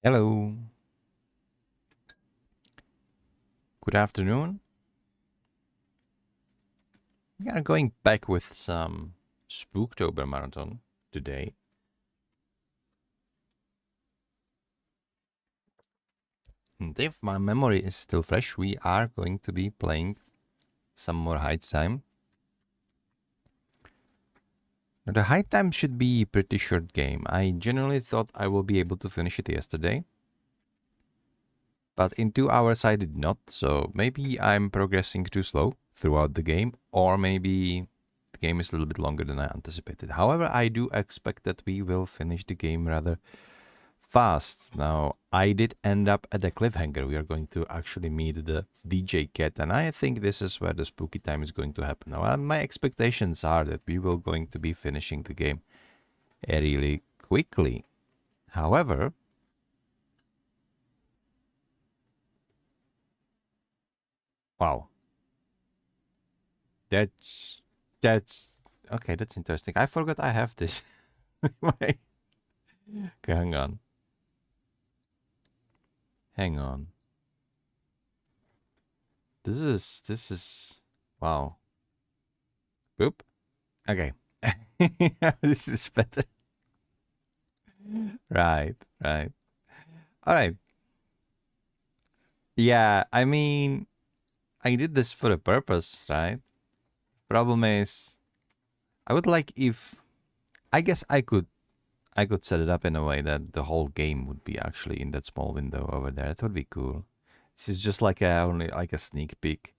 Hello. Good afternoon. We are going back with some Spooktober marathon today. And if my memory is still fresh, we are going to be playing some more hide time. Now, the hide time should be a pretty short game. I genuinely thought I will be able to finish it yesterday. But in 2 hours I did not, so maybe I'm progressing too slow throughout the game, or maybe the game is a little bit longer than I anticipated. However, I do expect that we will finish the game rather fast. Now, I did end up at a cliffhanger. We are going to actually meet the DJ Cat, and I think this is where the spooky time is going to happen. Now, my expectations are that we will going to be finishing the game really quickly. However, wow. That's okay, that's interesting. I forgot I have this. Okay, hang on. Hang on. This is wow. Boop. Okay. This is better. Right, right. All right. Yeah, I mean, I did this for a purpose, right? Problem is, I would like if I guess I could set it up in a way that the whole game would be actually in that small window over there. That would be cool. This is just like only like a sneak peek.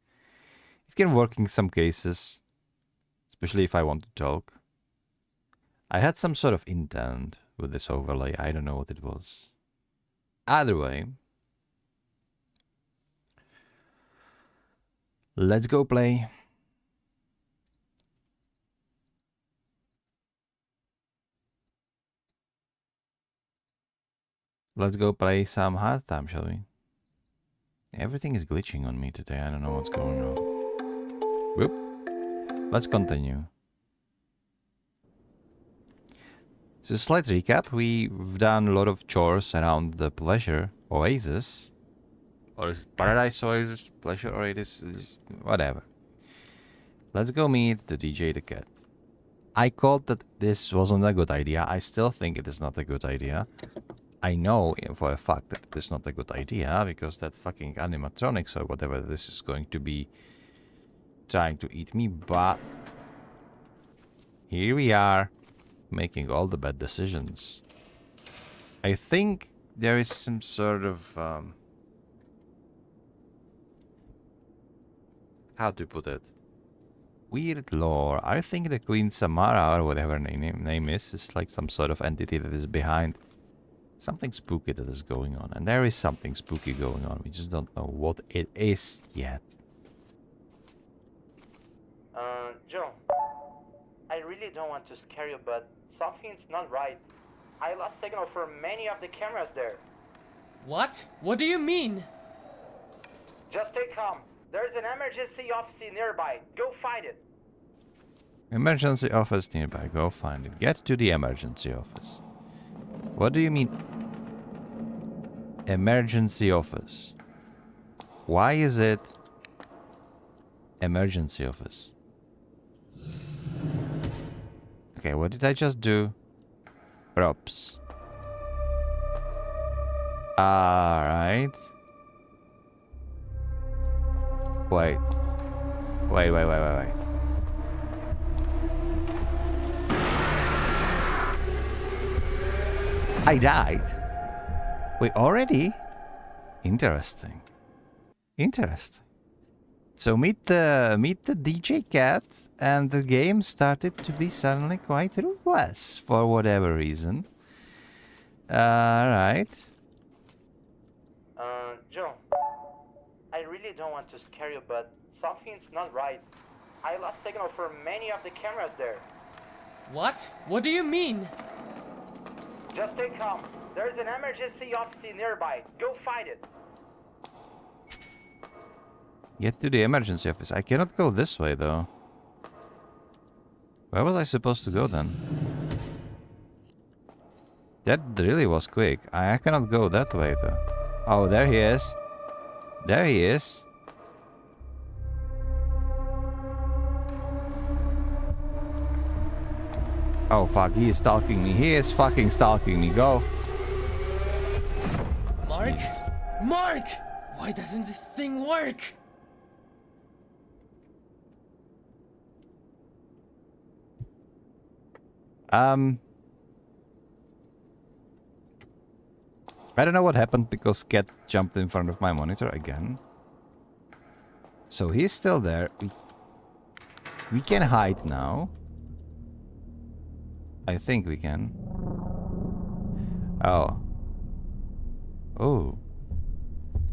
It can work in some cases, especially if I want to talk. I had some sort of intent with this overlay. I don't know what it was. Either way, let's go play. Let's go play some hard time, shall we? Everything is glitching on me today. I don't know what's going on. Whoop. Let's continue. So, slight recap. We've done a lot of chores around the pleasure oasis. Or is it paradise oasis? Pleasure oasis? Whatever. Let's go meet the DJ the cat. I called that this wasn't a good idea. I still think it is not a good idea. I know for a fact that it is not a good idea because that fucking animatronics or whatever this is going to be trying to eat me, but here we are making all the bad decisions. I think there is some sort of how to put it, weird lore. I think the Queen Samara or whatever her name is like some sort of entity that is behind something spooky that is going on. And there is something spooky going on. We just don't know what it is yet. Joe, I really don't want to scare you, but something's not right. I lost signal for many of the cameras there. What? What do you mean? Just stay calm. There's an emergency office nearby. Go find it. Emergency office nearby. Go find it. Get to the emergency office. What do you mean? Emergency office. Why is it emergency office? Okay, what did I just do? Props. Alright. Wait. Wait. I died. Wait, already? Interesting. So meet the DJ Cat, and the game started to be suddenly quite ruthless for whatever reason. Right. Joe, I really don't want to scare you, but something's not right. I lost signal for many of the cameras there. What? What do you mean? Just stay calm. There's an emergency office nearby. Go find it. Get to the emergency office. I cannot go this way, though. Where was I supposed to go, then? That really was quick. I cannot go that way though. Oh, there he is. There he is. Oh fuck, he is stalking me. He is fucking stalking me. Go. Mark? Jesus. Mark! Why doesn't this thing work? I don't know what happened because Cat jumped in front of my monitor again. So he's still there. We can hide now. I think we can. Oh. Oh.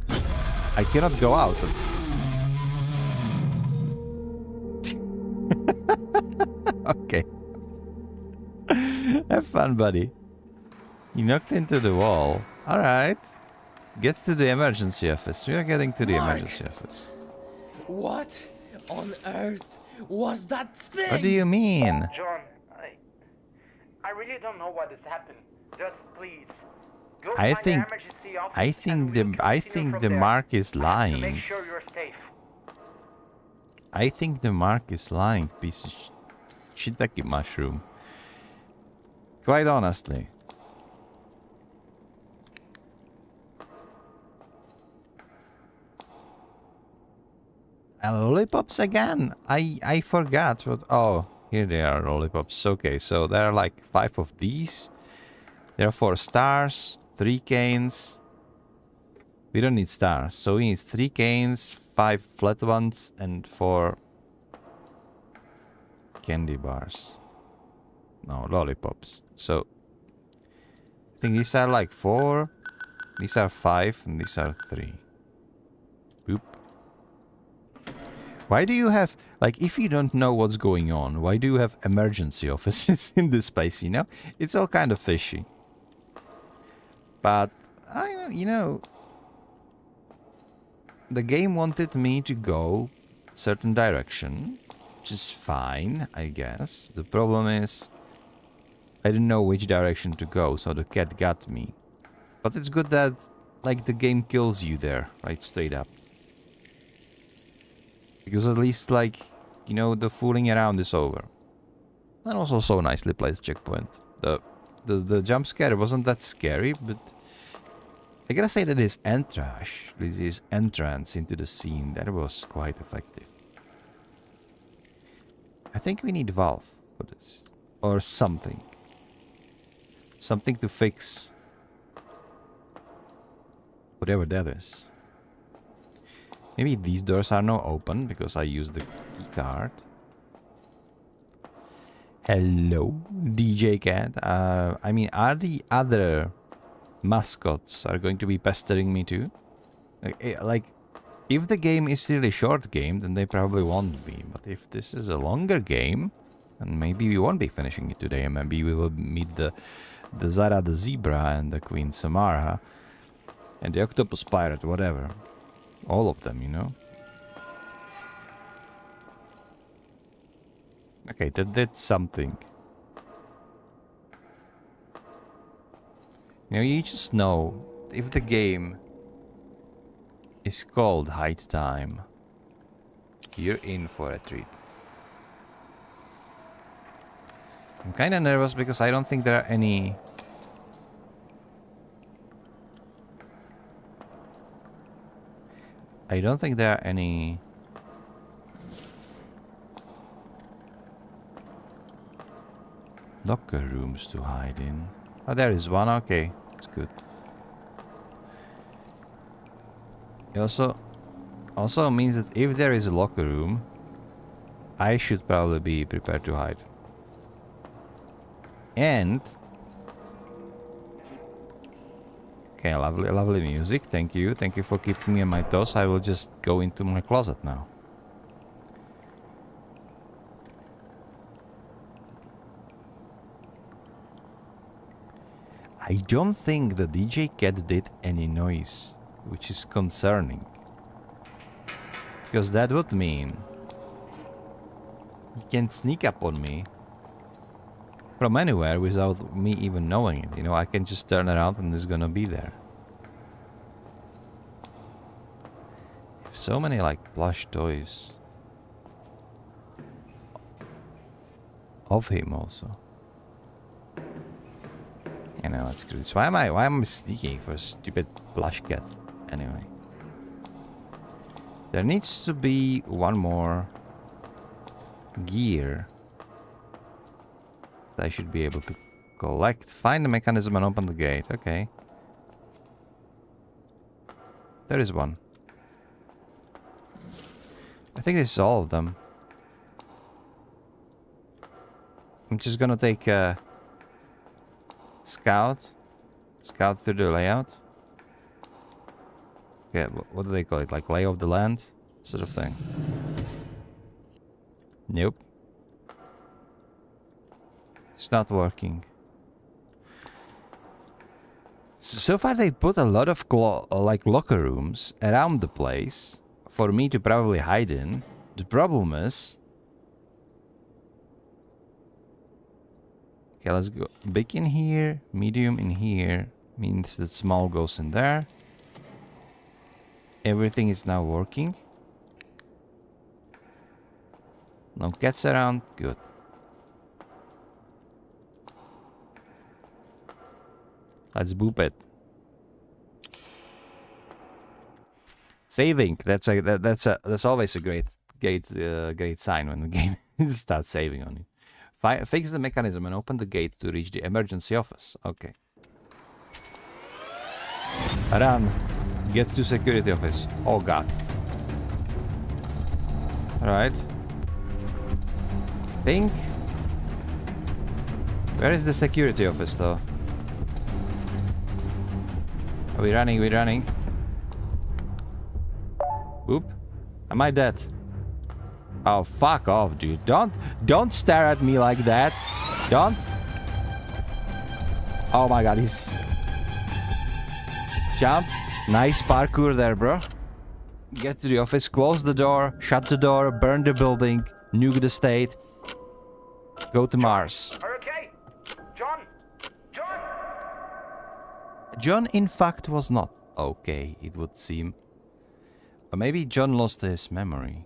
I cannot go out. Okay. Have fun, buddy. He knocked into the wall. Alright. Get to the emergency office. We are getting to the Mark! emergency office. What on earth was that thing? What do you mean? John, I really don't know what has happened. Just please, go I find think- the emergency office I think and the we'll I continue think from the there. Mark is I have to lying. make sure you're safe. I think the Mark is lying, piece of shiitake mushroom. Quite honestly. And lollipops again? I forgot what. Oh, here they are, lollipops. Okay, so there are like 5 of these. There are 4 stars, 3 canes. We don't need stars, so we need 3 canes, 5 flat ones, and 4 candy bars. No, lollipops. So I think these are like 4, these are 5, and these are 3. Boop. Why do you have, like, if you don't know what's going on, why do you have emergency offices in this place, you know? It's all kind of fishy. But, you know, the game wanted me to go certain direction, which is fine, I guess. The problem is, I didn't know which direction to go, so the cat got me. But it's good that, like, the game kills you there, right, straight up. Because at least, like, you know, the fooling around is over. And also so nicely placed checkpoint. The jump scare wasn't that scary, but I gotta say that his entrance into the scene, that was quite effective. I think we need valve for this. Or something. Something to fix whatever that is. Maybe these doors are now open because I used the key card. Hello, DJ Cat. I mean, are the other mascots are going to be pestering me too? Like, if the game is really short game, then they probably won't be. But if this is a longer game, then maybe we won't be finishing it today. And maybe we will meet the Zara the Zebra and the Queen Samara and the Octopus Pirate, whatever. All of them, you know? Okay, that did something. You know, you just know if the game is called Heights Time, you're in for a treat. I'm kinda nervous because I don't think there are any... I don't think there are any... locker rooms to hide in. Oh, there is one. Okay, that's good. It also means that if there is a locker room, I should probably be prepared to hide. And... okay, lovely music. Thank you. Thank you for keeping me on my toes. I will just go into my closet now. I don't think the DJ Cat did any noise, which is concerning. Because that would mean he can sneak up on me from anywhere without me even knowing it. You know, I can just turn around and it's gonna be there. So many like plush toys of him also. You know, it's good. So why am I sneaking for a stupid plush cat? Anyway. There needs to be one more gear that I should be able to collect. Find the mechanism and open the gate. Okay. There is one. I think this is all of them. I'm just gonna take a scout through the layout. Okay, what do they call it? Like lay of the land sort of thing. Nope. It's not working. So far they put a lot of like locker rooms around the place for me to probably hide in. The problem is... Okay, let's go. Big in here, medium in here. Means that small goes in there. Everything is now working. No cats around. Good. Let's boop it. Saving. That's always a great sign when the game starts saving on you. Fix the mechanism and open the gate to reach the emergency office. Okay. Run. Get to security office. Oh god. Alright. Think. Where is the security office though? Are we running? We're running. Oop. Am I dead? Oh, fuck off, dude. Don't stare at me like that. Don't. Oh my god, he's... Jump. Nice parkour there, bro. Get to the office, close the door, shut the door, burn the building, nuke the state. Go to Mars. Are you okay? John? John? John, in fact, was not okay, it would seem. Or maybe John lost his memory.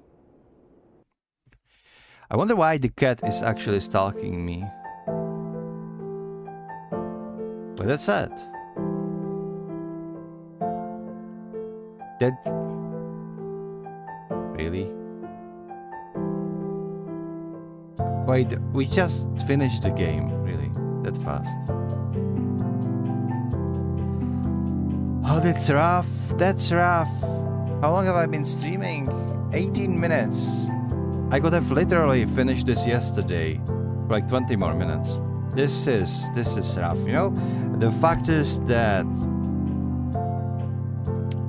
I wonder why the cat is actually stalking me. But that's sad. That... Really? Wait, we just finished the game, really, that fast. Oh, that's rough, that's rough. How long have I been streaming? 18 minutes. I could have literally finished this yesterday, for like 20 more minutes. This is rough, you know? The fact is that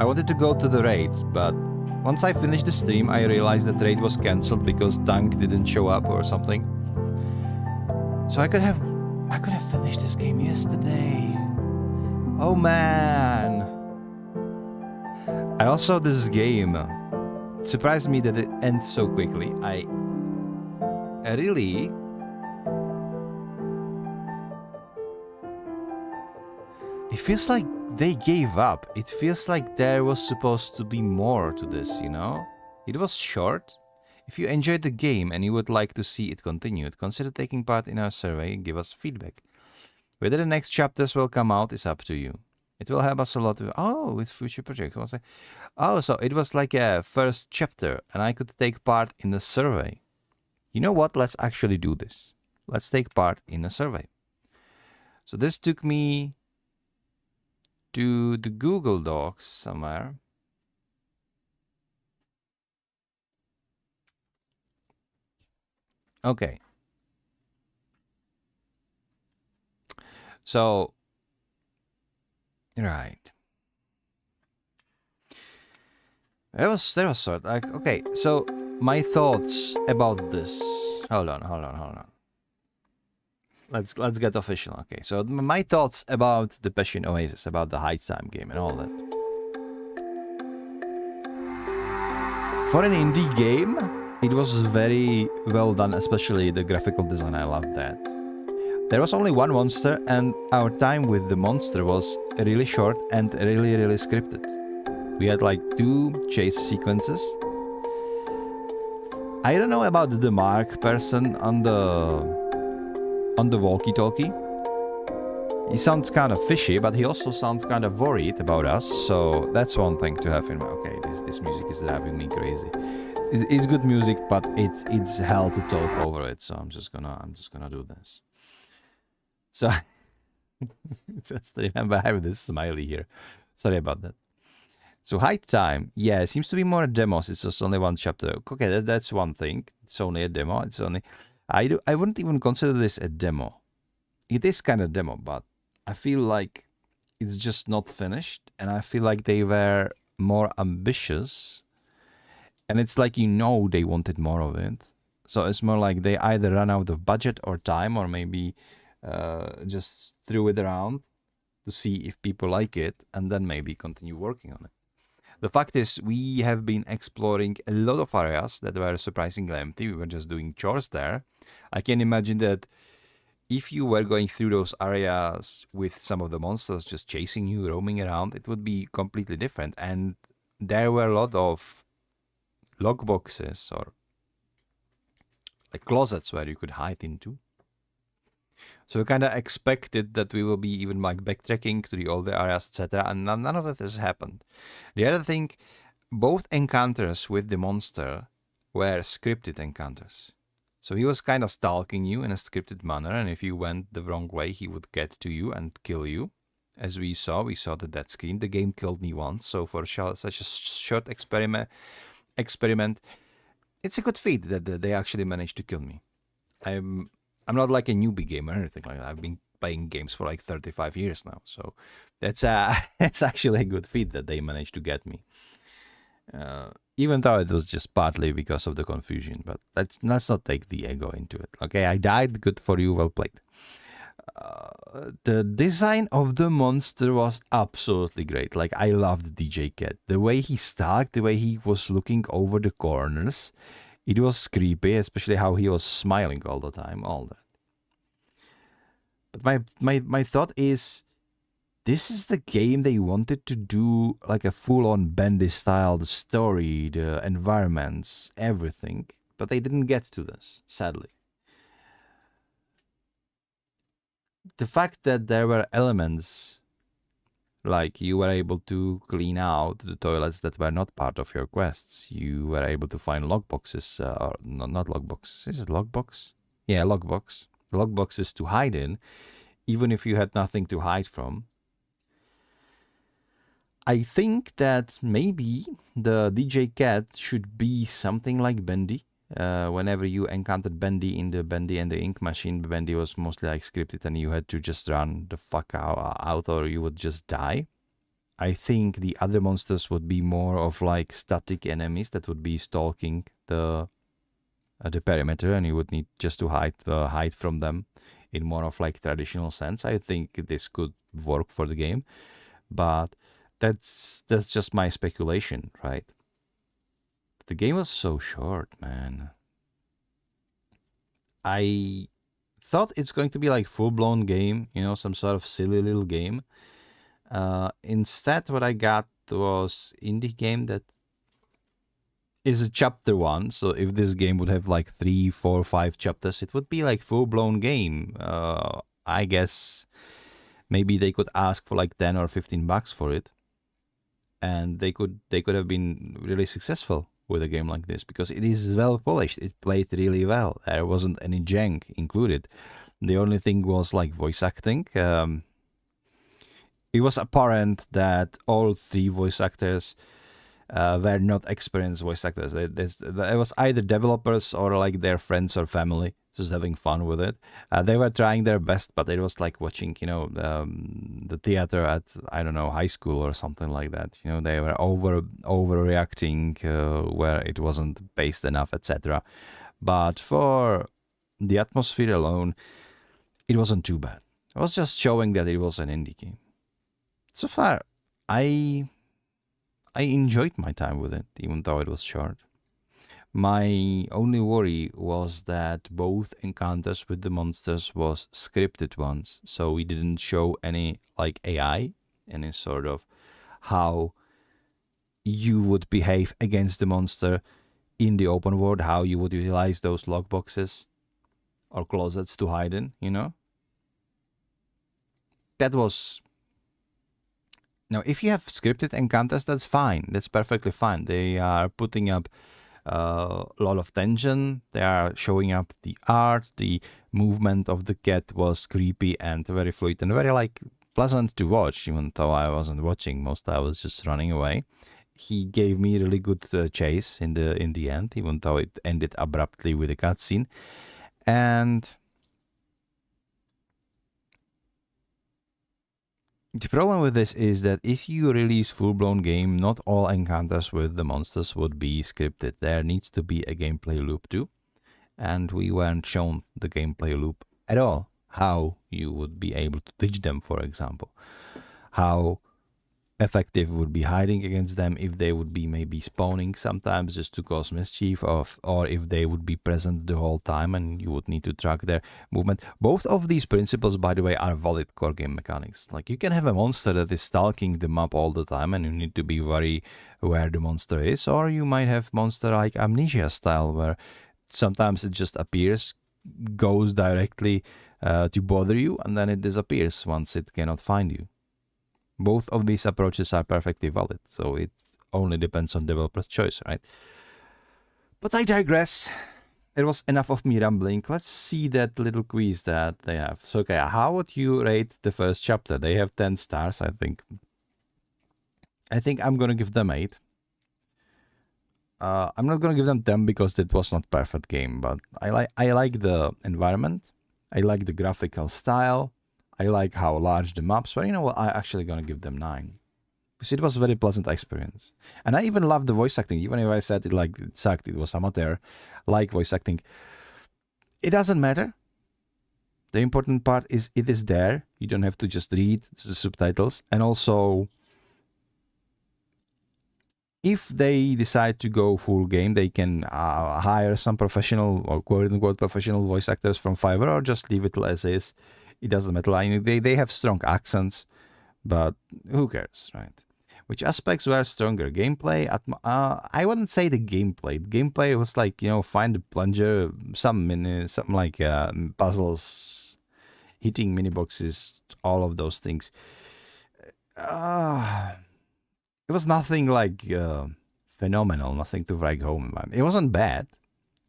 I wanted to go to the raid, but once I finished the stream, I realized that raid was cancelled because Tank didn't show up or something. So I could have finished this game yesterday. Oh man. And also this game, it surprised me that it ends so quickly. I really... It feels like they gave up. It feels like there was supposed to be more to this, you know? It was short. If you enjoyed the game and you would like to see it continued, consider taking part in our survey and give us feedback. Whether the next chapters will come out is up to you. It will help us a lot. Oh, with future projects. Oh, so it was like a first chapter and I could take part in the survey. You know what? Let's actually do this. Let's take part in a survey. So this took me to the Google Docs somewhere. Okay. So, right. That was sort of like, okay, so my thoughts about this. Hold on. Let's get official. Okay, so my thoughts about the Passion Oasis, about the High Time game and all that. For an indie game, it was very well done, especially the graphical design. I loved that. There was only one monster, and our time with the monster was really short and really, really scripted. We had like 2 chase sequences. I don't know about the Mark person on the walkie-talkie. He sounds kind of fishy, but he also sounds kind of worried about us. So that's one thing to have in mind. Okay, this music is driving me crazy. It's good music, but it's hell to talk over it. So I'm just gonna do this. So just remember I have this smiley here. Sorry about that. So hide time, yeah, it seems to be more demos. It's just only 1 chapter. Okay, that's one thing. It's only a demo. It's only I wouldn't even consider this a demo. It is kind of demo, but I feel like it's just not finished, and I feel like they were more ambitious. And it's like they wanted more of it. So it's more like they either ran out of budget or time, or maybe just threw it around to see if people like it, and then maybe continue working on it. The fact is, we have been exploring a lot of areas that were surprisingly empty. We were just doing chores there. I can imagine that if you were going through those areas with some of the monsters just chasing you, roaming around, it would be completely different. And there were a lot of log boxes or like closets where you could hide into. So we kind of expected that we will be even like backtracking to the older areas, etc. And none of that has happened. The other thing, both encounters with the monster were scripted encounters. So he was kind of stalking you in a scripted manner, and if you went the wrong way, he would get to you and kill you. As we saw the death screen. The game killed me once, so for such a short experiment, it's a good feat that they actually managed to kill me. I'm not like a newbie gamer or anything like that. I've been playing games for like 35 years now, so that's it's actually a good feat that they managed to get me. Even though it was just partly because of the confusion, but let's not take the ego into it. Okay, I died. Good for you. Well played. The design of the monster was absolutely great. Like, I loved DJ Cat. The way he stalked, the way he was looking over the corners, it was creepy, especially how he was smiling all the time, all that. But my thought is, this is the game they wanted to do, like a full-on Bendy style, the story, the environments, everything. But they didn't get to this, sadly. The fact that there were elements, like you were able to clean out the toilets that were not part of your quests. You were able to find logboxes, or not logboxes. Is it logbox? Yeah, logbox. Logboxes to hide in, even if you had nothing to hide from. I think that maybe the DJ Cat should be something like Bendy. Whenever you encountered Bendy in the Bendy and the Ink Machine, Bendy was mostly like scripted and you had to just run the fuck out or you would just die. I think the other monsters would be more of like static enemies that would be stalking the perimeter, and you would need just to hide from them in more of like traditional sense. I think this could work for the game, but that's just my speculation, right? The game was so short, man. I thought it's going to be like full-blown game, some sort of silly little game. Instead, what I got was indie game that is a chapter 1. So if this game would have like 3, 4, 5 chapters, it would be like full-blown game. I guess maybe they could ask for like 10 or $15 for it, and they could have been really successful with a game like this, because it is well polished. It played really well. There wasn't any jank included. The only thing was like voice acting. It was apparent that all 3 voice actors were not experienced voice actors. It was either developers or like their friends or family just having fun with it. They were trying their best, but it was like watching, the theater at, I don't know, high school or something like that. They were overreacting where it wasn't based enough, etc. But for the atmosphere alone, it wasn't too bad. It was just showing that it was an indie game. So far, I enjoyed my time with it, even though it was short. My only worry was that both encounters with the monsters was scripted ones, so we didn't show any like AI, any sort of how you would behave against the monster in the open world, how you would utilize those lockboxes or closets to hide in, you know? That was... Now, if you have scripted encounters, that's fine. That's perfectly fine. They are putting up a lot of tension. They are showing up the art. The movement of the cat was creepy and very fluid and very like pleasant to watch, even though I wasn't watching. Most I was just running away. He gave me really good chase in the end, even though it ended abruptly with a cutscene. And the problem with this is that if you release full-blown game, not all encounters with the monsters would be scripted. There needs to be a gameplay loop too. And we weren't shown the gameplay loop at all. How you would be able to teach them, for example. How effective would be hiding against them, if they would be maybe spawning sometimes just to cause mischief, or if they would be present the whole time and you would need to track their movement. Both of these principles, by the way, are valid core game mechanics. Like, you can have a monster that is stalking the map all the time and you need to be very where the monster is, or you might have monster like Amnesia style, where sometimes it just appears, goes directly to bother you, and then it disappears once it cannot find you. Both of these approaches are perfectly valid, so it only depends on developer's choice, right? But I digress. It was enough of me rambling. Let's see that little quiz that they have. So, okay, how would you rate the first chapter? They have 10 stars, I think. I think I'm gonna give them 8. I'm not gonna give them 10 because it was not perfect game, but I like the environment. I like the graphical style. I like how large the maps were. You know what? I'm actually gonna give them 9 because it was a very pleasant experience, and I even loved the voice acting. Even if I said it sucked, it was amateur, like voice acting. It doesn't matter. The important part is it is there. You don't have to just read the subtitles, and also, if they decide to go full game, they can hire some professional or quote-unquote professional voice actors from Fiverr, or just leave it as is. It doesn't matter. I mean, they have strong accents, but who cares, right? Which aspects were stronger? Gameplay? I wouldn't say the gameplay. The gameplay was like, find the plunger, something like puzzles, hitting mini boxes, all of those things. It was nothing like phenomenal, nothing to write home about. It wasn't bad,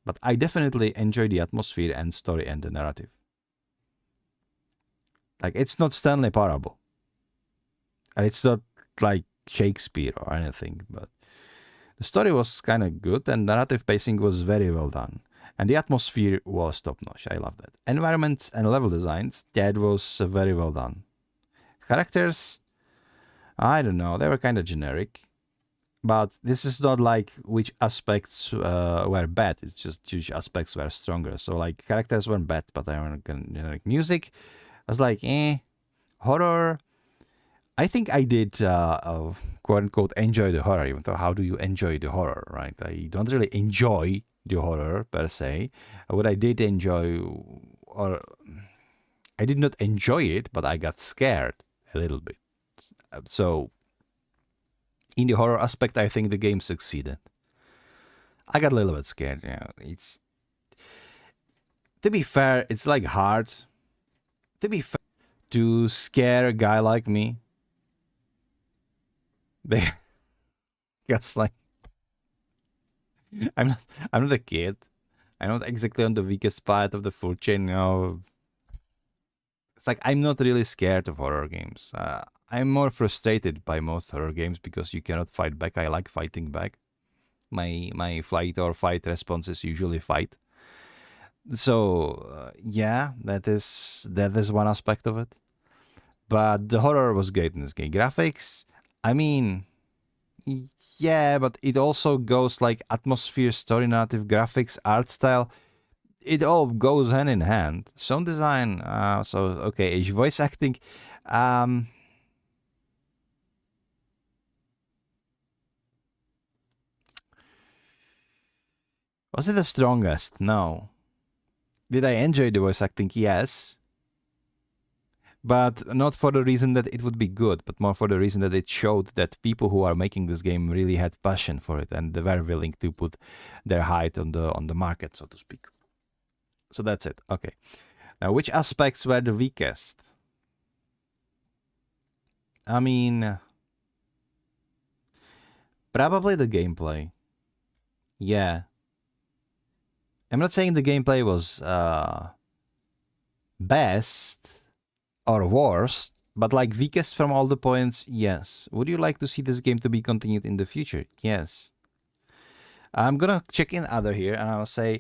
but I definitely enjoyed the atmosphere and story and the narrative. Like, it's not Stanley Parable. And it's not like Shakespeare or anything, but the story was kind of good and narrative pacing was very well done. And the atmosphere was top-notch. I love that. Environment and level designs, that was very well done. Characters, I don't know, they were kind of generic. But this is not like which aspects were bad. It's just which aspects were stronger. So, like, characters weren't bad, but they were generic. Music, I was like, Horror, I think I did, quote-unquote, enjoy the horror, even though how do you enjoy the horror, right? I don't really enjoy the horror, per se. What I did enjoy, or I did not enjoy it, but I got scared a little bit. So, in the horror aspect, I think the game succeeded. I got a little bit scared, It's... To be fair, it's like hard... to scare a guy like me. Because, like, I'm not a kid. I'm not exactly on the weakest part of the food chain, It's like, I'm not really scared of horror games. I'm more frustrated by most horror games because you cannot fight back. I like fighting back. My flight or fight response is usually fight. So, that is one aspect of it. But the horror was great in this game. Graphics, I mean, yeah, but it also goes like atmosphere, story, narrative, graphics, art style. It all goes hand in hand. Sound design, voice acting. Was it the strongest? No. Did I enjoy the voice acting? Yes. But not for the reason that it would be good, but more for the reason that it showed that people who are making this game really had passion for it and they were willing to put their height on the market, so to speak. So that's it. Okay. Now, which aspects were the weakest? I mean, probably the gameplay. Yeah. I'm not saying the gameplay was best or worst, but like weakest from all the points, yes. Would you like to see this game to be continued in the future? Yes. I'm gonna check in other here and I'll say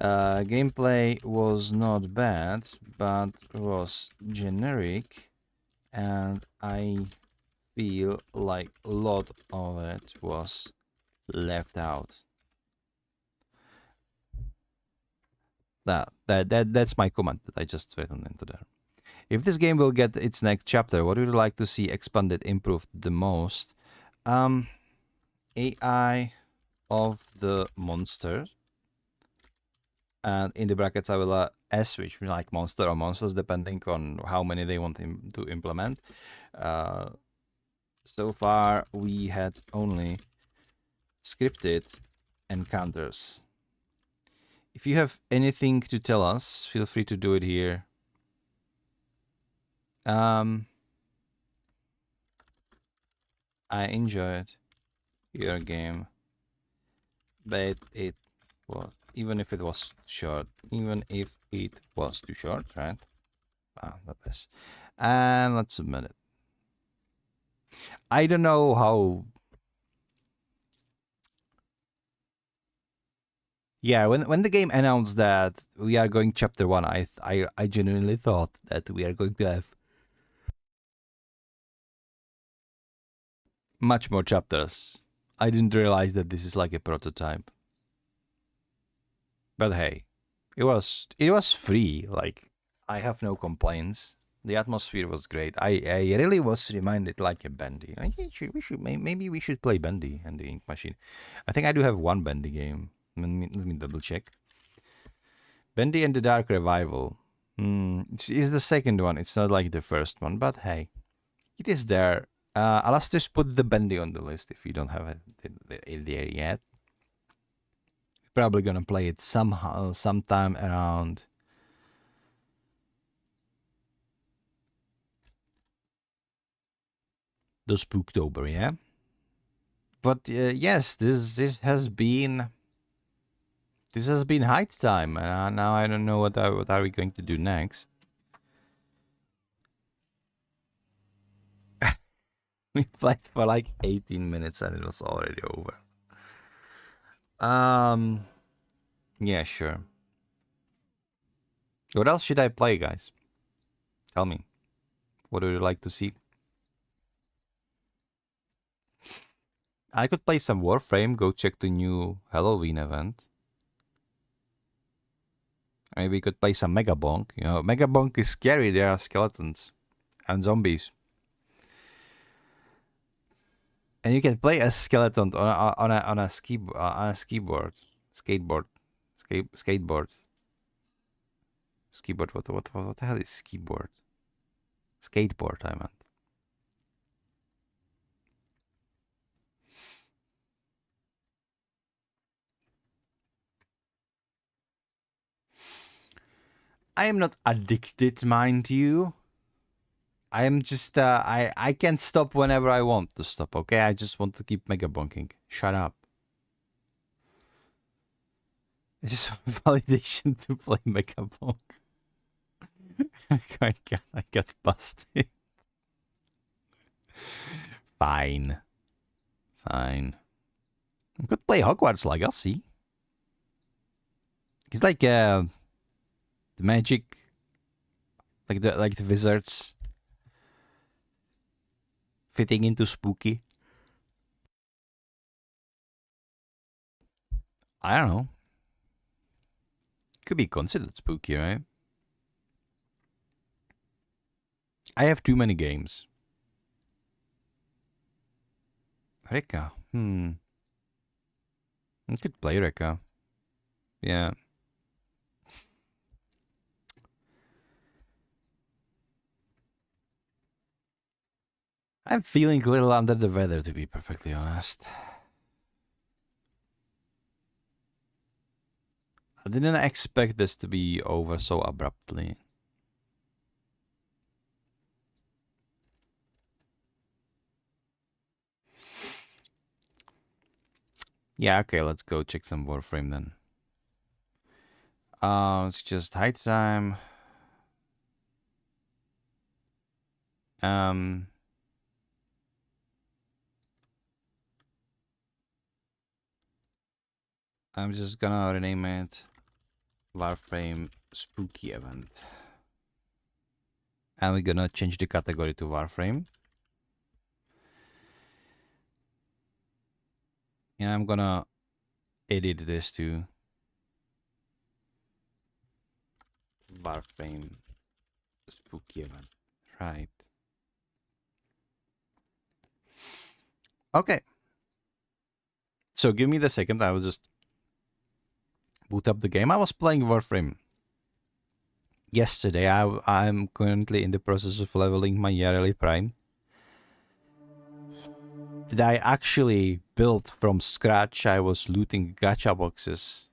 gameplay was not bad, but was generic, and I feel like a lot of it was left out. That's my comment that I just written into there. If this game will get its next chapter, what would you like to see expanded, improved the most? AI of the monster. And in the brackets, I will S, which means like monster or monsters, depending on how many they want him to implement. So far, we had only scripted encounters. If you have anything to tell us, feel free to do it here. I enjoyed your game, but it was, even if it was short, even if it was too short, right? That is. And let's submit it. I don't know how. Yeah, when the game announced that we are going chapter 1, I genuinely thought that we are going to have much more chapters. I didn't realize that this is like a prototype. But hey, it was free. Like, I have no complaints. The atmosphere was great. I really was reminded like a Bendy. Maybe we should play Bendy and the Ink Machine. I think I do have one Bendy game. Let me double check. Bendy and the Dark Revival. It's the second one. It's not like the first one, but hey, it is there. Let's just put the Bendy on the list if you don't have it there yet. Probably gonna play it sometime around the Spoooktober, yeah. But yes, this has been height time, and now I don't know what are we going to do next. We played for like 18 minutes and it was already over. Yeah, sure. What else should I play, guys? Tell me. What would you like to see? I could play some Warframe, go check the new Halloween event. Maybe we could play some Megabonk. You know, Megabonk is scary. There are skeletons and zombies. And you can play a skeleton on a skateboard. What the hell is skiboard? Skateboard, I meant. I am not addicted, mind you. I am just I can't stop whenever I want to stop, okay? I just want to keep megabonking. Shut up. It's just validation to play megabonk. I got busted. Fine. I could play Hogwarts Legacy. It's like the magic, like the wizards fitting into spooky. I don't know. Could be considered spooky, right? I have too many games. Rekka. I could play Rekka. Yeah. I'm feeling a little under the weather, to be perfectly honest. I didn't expect this to be over so abruptly. Yeah, okay, let's go check some Warframe then. It's just high time. I'm just gonna rename it Warframe Spooky Event. And we're gonna change the category to Warframe. And I'm gonna edit this to Warframe Spooky Event. Right. Okay. So give me the second. I will just boot up the game. I was playing Warframe yesterday. I'm currently in the process of leveling my Yareli Prime. Did I actually build from scratch? I was looting gacha boxes.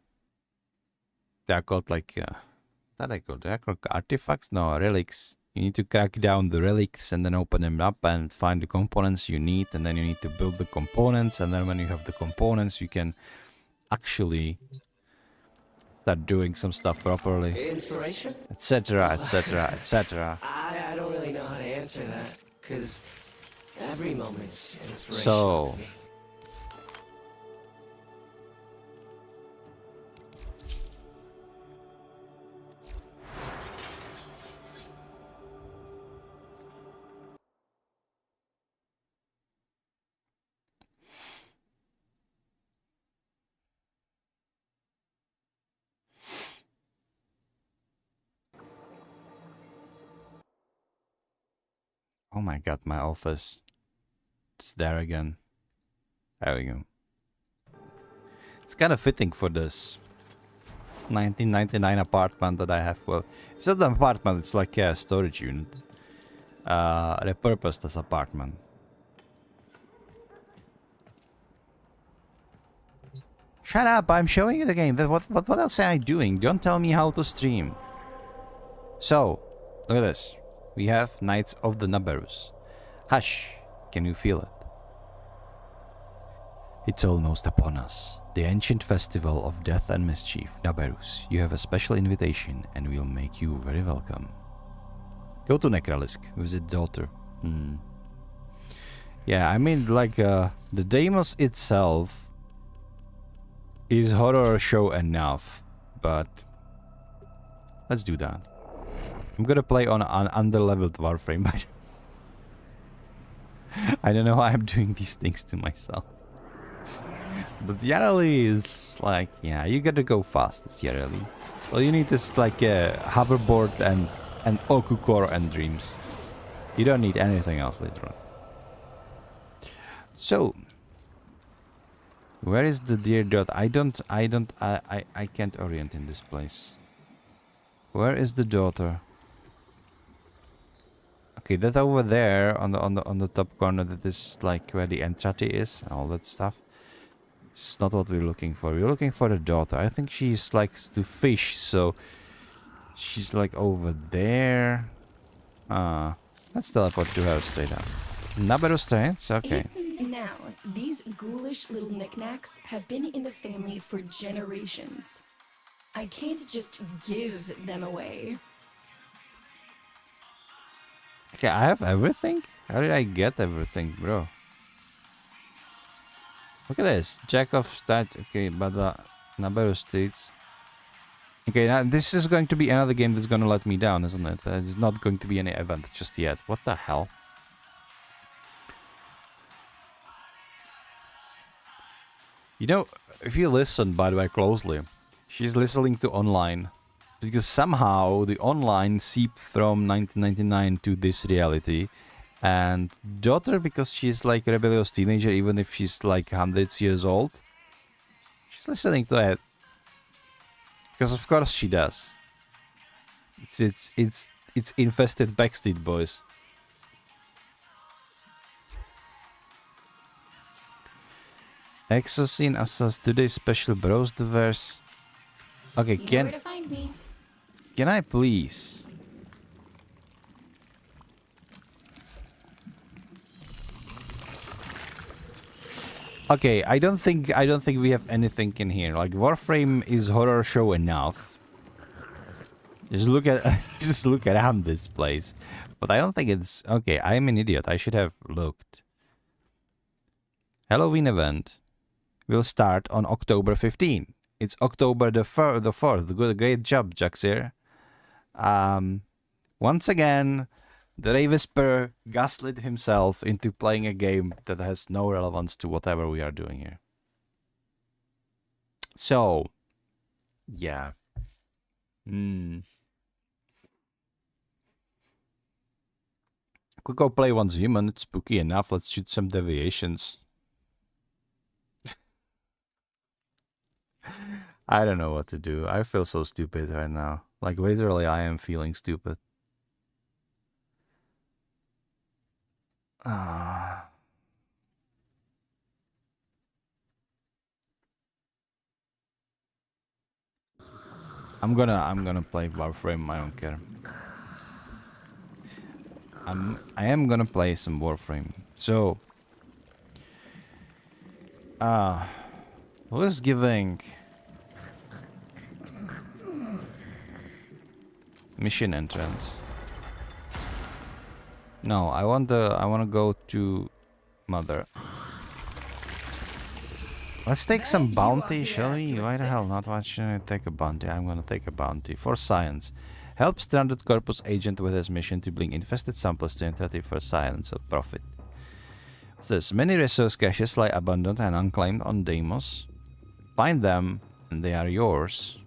They're called like they're called artifacts? No, relics. You need to crack down the relics and then open them up and find the components you need, and then you need to build the components, and then when you have the components you can actually start doing some stuff properly. Inspiration? Etc, etc, etc. I don't really know how to answer that, because every moment's inspiration So to me. oh my god, my office. It's there again. There we go. It's kind of fitting for this 1999 apartment that I have. Well, it's not an apartment, it's like a storage unit. Repurposed as apartment. Shut up, I'm showing you the game. What else am I doing? Don't tell me how to stream. So, look at this. We have Knights of the Nabarus. Hush, can you feel it? It's almost upon us. The ancient festival of death and mischief, Nabarus. You have a special invitation and we'll make you very welcome. Go to Necralisk, visit daughter. Yeah, I mean, like, the Deimos itself is horror show enough, but let's do that. I'm gonna play on an underleveled Warframe, but I don't know why I'm doing these things to myself. But Yareli is like, yeah, you gotta go fast, it's Yareli. All you need is like a hoverboard and Oku Core and Dreams. You don't need anything else later on. So, where is the dear dot? I can't orient in this place. Where is the daughter? Okay, that over there on the top corner, that is like where the entrati is and all that stuff. It's not what we're looking for. We're looking for the daughter. I think she's likes to fish, so she's like over there. Let's teleport to her straight up. Nabaru Straits? Okay. Now, these ghoulish little knickknacks have been in the family for generations. I can't just give them away. Okay, I have everything? How did I get everything, bro? Look at this. Jack of stat. Okay, but the Nabaru States. Okay, now this is going to be another game that's going to let me down, isn't it? There's not going to be any event just yet. What the hell? You know, if you listen, by the way, closely, she's listening to online. Because somehow the online seeped from 1999 to this reality. And daughter, because she's like a rebellious teenager, even if she's like hundreds years old, she's listening to it. Because of course she does. It's infested Backstreet Boys. Exoscene assess today's special bros diverse. Okay, You know where to find me. can I please? Okay, I don't think we have anything in here. Like Warframe is horror show enough. Just look at just look around this place. But I don't think it's okay. I'm an idiot. I should have looked. Halloween event will start on October 15. It's October the 4th. Good, great job, Jaxir. Once again, the Ray Whisperer gaslit himself into playing a game that has no relevance to whatever we are doing here. So, yeah. Could go play once human. It's spooky enough. Let's shoot some deviations. I don't know what to do. I feel so stupid right now. Like, literally, I am feeling stupid. I'm gonna play Warframe. I don't care. I am gonna play some Warframe. So, who's giving mission entrance? No, I wanna go to Mother. Let's take some bounty, shall we? Why the hell not? Why shouldn't I take a bounty? I'm gonna take a bounty. For science. Help stranded corpus agent with his mission to bring infested samples to entity for science of profit. What's this? Many resource caches lie abandoned and unclaimed on Deimos. Find them, and they are yours.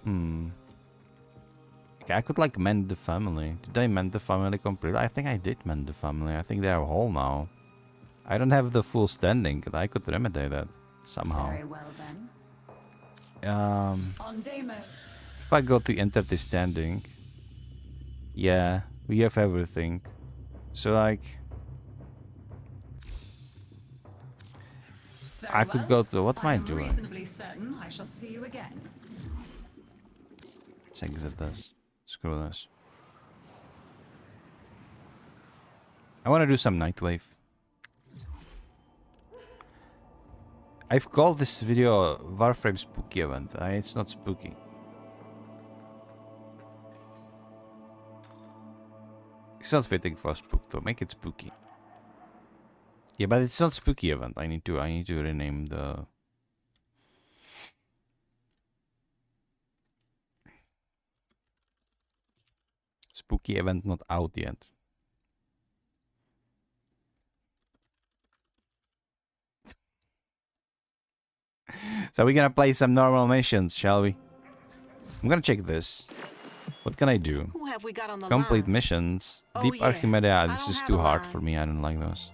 Okay, I could like mend the family. Did I mend the family completely? I think I did mend the family. I think they are whole now. I don't have the full standing, but I could remedy that somehow. Very well then. On Deimos. If I go to entity standing, yeah, we have everything. So like, I could go to what am I doing? Reasonably certain I shall see you again. Let's exit this. Screw this. I want to do some Nightwave. I've called this video Warframe Spooky Event. It's not spooky. It's not fitting for Spoooktober. Make it spooky. Yeah, but it's not spooky event. I need to rename the. Spooky event not out yet. So we're gonna play some normal missions, shall we? I'm gonna check this. What can I do? Who have we got on the Complete line? missions. Oh, Deep yeah. Archimedea. I This don't is have too a hard line. for me. I don't like those.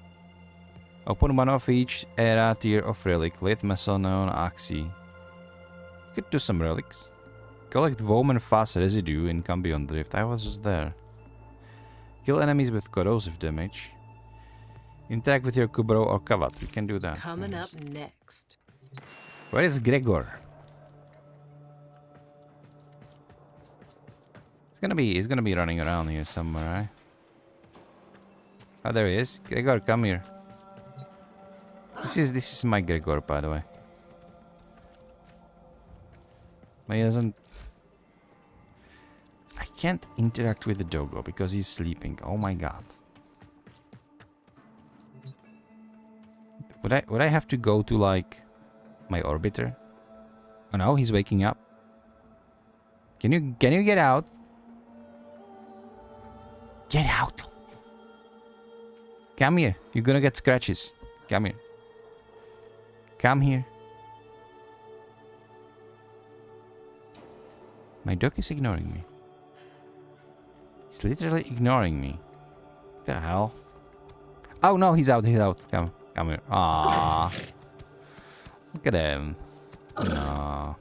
Open one of each era tier of relic. Late Mesoneon Axie. Could do some relics. Collect Woman Fast residue in Cambion Drift. I was just there. Kill enemies with corrosive damage. Interact with your Kubro or Kavat. We can do that. Coming Yes. up next. Where is Gregor? He's gonna be running around here somewhere, right? Oh, there he is. Gregor, come here. This is my Gregor, by the way. But he doesn't. I can't interact with the doggo because he's sleeping. Oh my god. Would I have to go to like my orbiter? Oh no, he's waking up. Can you get out? Get out! Come here. You're gonna get scratches. Come here. Come here. My dog is ignoring me. He's literally ignoring me. What the hell? Oh no, he's out. He's out. Come here. Aww. Look at him. No.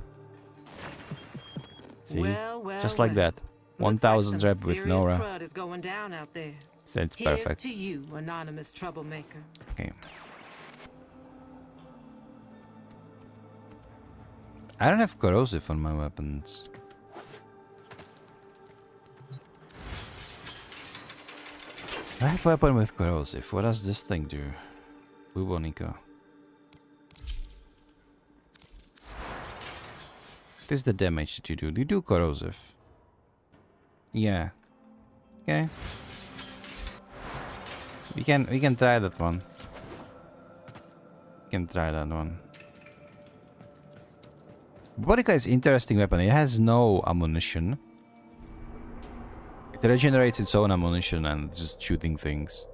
See? Well, Just like that. Looks like 1000 some rep with serious Nora. crud is going down out there. So it's Here's perfect. to you, anonymous troublemaker. Okay. I don't have corrosive on my weapons. I have a weapon with corrosive. What does this thing do? Bubonica. This is the damage that you do. You do corrosive. Yeah. Okay. We can try that one. We can try that one. Bubonica is interesting weapon. It has no ammunition. It regenerates its own ammunition and just shooting things.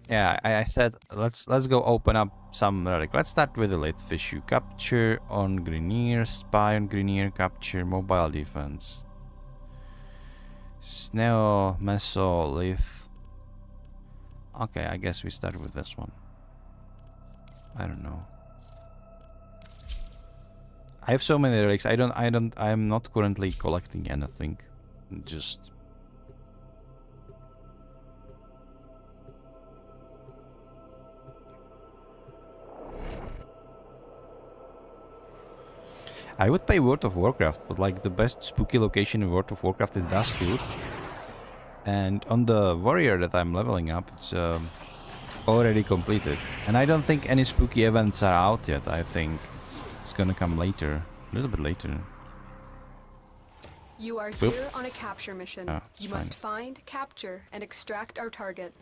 Yeah, I said let's go open up some relic. Let's start with the late issue. Capture on Grenier, spy on Grenier, capture mobile defense. Sneo, Meso, Lith. Okay, I guess we start with this one. I don't know. I have so many relics. I'm not currently collecting anything. Just I would play World of Warcraft, but like the best spooky location in World of Warcraft is Duskwood. And on the warrior that I'm leveling up, it's already completed. And I don't think any spooky events are out yet. I think it's gonna come later, a little bit later. You are Boop. here on a capture mission. It's You fine. must find, capture, and extract our target.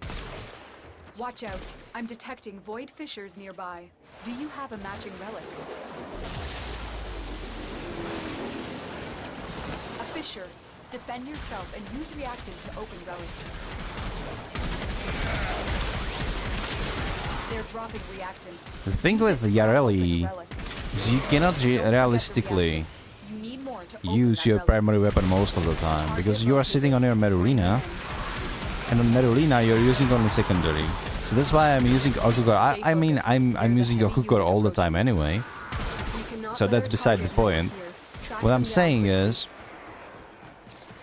Watch out. I'm detecting void fissures nearby. Do you have a matching relic? A fissure. Defend yourself and use reactant to open relics. They're dropping reactant. The thing with Yareli is you cannot realistically use your primary weapon most of the time, because you are sitting on your Merulina, and on Merulina you're using only secondary. So that's why I'm using Okugor. I mean, I'm using Okugor all the time anyway. So that's beside the point. What I'm saying is,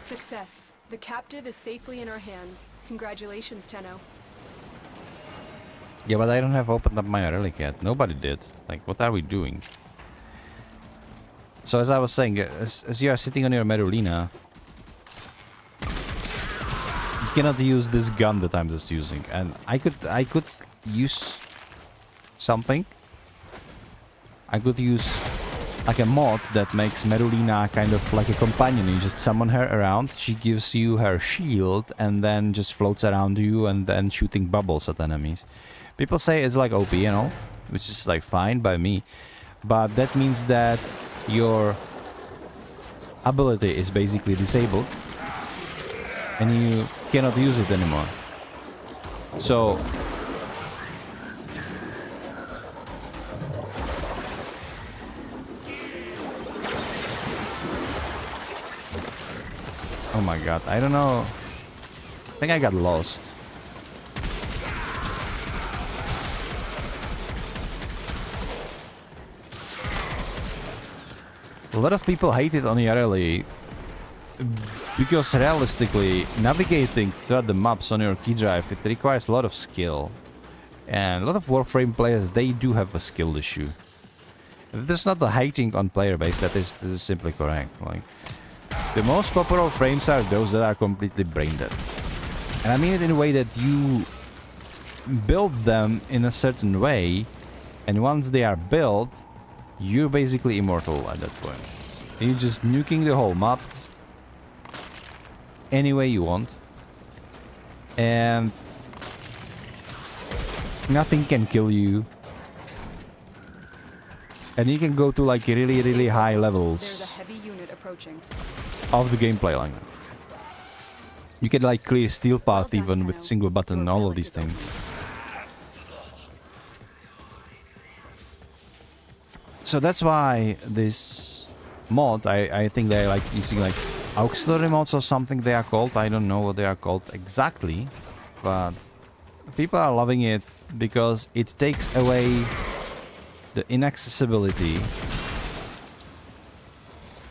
Success. The captive is safely in our hands. Congratulations, Tenno. yeah, but I don't have opened up my relic yet. Nobody did. Like, what are we doing? So as I was saying, as you are sitting on your Merulina, you cannot use this gun that I'm just using. And I could use something. I could use like a mod that makes Merulina kind of like a companion. You just summon her around, she gives you her shield, and then just floats around you and then shooting bubbles at enemies. People say it's like OP, you know, which is like fine by me. But that means that your ability is basically disabled and you cannot use it anymore. So oh my god, I don't know. I think I got lost. A lot of people hate it on Yareli because realistically, navigating throughout the maps on your key drive, it requires a lot of skill. And a lot of Warframe players, they do have a skill issue. This is not the hating on player base, this is simply correct. Like, the most popular frames are those that are completely brain dead. And I mean it in a way that you build them in a certain way, and once they are built, you're basically immortal at that point. You're just nuking the whole map any way you want, and nothing can kill you. And you can go to like really, really high levels There's a heavy unit approaching. of the gameplay like that. You can like clear steel path even with single button and all of these things. So that's why this mod, I think they like using like auxiliary modes or something they are called. I don't know what they are called exactly, but people are loving it because it takes away the inaccessibility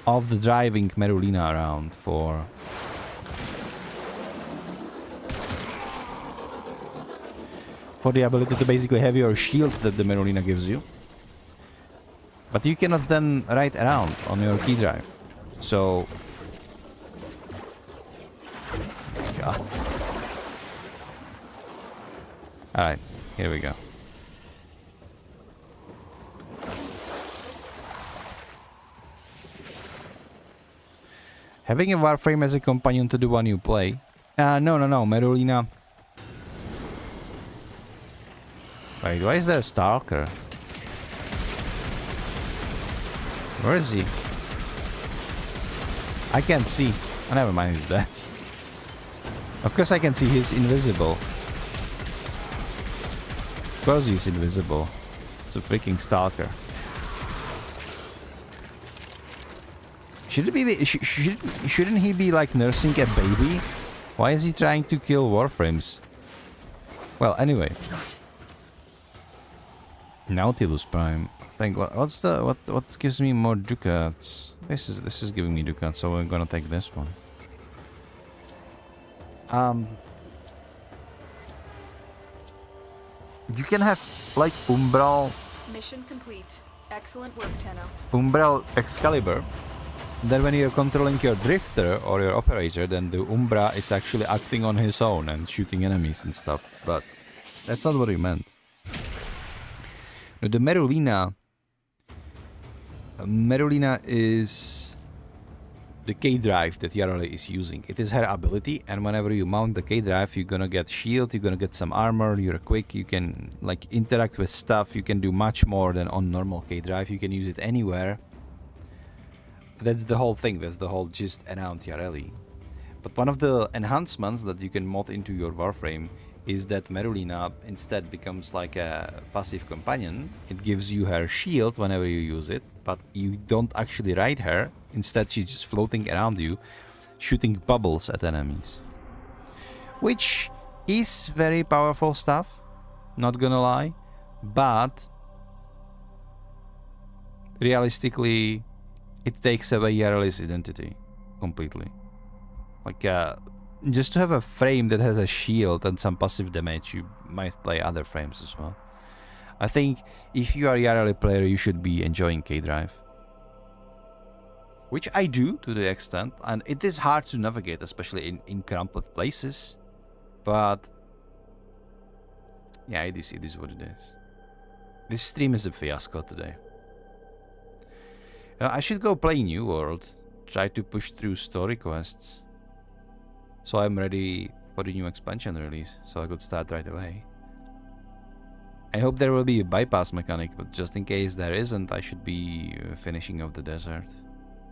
of the driving Merulina around for the ability to basically have your shield that the Merulina gives you. But you cannot then ride around on your key drive. So... God. Alright, here we go. Having a Warframe as a companion to the one you play. No, Merulina. Wait, why is there a Stalker? Where is he? I can't see. Oh, never mind, he's dead. Of course I can see he's invisible. Of course he's invisible. It's a freaking Stalker. Shouldn't he be like nursing a baby? Why is he trying to kill Warframes? Well, anyway. Nautilus Prime. Think what gives me more ducats? This is giving me ducats, so we're gonna take this one. You can have like Umbral. Mission complete. Excellent work, Tenno. Umbral Excalibur. Then when you're controlling your drifter or your operator, then the Umbra is actually acting on his own and shooting enemies and stuff. But that's not what we meant. No, the Merulina is the K-Drive that Yarale is using. It is her ability, and whenever you mount the K-Drive, you're gonna get shield, you're gonna get some armor, you're quick, you can like interact with stuff, you can do much more than on normal K-Drive, you can use it anywhere. That's the whole thing, that's the whole gist around Yareli. But one of the enhancements that you can mod into your Warframe is that Merulina instead becomes like a passive companion. It gives you her shield whenever you use it, but you don't actually ride her. Instead, she's just floating around you, shooting bubbles at enemies. Which is very powerful stuff, not gonna lie, but realistically, it takes away Yareli's identity completely. Like, just to have a frame that has a shield and some passive damage, you might play other frames as well. I think if you are a Yareli player, you should be enjoying K-Drive. Which I do, to the extent, and it is hard to navigate, especially in crumpled places. But yeah, it is what it is. This stream is a fiasco today. I should go play New World, try to push through story quests. So I'm ready for the new expansion release, so I could start right away. I hope there will be a bypass mechanic, but just in case there isn't, I should be finishing off the desert.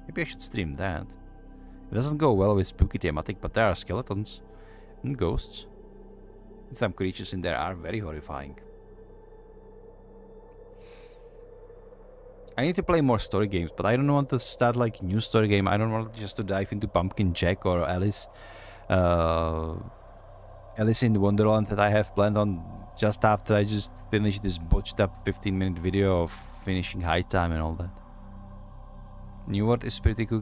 Maybe I should stream that. It doesn't go well with spooky thematic, but there are skeletons and ghosts. And some creatures in there are very horrifying. I need to play more story games, but I don't want to start like new story game. I don't want just to dive into Pumpkin Jack or Alice. Alice in Wonderland that I have planned on just after I just finished this botched up 15-minute video of finishing High Time and all that. New World is pretty cool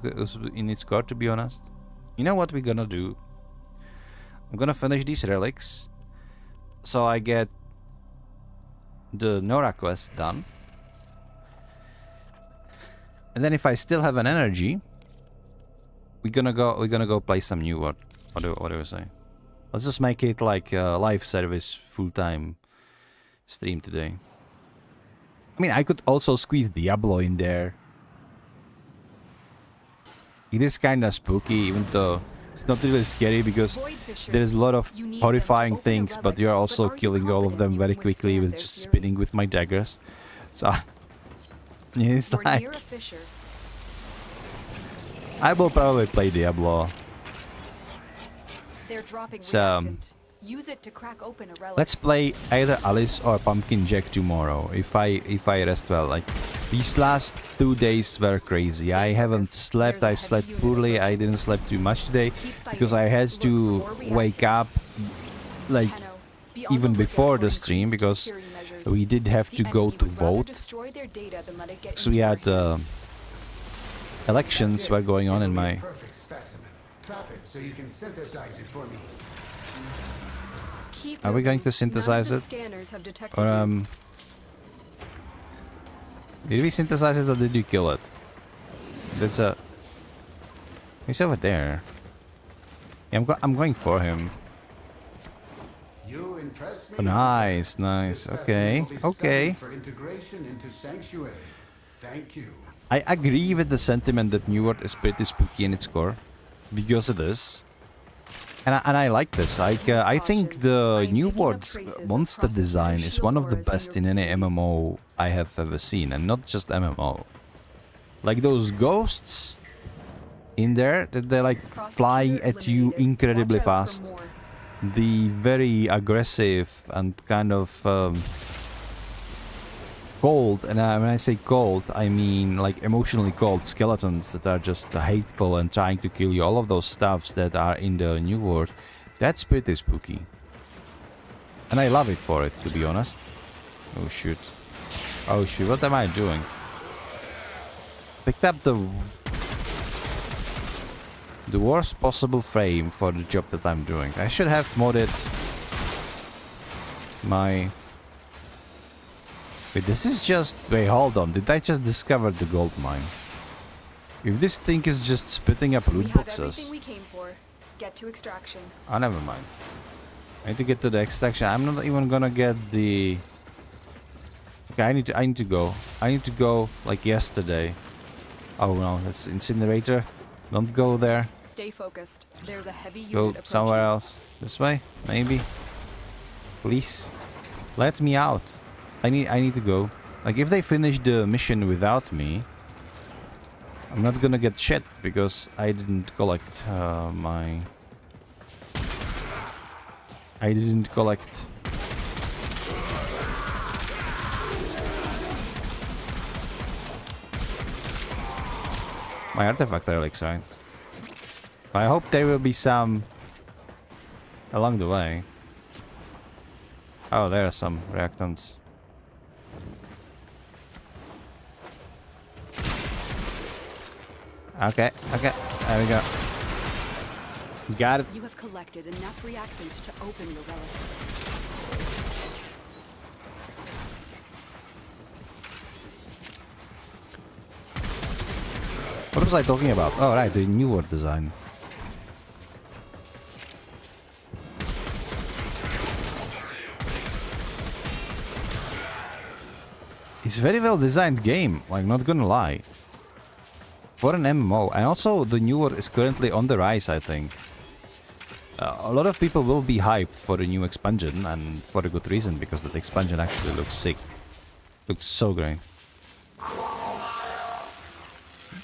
in its core, to be honest. You know what we're gonna do? I'm gonna finish these relics, so I get the Nora quest done. And then if I still have an energy, we're gonna go play some New World. What do we say? Let's just make it like a live service full-time stream today. I mean, I could also squeeze Diablo in there. It is kinda spooky, even though it's not really scary because there's a lot of horrifying things, but you're also killing all of them very quickly with just spinning with my daggers. So it's like I will probably play Diablo. Use it to crack open a relic. Let's play either Alice or Pumpkin Jack tomorrow if I rest well. Like These last 2 days were crazy. I haven't slept. I've slept poorly. I didn't sleep too much today because I had to wake up like even before the stream because we did have to go to vote. So we had elections were going on in my. Perfect specimen. Trap it so you can synthesize it for me. Are we going to synthesize it? Or did we synthesize it or did you kill it? That's a. He's over there. Yeah, I'm going for him. You impress me. Oh, nice, nice. Okay, okay. For integration into Sanctuary. Thank you. I agree with the sentiment that New World is pretty spooky in its core, because it is. And I like this. I think the New World monster design is one of the best in any MMO I have ever seen, and not just MMO. Like those ghosts in there, that they're like flying at you incredibly fast. The very aggressive and kind of cold, and when I say cold, I mean like emotionally cold skeletons that are just hateful and trying to kill you. All of those stuffs that are in the New World, that's pretty spooky. And I love it for it, to be honest. Oh shoot. Oh shoot, what am I doing? Picked up the worst possible frame for the job that I'm doing. I should have modded my... Wait, this is just... Wait, hold on. Did I just discover the gold mine? If this thing is just spitting up loot boxes... We came for. Get to extraction. Oh, never mind. I need to get to the extraction. I'm not even gonna get the... Okay, I need to go. I need to go like yesterday. Oh no, that's incinerator. Don't go there. Stay focused. There's a heavy unit Go approaching. somewhere else. This way, maybe. Please, let me out. I need to go. Like if they finish the mission without me, I'm not gonna get shit because I didn't collect my. I didn't collect. My artifact relics, right? I hope there will be some along the way. Oh, there are some reactants. Okay, okay, there we go. Got it. You have collected enough reactant to open your relic. What was I talking about? Oh, right, the New World design. It's a very well designed game, like not gonna lie. For an MMO, and also the New World is currently on the rise, I think. A lot of people will be hyped for the new expansion, and for a good reason, because that expansion actually looks sick. Looks so great.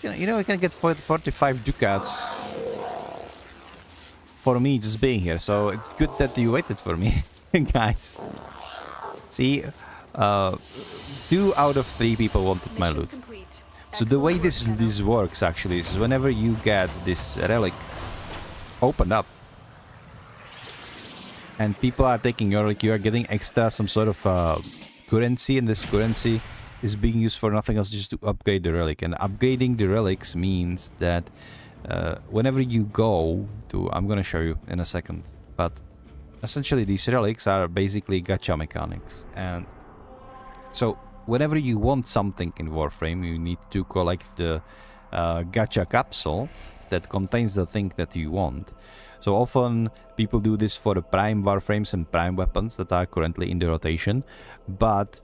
You know, we can get 45 ducats for me just being here, so it's good that you waited for me, guys. See, 2 out of 3 people wanted my loot. So the way this works actually is whenever you get this relic opened up and people are taking your relic, you are getting extra some sort of currency, and this currency is being used for nothing else, just to upgrade the relic. And upgrading the relics means that whenever you go to... I'm gonna show you in a second, but essentially these relics are basically gacha mechanics. And so whenever you want something in Warframe, you need to collect the gacha capsule that contains the thing that you want. So often people do this for the prime Warframes and prime weapons that are currently in the rotation, but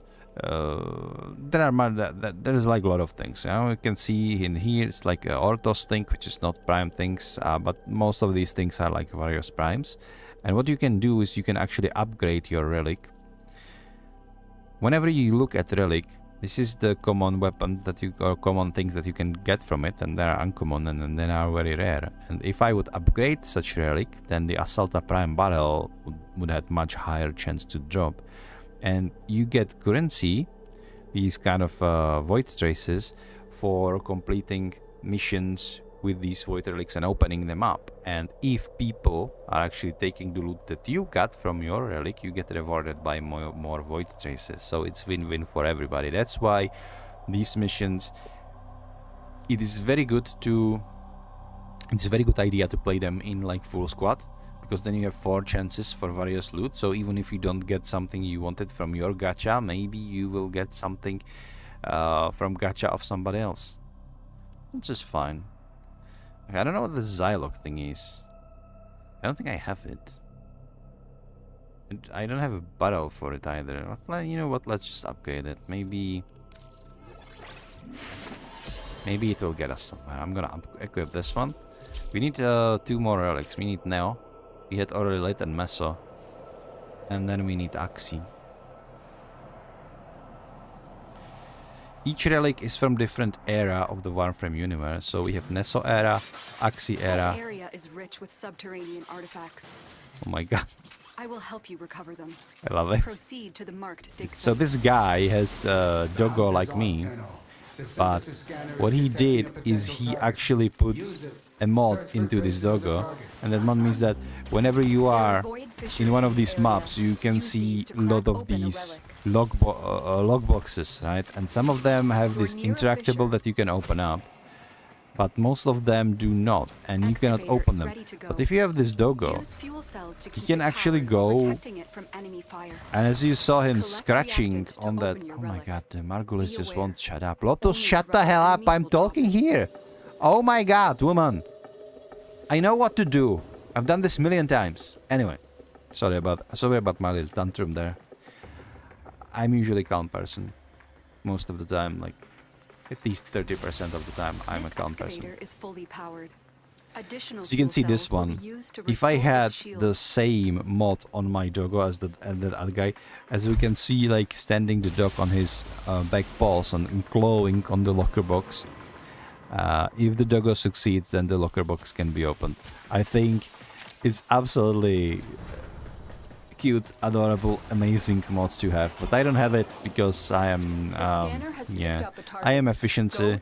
there's like a lot of things. You know, you can see in here it's like Orthos thing, which is not prime things, but most of these things are like various primes. And what you can do is you can actually upgrade your relic. Whenever you look at relic, this is the common weapons that you, or common things that you can get from it, and they are uncommon and they are very rare. And if I would upgrade such relic, then the Assalta Prime Barrel would have much higher chance to drop. And you get currency these kind of void traces for completing missions with these void relics and opening them up. And if people are actually taking the loot that you got from your relic, you get rewarded by more void traces. So it's win-win for everybody. That's why these missions, it is very good to, it's a very good idea to play them in like full squad, because then you have 4 chances for various loot. So even if you don't get something you wanted from your gacha, maybe you will get something from gacha of somebody else. It's just fine. I don't know what the Zylok thing is. I don't think I have it. And I don't have a barrel for it either. You know what? Let's just upgrade it. Maybe it will get us somewhere. I'm gonna equip this one. We need 2 more relics. We need Neo. We had already Lit and Meso. And then we need Axie. Each relic is from different era of the Warframe universe. So we have Neso era, Axie era. This area is rich with subterranean artifacts. Oh my god. I will help you recover them. I love it. Proceed to the marked dig So site. this guy has Doggo like me, but what he did is he actually put a mod into this Doggo, and that mod means that whenever you are in one of these maps, you can see a lot of these log boxes, right? And some of them have this interactable that you can open up, but most of them do not, and you cannot open them. But if you have this Doggo, he can actually go, and as you saw him scratching on that, oh my god, the Margulis just won't shut up. Lotus, shut the hell up, I'm talking here. Oh my god, woman. I know what to do. I've done this a million times. Anyway, sorry about my little tantrum there. I'm usually a calm person. Most of the time, like at least 30% of the time, I'm a calm person. So you can see this one. If I had the same mod on my Doggo as that other guy, as we can see, like standing the dog on his back paws and clawing on the locker box. If the Doggo succeeds, then the locker box can be opened. I think it's absolutely cute, adorable, amazing mods to have, but I don't have it because I am I am efficiency.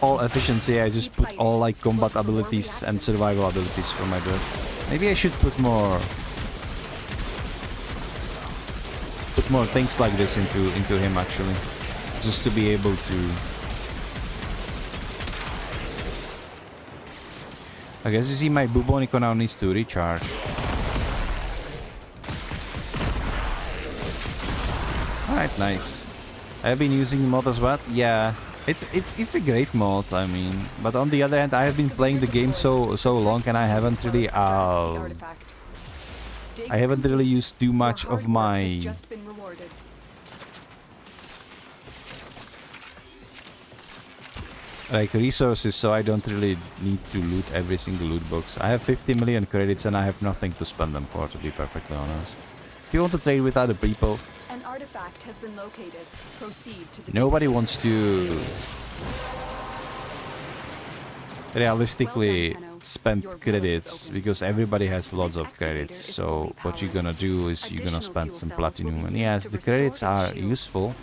All efficiency. I just put all like combat abilities and survival abilities for my dog. Maybe I should put more things like this into him actually, just to be able to. I guess you see my Bubonico now needs to recharge. Alright, nice. I've been using the mod as well. Yeah, it's a great mod, I mean. But on the other hand, I have been playing the game so long, and I haven't really used too much of my like resources, so I don't really need to loot every single loot box. I have 50 million credits and I have nothing to spend them for, to be perfectly honest. If you want to trade with other people, an artifact has been located. Proceed to the nobody wants to realistically spend credits because everybody has lots of credits. So what you're gonna do is you're gonna spend some platinum, and yes, the credits are useful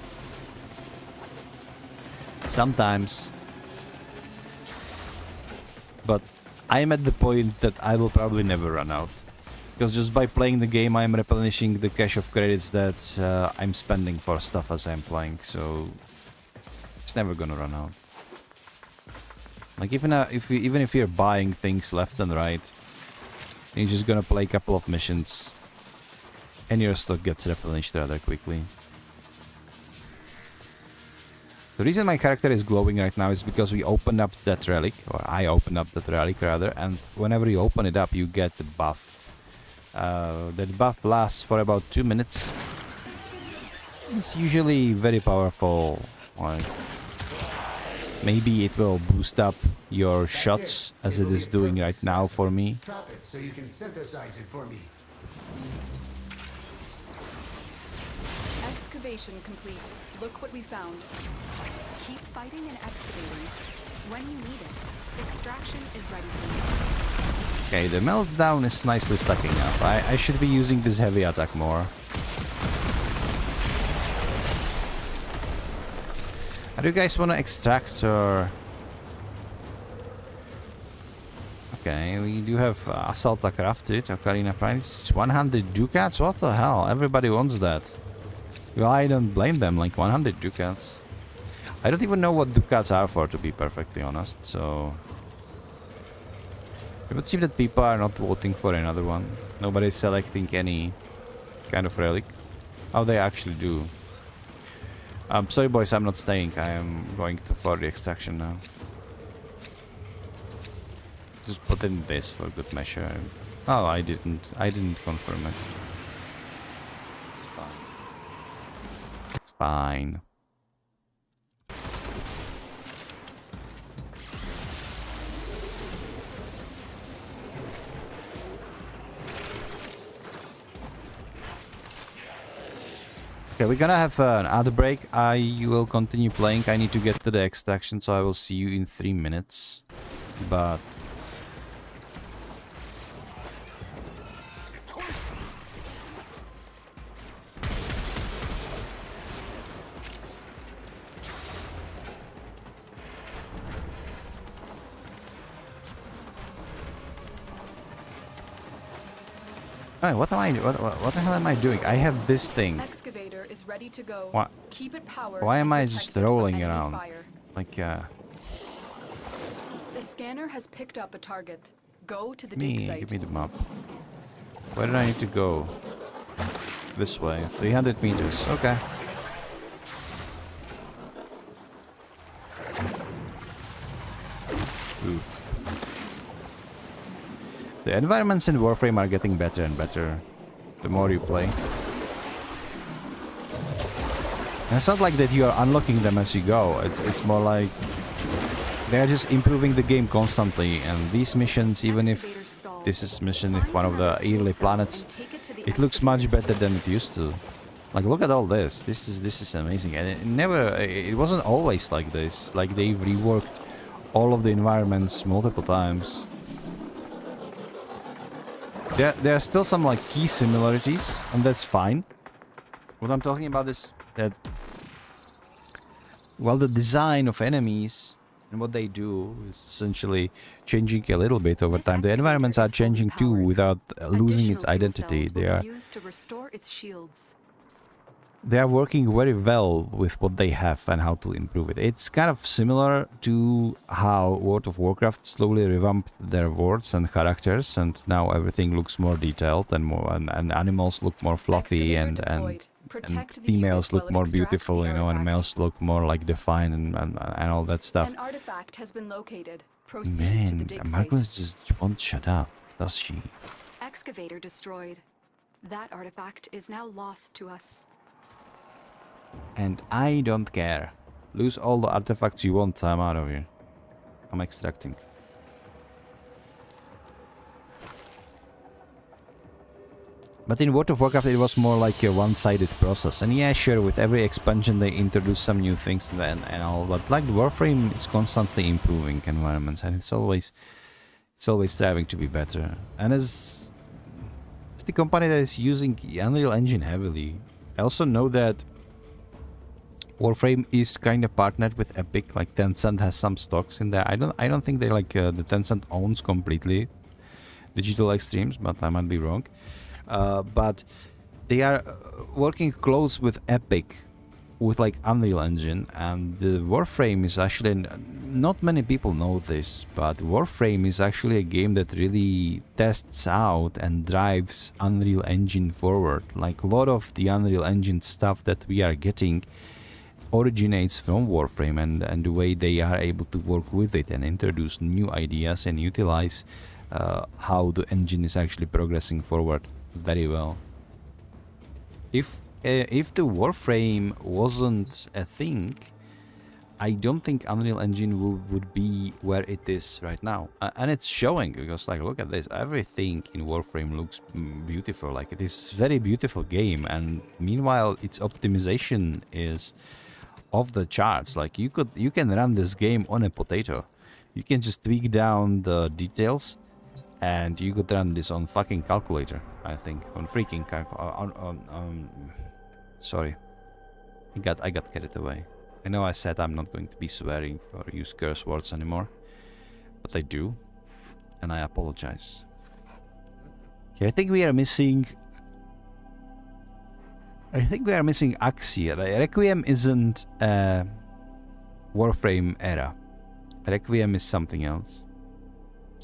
sometimes. But I'm at the point that I will probably never run out. Because just by playing the game, I'm replenishing the cache of credits that I'm spending for stuff as I'm playing. So it's never gonna run out. Like even if you're buying things left and right, you're just gonna play a couple of missions, and your stock gets replenished rather quickly. The reason my character is glowing right now is because we opened up that relic, or I opened up that relic rather, and whenever you open it up you get the buff. That buff lasts for about 2 minutes. It's usually very powerful. Like, maybe it will boost up your shots as it is doing right now for me. Drop it so you can synthesize it for me. Excavation complete. Look what we found. Keep fighting and excavating. When you need it, extraction is ready for you. Okay, the meltdown is nicely stacking up. I should be using this heavy attack more. do you guys want to extract or... Okay, we do have Assaulta crafted. Ocarina price 100 ducats? What the hell? Everybody wants that. Well, I don't blame them, like 100 ducats. I don't even know what ducats are for, to be perfectly honest, so... It would seem that people are not voting for another one. Nobody's selecting any kind of relic. Oh, they actually do. Sorry boys, I'm not staying. I am going to for the extraction now. Just put in this for good measure. Oh, I didn't confirm it. It's fine. It's fine. Okay, we're gonna have an ad break. I will continue playing. I need to get to the extraction, so I will see you in 3 minutes. But... Alright, what the hell am I doing? I have this thing. Excavator is ready to go. What? Keep it powered. Why am and I protect just it from rolling enemy around? fire. Like, The scanner has picked up a target. Go to the dig me, site. give me the map. Where do I need to go? This way, 300 meters, okay. Oof. The environments in Warframe are getting better and better the more you play. And it's not like that you are unlocking them as you go, it's more like they are just improving the game constantly, and these missions, even if this is mission with one of the early planets, it looks much better than it used to. Like, look at all this. This is amazing, and it wasn't always like this. Like, they've reworked all of the environments multiple times. There are still some like key similarities, and that's fine. What I'm talking about is that, well, the design of enemies and what they do is essentially changing a little bit over time. The environments are changing too without losing its identity. They are working very well with what they have and how to improve it. It's kind of similar to how World of Warcraft slowly revamped their worlds and characters, and now everything looks more detailed and and animals look more fluffy, and females look more beautiful, you know, and males look more like defined and all that stuff. An artifact has been located. Proceed to the Man, dig Marcus site. just won't shut up, does she? Excavator destroyed. That artifact is now lost to us. And I don't care. Lose all the artifacts you want, I'm out of here. I'm extracting. But in World of Warcraft it was more like a one-sided process. And yeah, sure, with every expansion they introduce some new things and all, but like Warframe is constantly improving environments, and it's always striving to be better. And as the company that is using Unreal Engine heavily, I also know that Warframe is kind of partnered with Epic. Like Tencent has some stocks in there. I don't think they like the Tencent owns completely Digital Extremes, but I might be wrong. But they are working close with Epic with like Unreal Engine, and the Warframe is actually, not many people know this, but Warframe is actually a game that really tests out and drives Unreal Engine forward. Like a lot of the Unreal Engine stuff that we are getting originates from Warframe, and the way they are able to work with it and introduce new ideas and utilize how the engine is actually progressing forward very well. If the Warframe wasn't a thing, I don't think Unreal Engine would be where it is right now. And it's showing, because like, look at this, everything in Warframe looks beautiful. Like, it is very beautiful game, and meanwhile its optimization is off the charts. Like, you can run this game on a potato. You can just tweak down the details, and you could run this on fucking calculator. I think on freaking sorry, I got carried away. I know I said I'm not going to be swearing or use curse words anymore, but I do, and I apologize. Okay, I think we are missing Axia. Requiem isn't Warframe era. Requiem is something else.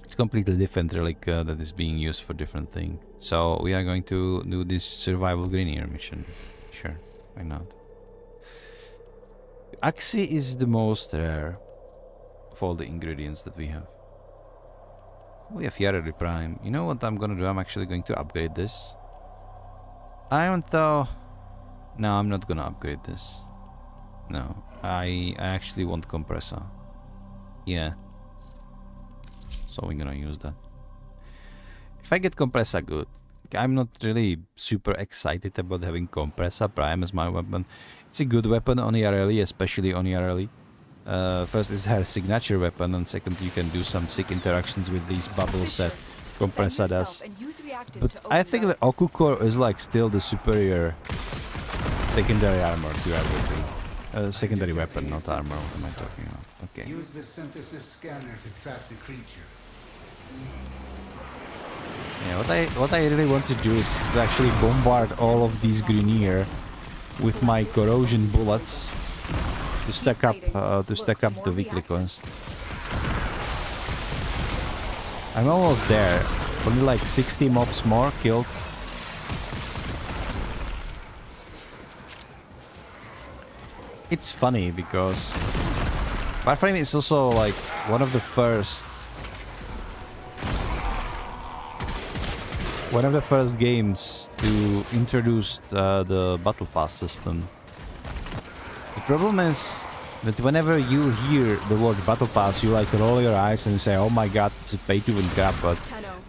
It's completely different relic that is being used for different things. So we are going to do this survival Grenier mission. Sure, why not? Axi is the most rare of all the ingredients that we have. We have Yarari Prime. You know what I'm gonna do? I'm actually going to upgrade this. Iron though. No, I'm not gonna upgrade this. No, I actually want compressor. Yeah. So we're gonna use that. If I get compressor, good. I'm not really super excited about having compressor prime as my weapon. It's a good weapon on Yareli, especially on Yareli. First, it's her signature weapon, and second, you can do some sick interactions with these bubbles that compressor does. But I think the Okucore is like still the superior secondary armor to everything. Secondary weapon, not armor. What am I talking about? Okay. Use the synthesis scanner to track the creature. Yeah, what I really want to do is actually bombard all of these Grenier with my corrosion bullets to stack up the weekly quest. I'm almost there. Only like 60 mobs more killed. It's funny because Warframe is also like one of the first games to introduce the battle pass system. The problem is that whenever you hear the word battle pass, you like roll your eyes and you say, "Oh my god, it's a pay-to-win crap." But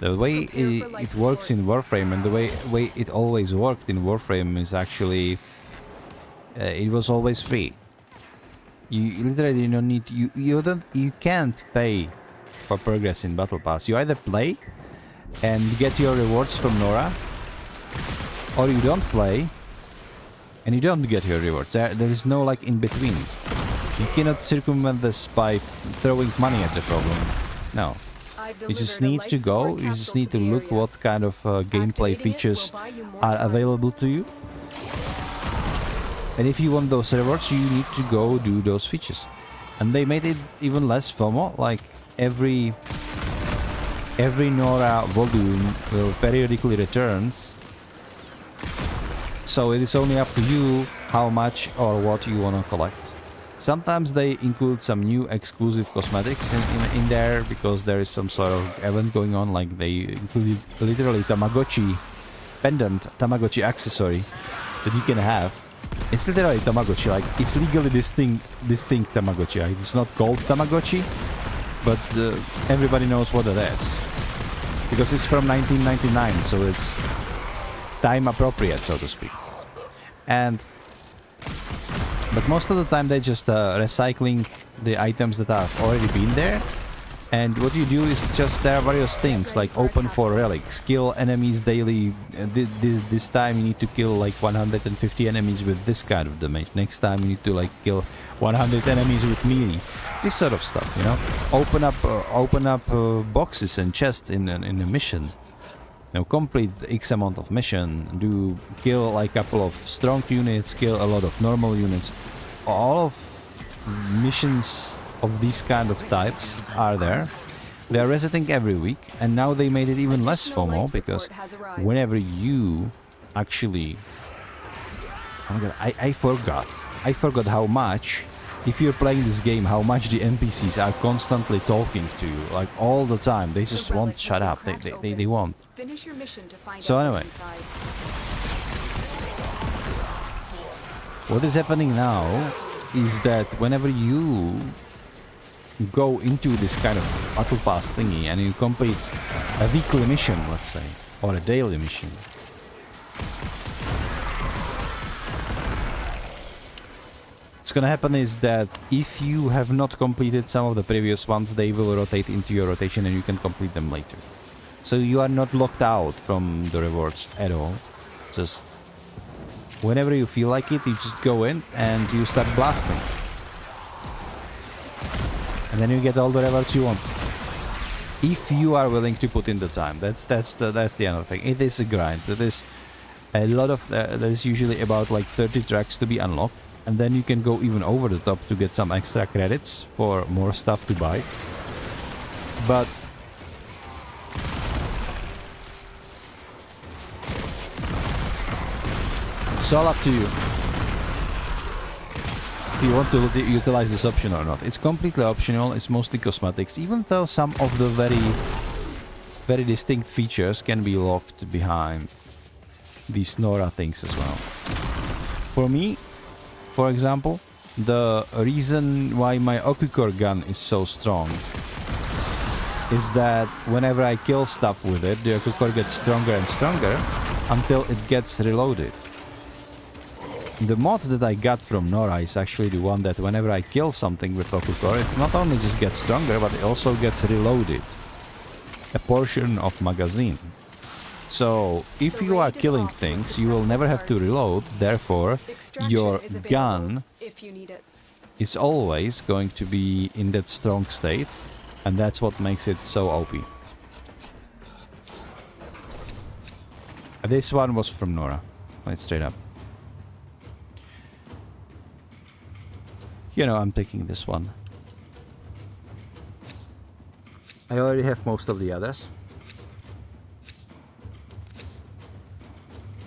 the way it works in Warframe, and the way it always worked in Warframe, is actually it was always free. You literally don't need you can't pay for progress in battle pass. You either play and get your rewards from Nora, or you don't play and you don't get your rewards. There is no like in between. You cannot circumvent this by throwing money at the problem. No. You just need to go, you just need to look what kind of gameplay features are available to you. And if you want those rewards, you need to go do those features. And they made it even less FOMO, like every Nora volume will periodically returns. So it is only up to you how much or what you want to collect. Sometimes they include some new exclusive cosmetics in there because there is some sort of event going on, like they included literally Tamagotchi pendant, Tamagotchi accessory that you can have. It's literally Tamagotchi, like it's legally distinct Tamagotchi. Like, it's not called Tamagotchi, but everybody knows what it is. Because it's from 1999, so it's time appropriate, so to speak. But most of the time they're just recycling the items that have already been there. And what you do is just, there are various things, like open for relics, kill enemies daily. This time you need to kill like 150 enemies with this kind of damage. Next time you need to like kill 100 enemies with melee. This sort of stuff, you know. Open up boxes and chests in a mission. Now complete X amount of mission. Kill like a couple of strong units, kill a lot of normal units. All of missions of these kind of types are there. They are resetting every week, and now they made it even less FOMO because whenever you actually, oh my god, I forgot how much, if you're playing this game, how much the NPCs are constantly talking to you, like all the time. They just won't shut up. They won't. So anyway, what is happening now is that whenever you go into this kind of battle pass thingy and you complete a weekly mission, let's say, or a daily mission, what's gonna happen is that if you have not completed some of the previous ones, they will rotate into your rotation and you can complete them later. So you are not locked out from the rewards at all. Just whenever you feel like it, you just go in and you start blasting. and then you get all the rewards you want. If you are willing to put in the time, that's the other thing. It is a grind. It is a lot of there's usually about like 30 tracks to be unlocked, and then you can go even over the top to get some extra credits for more stuff to buy. But it's all up to you if you want to utilize this option or not. It's completely optional. It's mostly cosmetics, even though some of the very distinct features can be locked behind these Nora things as well. For me, for example, the reason why my Okucore gun is so strong is that whenever I kill stuff with it, the Okucore gets stronger and stronger until it gets reloaded. The mod that I got from Nora is actually the one that whenever I kill something with Okucore, it not only just gets stronger, but it also gets reloaded. A portion of magazine. So, if you are killing things, you will never have to reload, therefore, your gun is always going to be in that strong state, and that's what makes it so OP. This one was from Nora, right straight up. You know, I'm picking this one. I already have most of the others.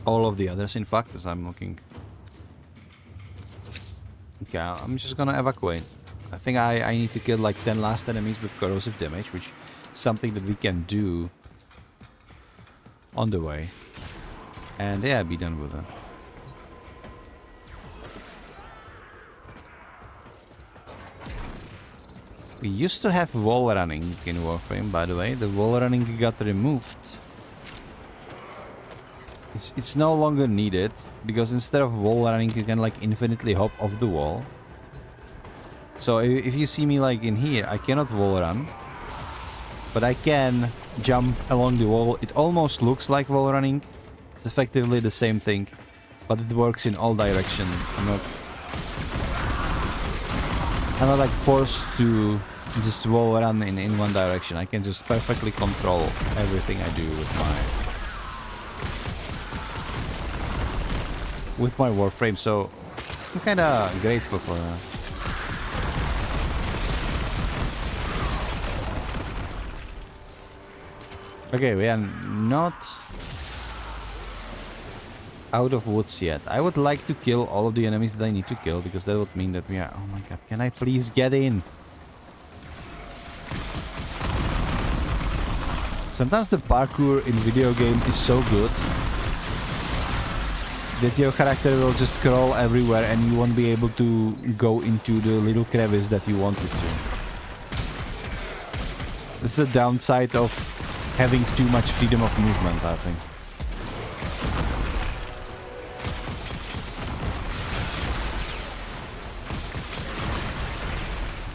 All of the others, in fact, as I'm looking. Okay, I'm just gonna evacuate. I think I need to kill like 10 last enemies with corrosive damage, which is something that we can do on the way. And yeah, be done with it. We used to have wall running in Warframe, by the way. The wall running got removed. It's no longer needed, because instead of wall running, you can like infinitely hop off the wall. So if you see me like in here, I cannot wall run, but I can jump along the wall. It almost looks like wall running. It's effectively the same thing, but it works in all directions. I'm not like forced to just wall run in one direction. I can just perfectly control everything I do with my Warframe, so I'm kinda grateful for that. Okay, we are not out of woods yet. I would like to kill all of the enemies that I need to kill, because that would mean that we are... Oh my god, can I please get in? Sometimes the parkour in video game is so good that your character will just crawl everywhere and you won't be able to go into the little crevice that you wanted to. This is the downside of having too much freedom of movement, I think.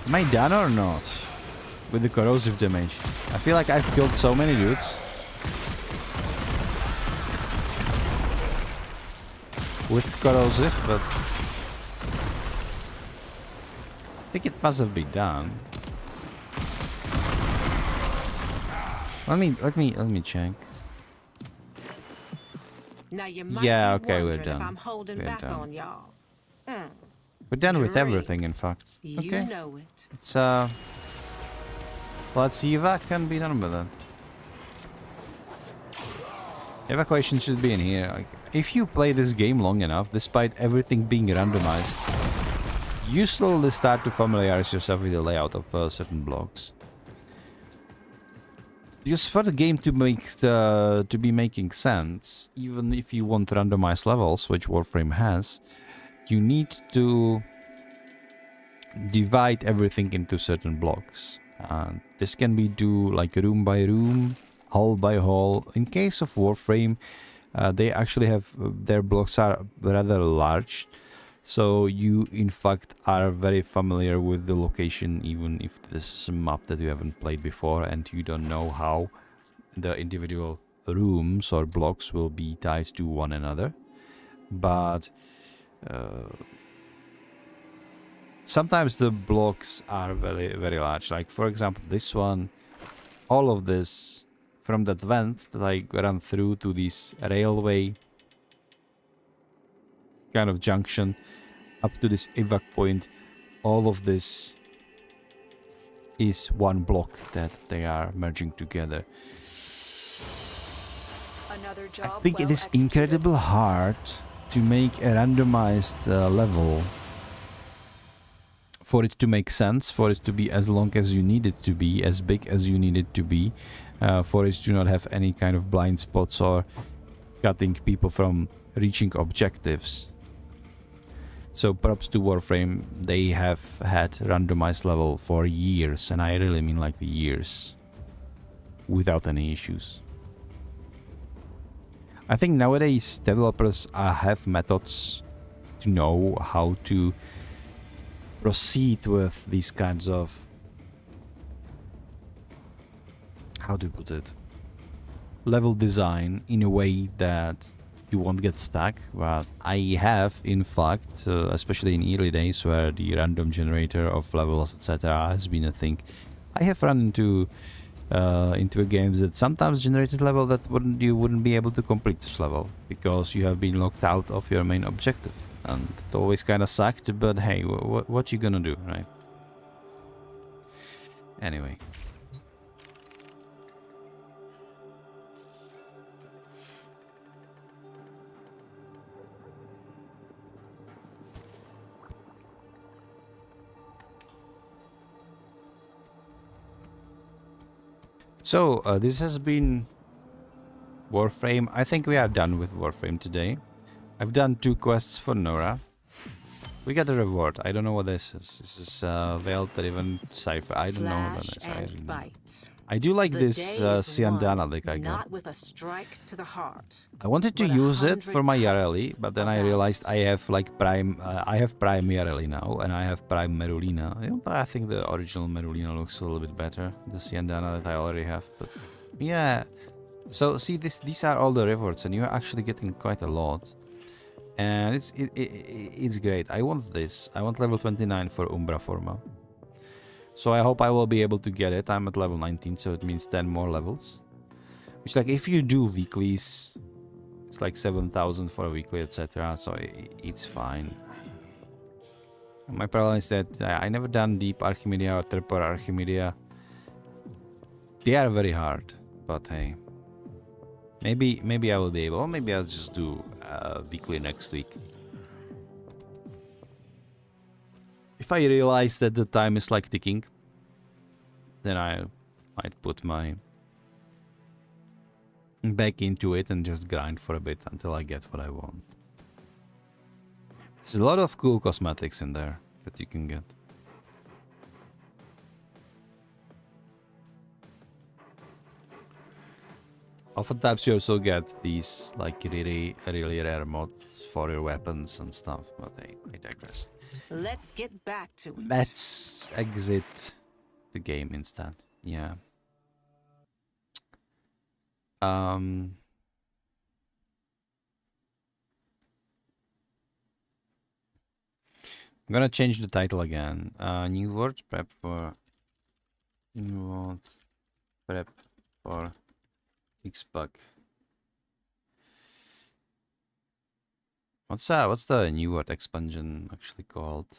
Am I done or not with the corrosive damage? I feel like I've killed so many dudes. With corrosive, but I think it must have been done. Let me check. Now you might Yeah, be okay, we're wondering if done. I'm holding We're back done. on y'all. We're done with Great. everything, in fact. You Okay. know it. It's let's see if I can be done with it. Evacuation should be in here. Like, if you play this game long enough, despite everything being randomized, you slowly start to familiarize yourself with the layout of certain blocks. Because for the game to be making sense, even if you want randomized levels, which Warframe has, you need to divide everything into certain blocks. This can be do like room by room, hall by hall. In case of Warframe, they actually have their blocks are rather large, so you in fact are very familiar with the location, even if this is a map that you haven't played before and you don't know how the individual rooms or blocks will be tied to one another. But sometimes the blocks are very, very large. Like, for example, this one, all of this from that vent that I ran through to this railway kind of junction up to this evac point, all of this is one block that they are merging together. Another I job think well it is executed. incredibly hard to make a randomized level for it to make sense, for it to be as long as you need it to be, as big as you need it to be, for it to not have any kind of blind spots or cutting people from reaching objectives. So props to Warframe, they have had randomized level for years, and I really mean like years, without any issues. I think nowadays developers have methods to know how to proceed with these kinds of, how to put it, level design in a way that you won't get stuck. But I have, in fact, especially in early days where the random generator of levels, etc., has been a thing, I have run into games that sometimes generated level that you wouldn't be able to complete this level because you have been locked out of your main objective, and it always kind of sucked. But hey, what you gonna do, right? Anyway. So, this has been Warframe. I think we are done with Warframe today. I've done 2 quests for Nora. We got a reward. I don't know what this is. This is Veil-driven Cipher. I don't know what Flash this is. and bite. I do like The this day is Siandana won, deck I got. not with a strike to the heart. I wanted to but use it for my 100 Yareli, cuts but then of I realized ours. I have like Prime. I have Prime Yareli now, and I have Prime Merulina. I think the original Merulina looks a little bit better. The Siandana that I already have, but yeah. So see, these are all the rewards, and you're actually getting quite a lot, and it's great. I want this. I want level 29 for Umbra Forma. So I hope I will be able to get it. I'm at level 19, so it means 10 more levels. Which, like, if you do weeklies, it's like 7,000 for a weekly, etc. So it's fine. My problem is that I never done Deep Archimedia or Triple Archimedia. They are very hard, but hey, maybe I will be able. Or maybe I'll just do weekly next week. If I realize that the time is like ticking, then I might put my back into it and just grind for a bit until I get what I want. There's a lot of cool cosmetics in there that you can get. Oftentimes you also get these like really rare mods for your weapons and stuff, but I digress. Let's get back to it. Let's exit the game instead. Yeah. I'm gonna change the title again. New word prep for X-Bug. What's the new word expansion actually called?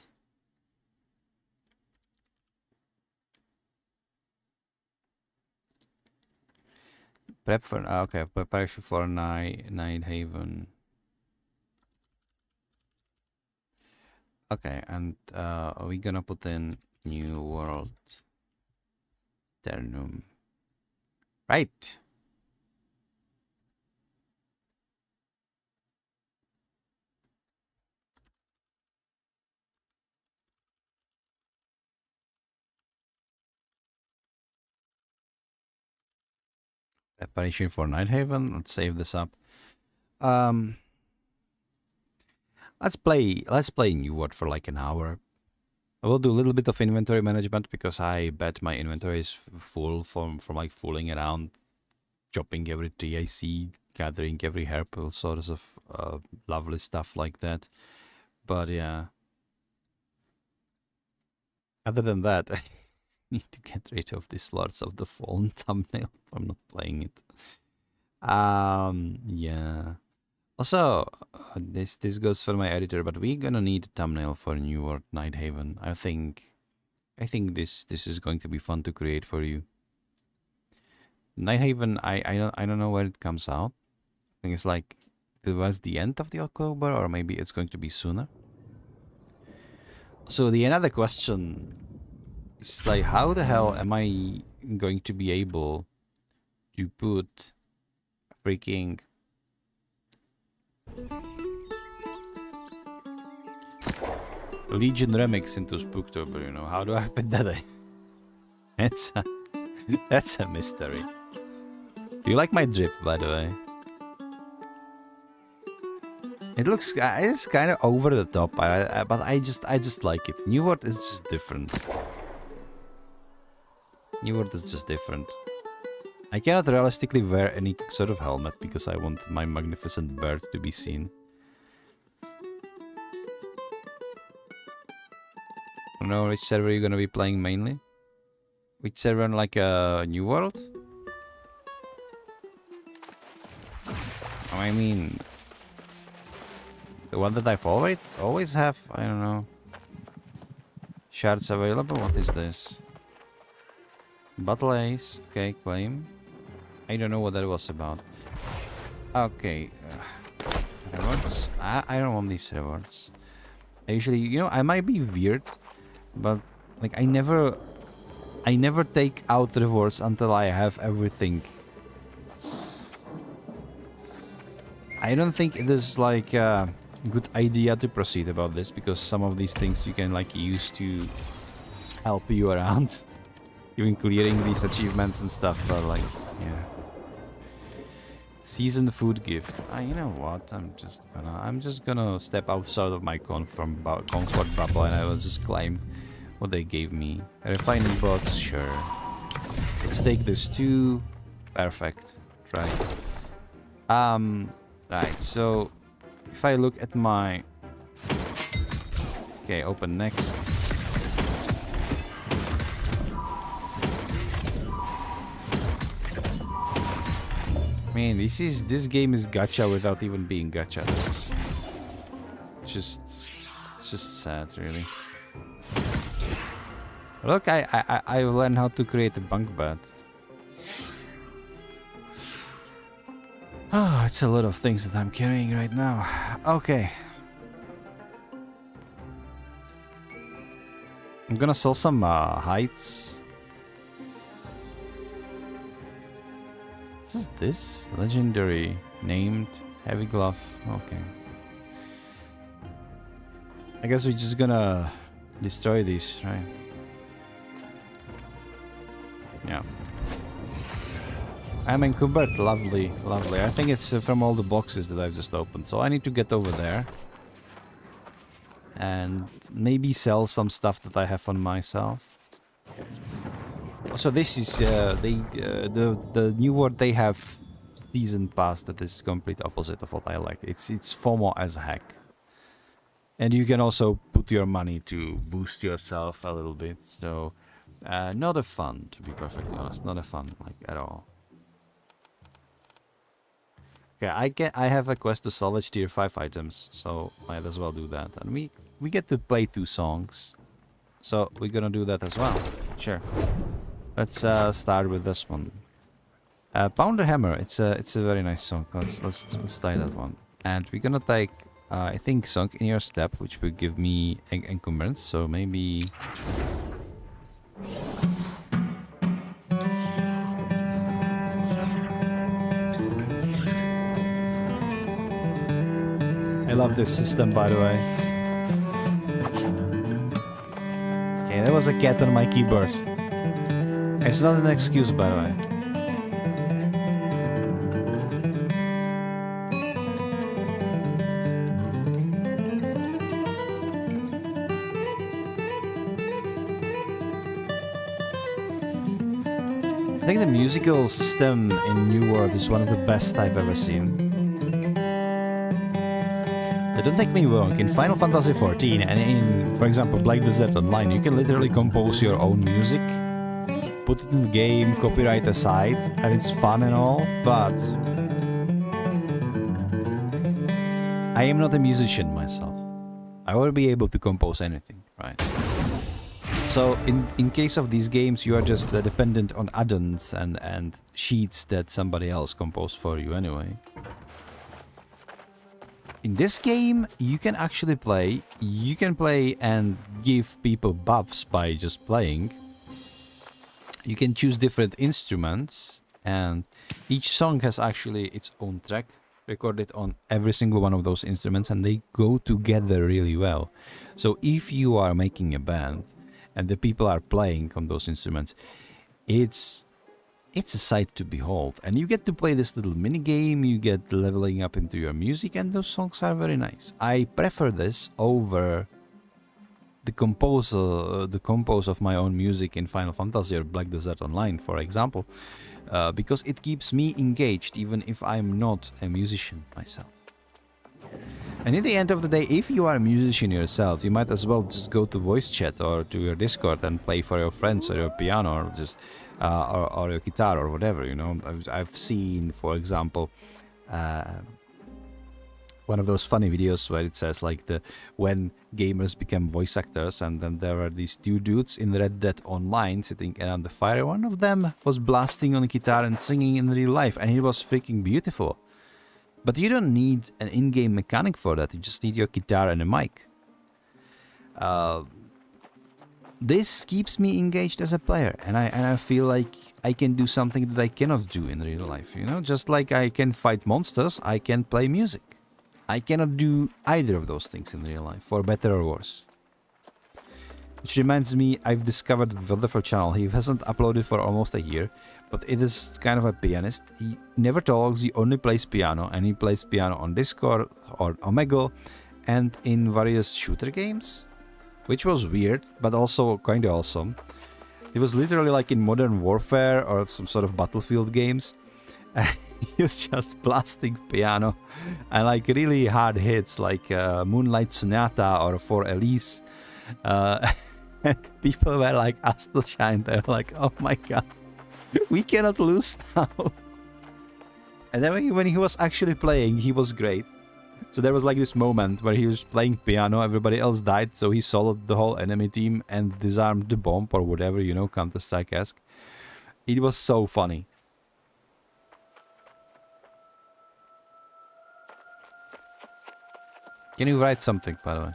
Prep for okay, preparation for Nighthaven. Okay, and are we gonna put in new world Ternum? Right. Preparation for Nighthaven. Let's save this up. Let's play New World for like an hour. I will do a little bit of inventory management because I bet my inventory is full from like fooling around, chopping every tree I see, gathering every herb, all sorts of lovely stuff like that. But yeah. Other than that, I need to get rid of this Lords of the Fallen thumbnail. I'm not playing it. Yeah. Also, this goes for my editor, but we're gonna need a thumbnail for New World Nighthaven. I think this is going to be fun to create for you. Nighthaven, I don't know where it comes out. I think it's like towards the end of the October, or maybe it's going to be sooner. So the another question is like, how the hell am I going to be able to put freaking Legion remix into Spoooktober? You know, how do I put that in? That's a mystery. Do you like my drip, by the way? It looks, it's kind of over the top, but I just like it. New World is just different. New World is just different. I cannot realistically wear any sort of helmet because I want my magnificent bird to be seen. I don't know which server you're gonna be playing mainly. Which server, like New World? I mean, the one that I've always have, I don't know. Shards available? What is this? Battle Ace. Okay, claim. I don't know what that was about. Okay. Rewards. I don't want these rewards. I usually, you know, I might be weird, but like I never take out rewards until I have everything. I don't think it is like good idea to proceed about this, because some of these things you can like use to help you around, even clearing these achievements and stuff. But like, yeah, season food gift. You know what? I'm just gonna step outside of my comfort bubble, and I will just claim what they gave me. A refining box, sure. Let's take this too. Perfect. Right. Right. So. If I look at my... Okay, open next. Man, this game is gacha without even being gacha. It's just sad, really. Look, I learned how to create a bunk bed. Oh, it's a lot of things that I'm carrying right now. Okay. I'm gonna sell some hides. What is this? Legendary. Named. Heavy glove. Okay. I guess we're just gonna destroy these, right? Yeah. I'm encumbered. Lovely, lovely. I think it's from all the boxes that I've just opened. So I need to get over there. And maybe sell some stuff that I have on myself. So this is the New World. They have season pass that is complete opposite of what I like. It's FOMO as heck. And you can also put your money to boost yourself a little bit. So not a fun, to be perfectly honest. Not a fun, like, at all. Okay, I have a quest to salvage tier 5 items, so might as well do that. And we get to play 2 songs, so we're gonna do that as well. Sure. Let's start with this one. Pound the Hammer. It's a very nice song. Let's try that one. And we're gonna take I think Sunk in Your Step, which will give me encumbrance. So maybe. I love this system, by the way. Okay, there was a cat on my keyboard. It's not an excuse, by the way. I think the musical system in New World is one of the best I've ever seen. Don't take me wrong, in Final Fantasy XIV and in, for example, Black Desert Online, you can literally compose your own music, put it in the game, copyright aside, and it's fun and all, but I am not a musician myself. I won't be able to compose anything, right? So in case of these games, you are just dependent on add-ons and sheets that somebody else composed for you anyway. In this game, you can actually play. You can play and give people buffs by just playing. You can choose different instruments, and each song has actually its own track recorded on every single one of those instruments, and they go together really well. So if you are making a band and the people are playing on those instruments, it's a sight to behold. And you get to play this little mini game, you get leveling up into your music, and those songs are very nice. I prefer this over the compose of my own music in Final Fantasy or Black Desert Online, for example, because it keeps me engaged even if I'm not a musician myself. And in the end of the day, if you are a musician yourself, you might as well just go to voice chat or to your Discord and play for your friends or your piano or just or your guitar or whatever, you know. I've seen, for example, one of those funny videos where it says like when gamers became voice actors, and then there were these two dudes in Red Dead Online sitting around the fire. One of them was blasting on a guitar and singing in real life, and it was freaking beautiful. But you don't need an in-game mechanic for that. You just need your guitar and a mic. This keeps me engaged as a player, and I feel like I can do something that I cannot do in real life. You know, just like I can fight monsters, I can play music. I cannot do either of those things in real life, for better or worse. Which reminds me, I've discovered a wonderful channel. He hasn't uploaded for almost a year, but it is kind of a pianist. He never talks, he only plays piano, and he plays piano on Discord or Omegle and in various shooter games, which was weird, but also kind of awesome. It was literally like in Modern Warfare or some sort of Battlefield games. He was just blasting piano and like really hard hits like Moonlight Sonata or For Elise. And people were like asked to shine. They were like, oh my god, we cannot lose now. And then when he was actually playing, he was great. So there was like this moment where he was playing piano, everybody else died, so he soloed the whole enemy team and disarmed the bomb or whatever, you know, Counter-Strike-esque. It was so funny. Can you write something, by the way?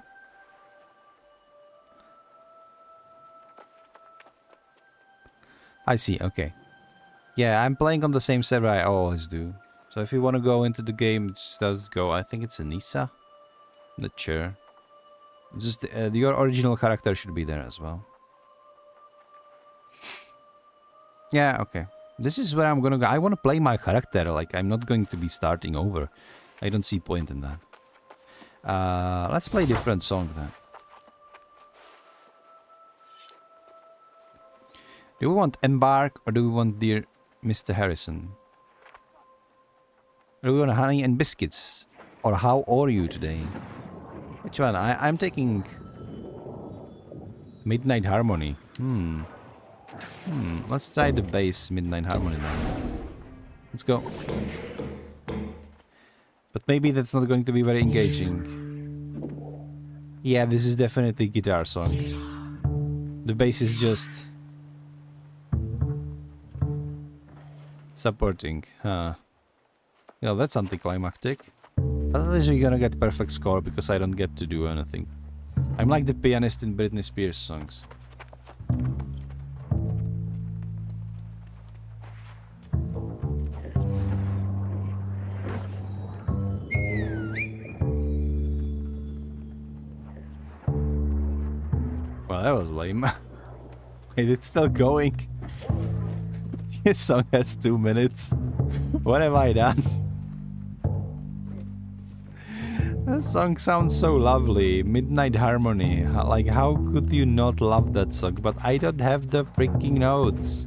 I see, okay. Yeah, I'm playing on the same server I always do. So if you want to go into the game, just does go. I think it's Anissa. Not sure. Just your original character should be there as well. Yeah, okay. This is where I'm gonna go. I want to play my character. Like, I'm not going to be starting over. I don't see point in that. Let's play a different song then. Do we want Embark or do we want Dear Mr. Harrison? Or do we want Honey and Biscuits? Or How Are You Today? Which one? I'm taking Midnight Harmony. Let's try the bass Midnight Harmony then. Let's go. But maybe that's not going to be very engaging. Yeah, this is definitely a guitar song. The bass is just supporting, huh? Yeah, that's anticlimactic. But at least we're gonna get perfect score because I don't get to do anything. I'm like the pianist in Britney Spears songs. Well, that was lame. Wait, it's still going. This song has 2 minutes. What have I done? That song sounds so lovely. Midnight Harmony. Like, how could you not love that song? But I don't have the freaking notes.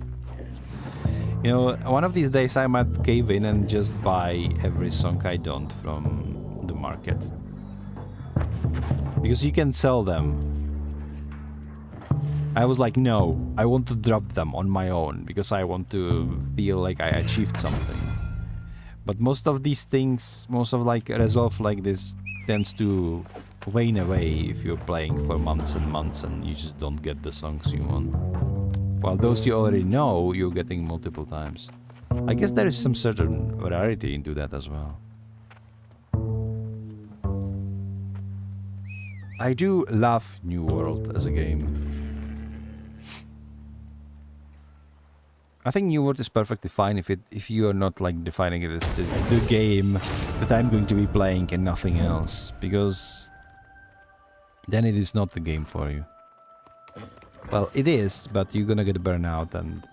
You know, one of these days I might cave in and just buy every song I don't from the market. because you can sell them. I was like, no, I want to drop them on my own because I want to feel like I achieved something. But most of these things, most of like resolve like this tends to wane away if you're playing for months and months and you just don't get the songs you want. While those you already know, you're getting multiple times. I guess there is some certain rarity into that as well. I do love New World as a game. I think New World is perfectly fine if you are not like defining it as the game that I'm going to be playing and nothing else, because then it is not the game for you. Well, it is, but you're gonna get burned out and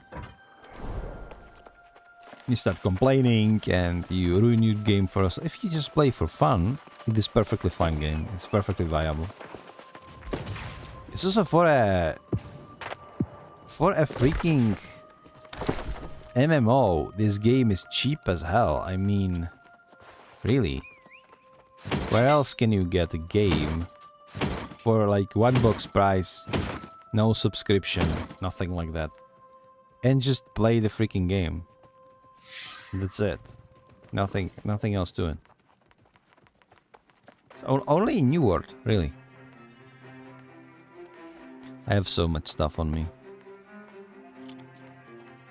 you start complaining and you ruin your game for us. If you just play for fun, it is perfectly fine game. It's perfectly viable. It's also for a freaking MMO, this game is cheap as hell. I mean, really? Where else can you get a game for like $1 price, no subscription, nothing like that, and just play the freaking game? That's it. Nothing else to it. So only in New World, really. I have so much stuff on me.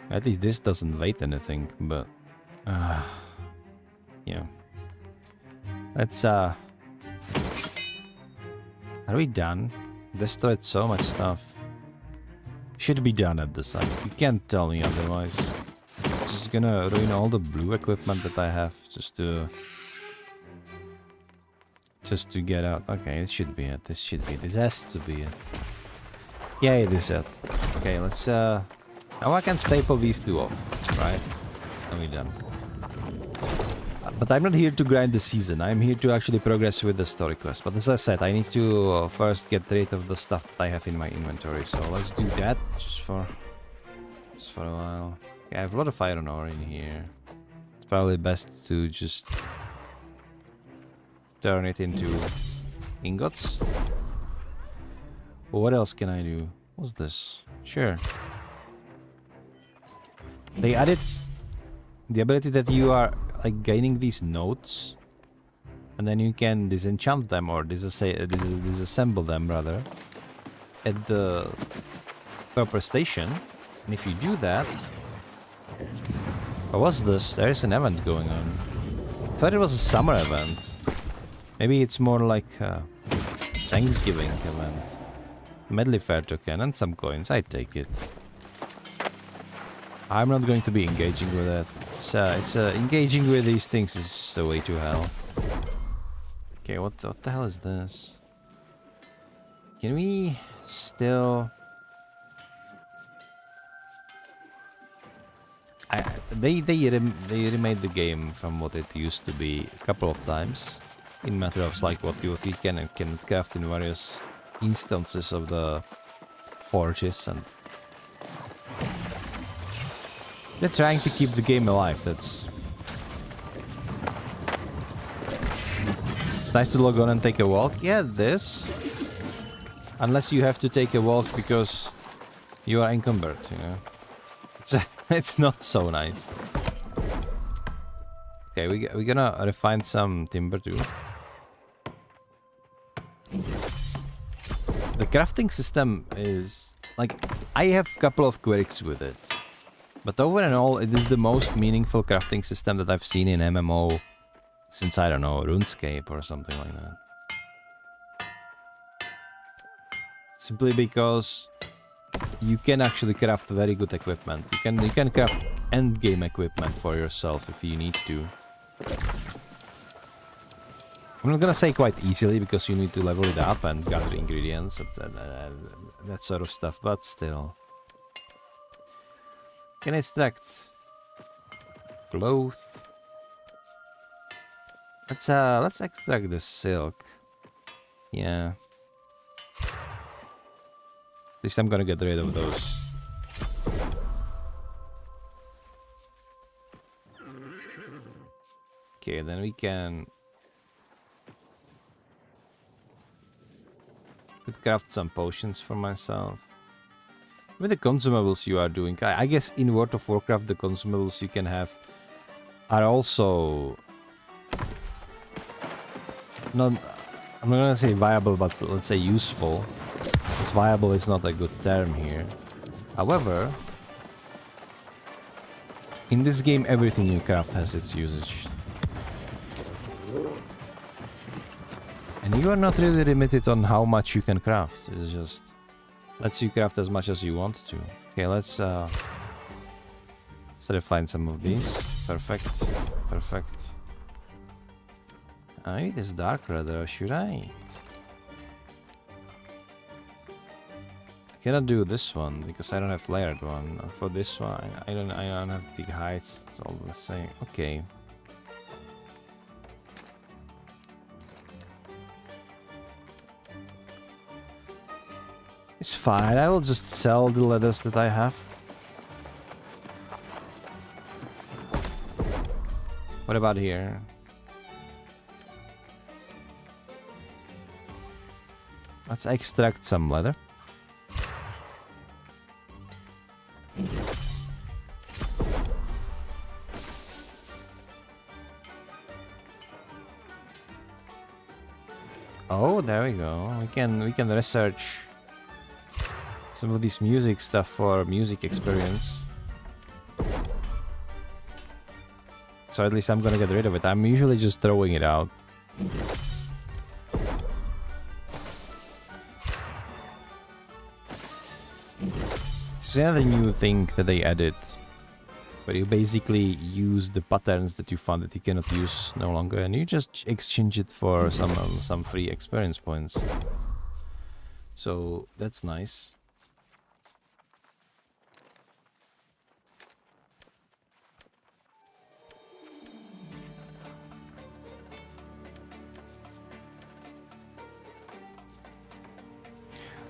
At least this doesn't weight anything, but yeah. Let's are we done? Destroyed so much stuff. Should be done at the site. You can't tell me otherwise. It's just gonna ruin all the blue equipment that I have just to get out. Okay, it should be it. This should be it. This has to be it. Yeah, it is it. Okay, let's now I can staple these two off, right? And we're done. But I'm not here to grind the season. I'm here to actually progress with the story quest. But as I said, I need to first get rid of the stuff that I have in my inventory. So let's do that just for a while. Okay, I have a lot of iron ore in here. It's probably best to just turn it into ingots. What else can I do? What's this? Sure. They added the ability that you are like gaining these nodes, and then you can disenchant them or disassemble them rather at the proper station. And if you do that, what was this? There is an event going on. I thought it was a summer event. Maybe it's more like a Thanksgiving event. Medley Fair token and some coins. I take it. I'm not going to be engaging with that. Engaging with these things is just a way to hell. Okay, what the hell is this? Can we still? They remade the game from what it used to be a couple of times, in matter of like what you can and cannot craft in various instances of the forges, and they're trying to keep the game alive. It's nice to log on and take a walk. Yeah, this. Unless you have to take a walk because you are encumbered, you know. It's not so nice. Okay, we're gonna refine some timber too. The crafting system is like, I have a couple of quirks with it. But over and all, it is the most meaningful crafting system that I've seen in MMO since, I don't know, RuneScape or something like that. Simply because you can actually craft very good equipment. You can craft endgame equipment for yourself if you need to. I'm not gonna say quite easily because you need to level it up and gather ingredients and that sort of stuff, but still. Can extract cloth. Let's extract the silk. Yeah. At least I'm gonna get rid of those. Okay, then we can Could craft some potions for myself. With the consumables you are doing, I guess in World of Warcraft the consumables you can have are also not, I'm not gonna say viable, but let's say useful. Because viable is not a good term here. However, in this game everything you craft has its usage. And you are not really limited on how much you can craft. It's just lets you craft as much as you want to. Okay, let's try to find some of these. Perfect. Perfect. I need this dark red, or should I? I cannot do this one because I don't have layered one. For this one, I don't have the heights. It's all the same. Okay. It's fine. I will just sell the leathers that I have. What about here? Let's extract some leather. Oh, there we go. We can research some of these music stuff for music experience. So at least I'm gonna get rid of it. I'm usually just throwing it out. This is another new thing that they added, where you basically use the patterns that you found that you cannot use no longer, and you just exchange it for some free experience points. So that's nice.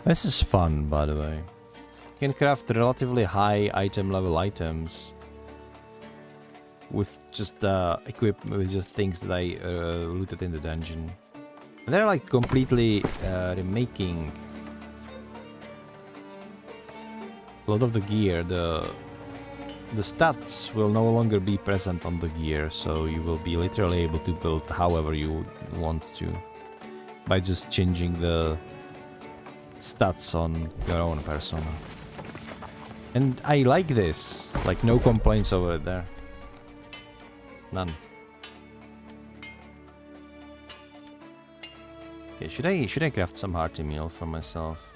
This is fun, by the way. You can craft relatively high item level items with just equip with just things that I looted in the dungeon. And they're like completely remaking a lot of the gear. The stats will no longer be present on the gear, so you will be literally able to build however you want to by just changing the stats on your own persona. And I like this. Like, no complaints over there. None. Okay, should I craft some hearty meal for myself?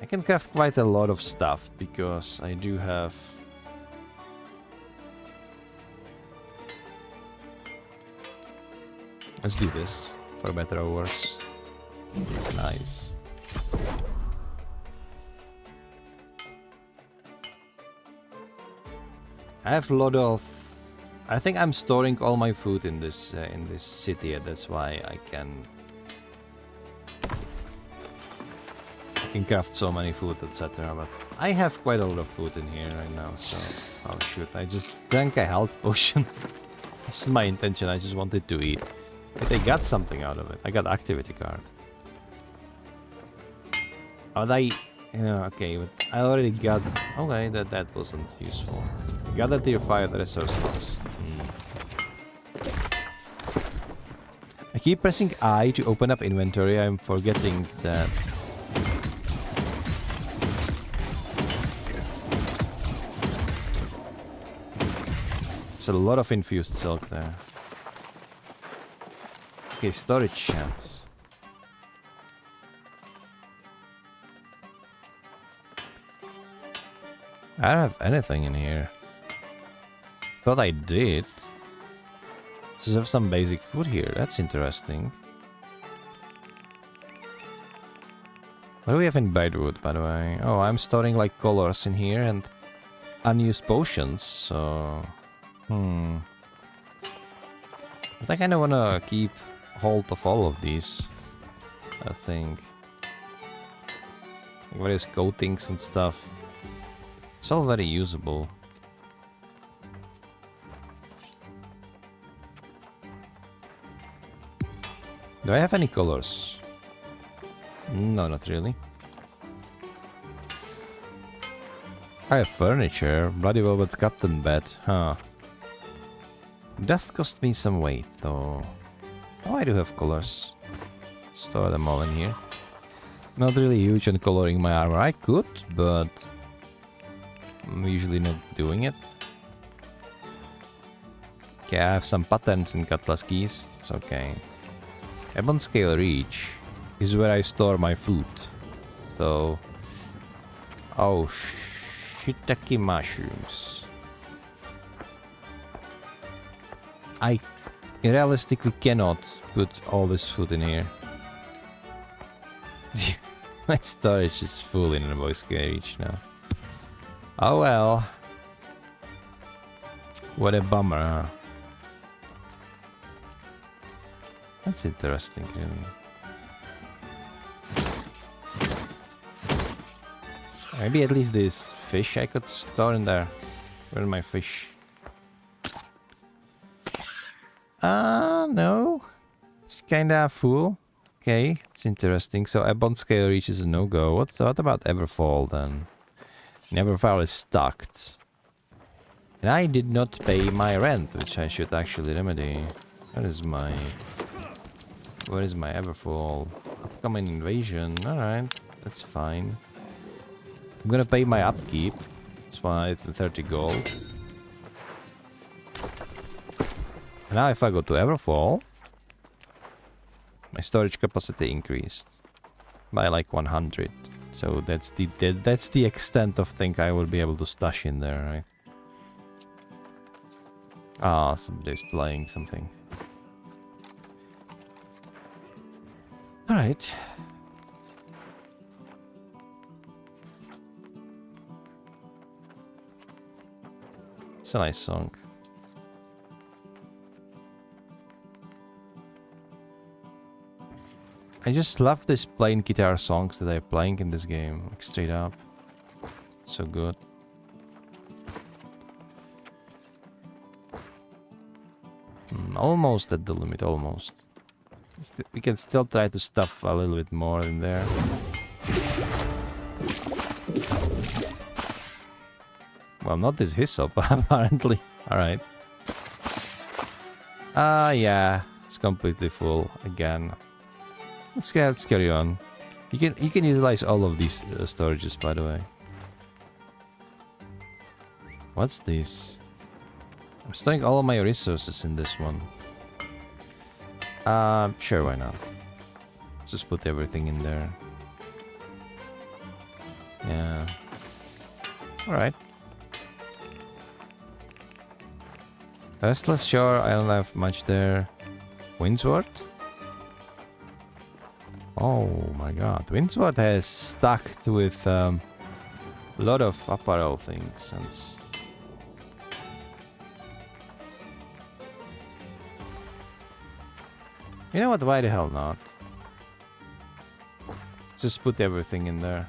I can craft quite a lot of stuff because I do have let's do this for better or worse. Nice. I have a lot of. I think I'm storing all my food in this city. That's why I can craft so many food, etc. But I have quite a lot of food in here right now. So oh shoot! I just drank a health potion. This is my intention. I just wanted to eat. But I got something out of it. I got activity card. Oh, yeah, okay, but I already got. Okay, that wasn't useful. Gather tier 5 resource slots. I keep pressing I to open up inventory. I'm forgetting that. It's a lot of infused silk there. Okay, storage chat. I don't have anything in here. Thought I did. Just have some basic food here. That's interesting. What do we have in Bedwood, by the way? Oh, I'm storing like colors in here and unused potions, so... But I kinda wanna keep hold of all of these, I think. Like various coatings and stuff. It's all very usable. Do I have any colors? No, not really. I have furniture. Bloody velvet captain bed. Huh. It does cost me some weight, though. Oh, I do have colors. Store them all in here. Not really huge on coloring my armor. I could, but I'm usually not doing it. Okay, I have some patterns in Cutlass keys. It's okay. Ebon Scale Reach is where I store my food. So... Oh, shiitake mushrooms. I realistically cannot put all this food in here. My storage is full in Ebon Scale Reach now. Oh well. What a bummer, huh? That's interesting, really. Maybe at least this fish I could store in there. Where are my fish? No. It's kinda full. Okay, it's interesting. So Ebon Scale Reach is a no-go. What about Everfall then? Everfall is stuck. And I did not pay my rent, which I should actually remedy. Where is my Everfall? Upcoming invasion. Alright, that's fine. I'm gonna pay my upkeep. That's why it's 30 gold. And now if I go to Everfall, my storage capacity increased by like 100. So that's the extent of thing I will be able to stash in there, right? Ah, somebody's playing something. Alright. It's a nice song. I just love these plain guitar songs that they're playing in this game, like straight up. So good. Almost at the limit, almost. We can still try to stuff a little bit more in there. Well, not this hyssop, apparently. Alright. Yeah. It's completely full again. Let's carry on. You can utilize all of these storages, by the way. What's this? I'm storing all of my resources in this one. Sure, why not? Let's just put everything in there. Yeah. Alright. Restless Shore, I don't have much there. Windsward? Oh my god. Windsward has stacked with a lot of apparel things. And you know what? Why the hell not? Just put everything in there.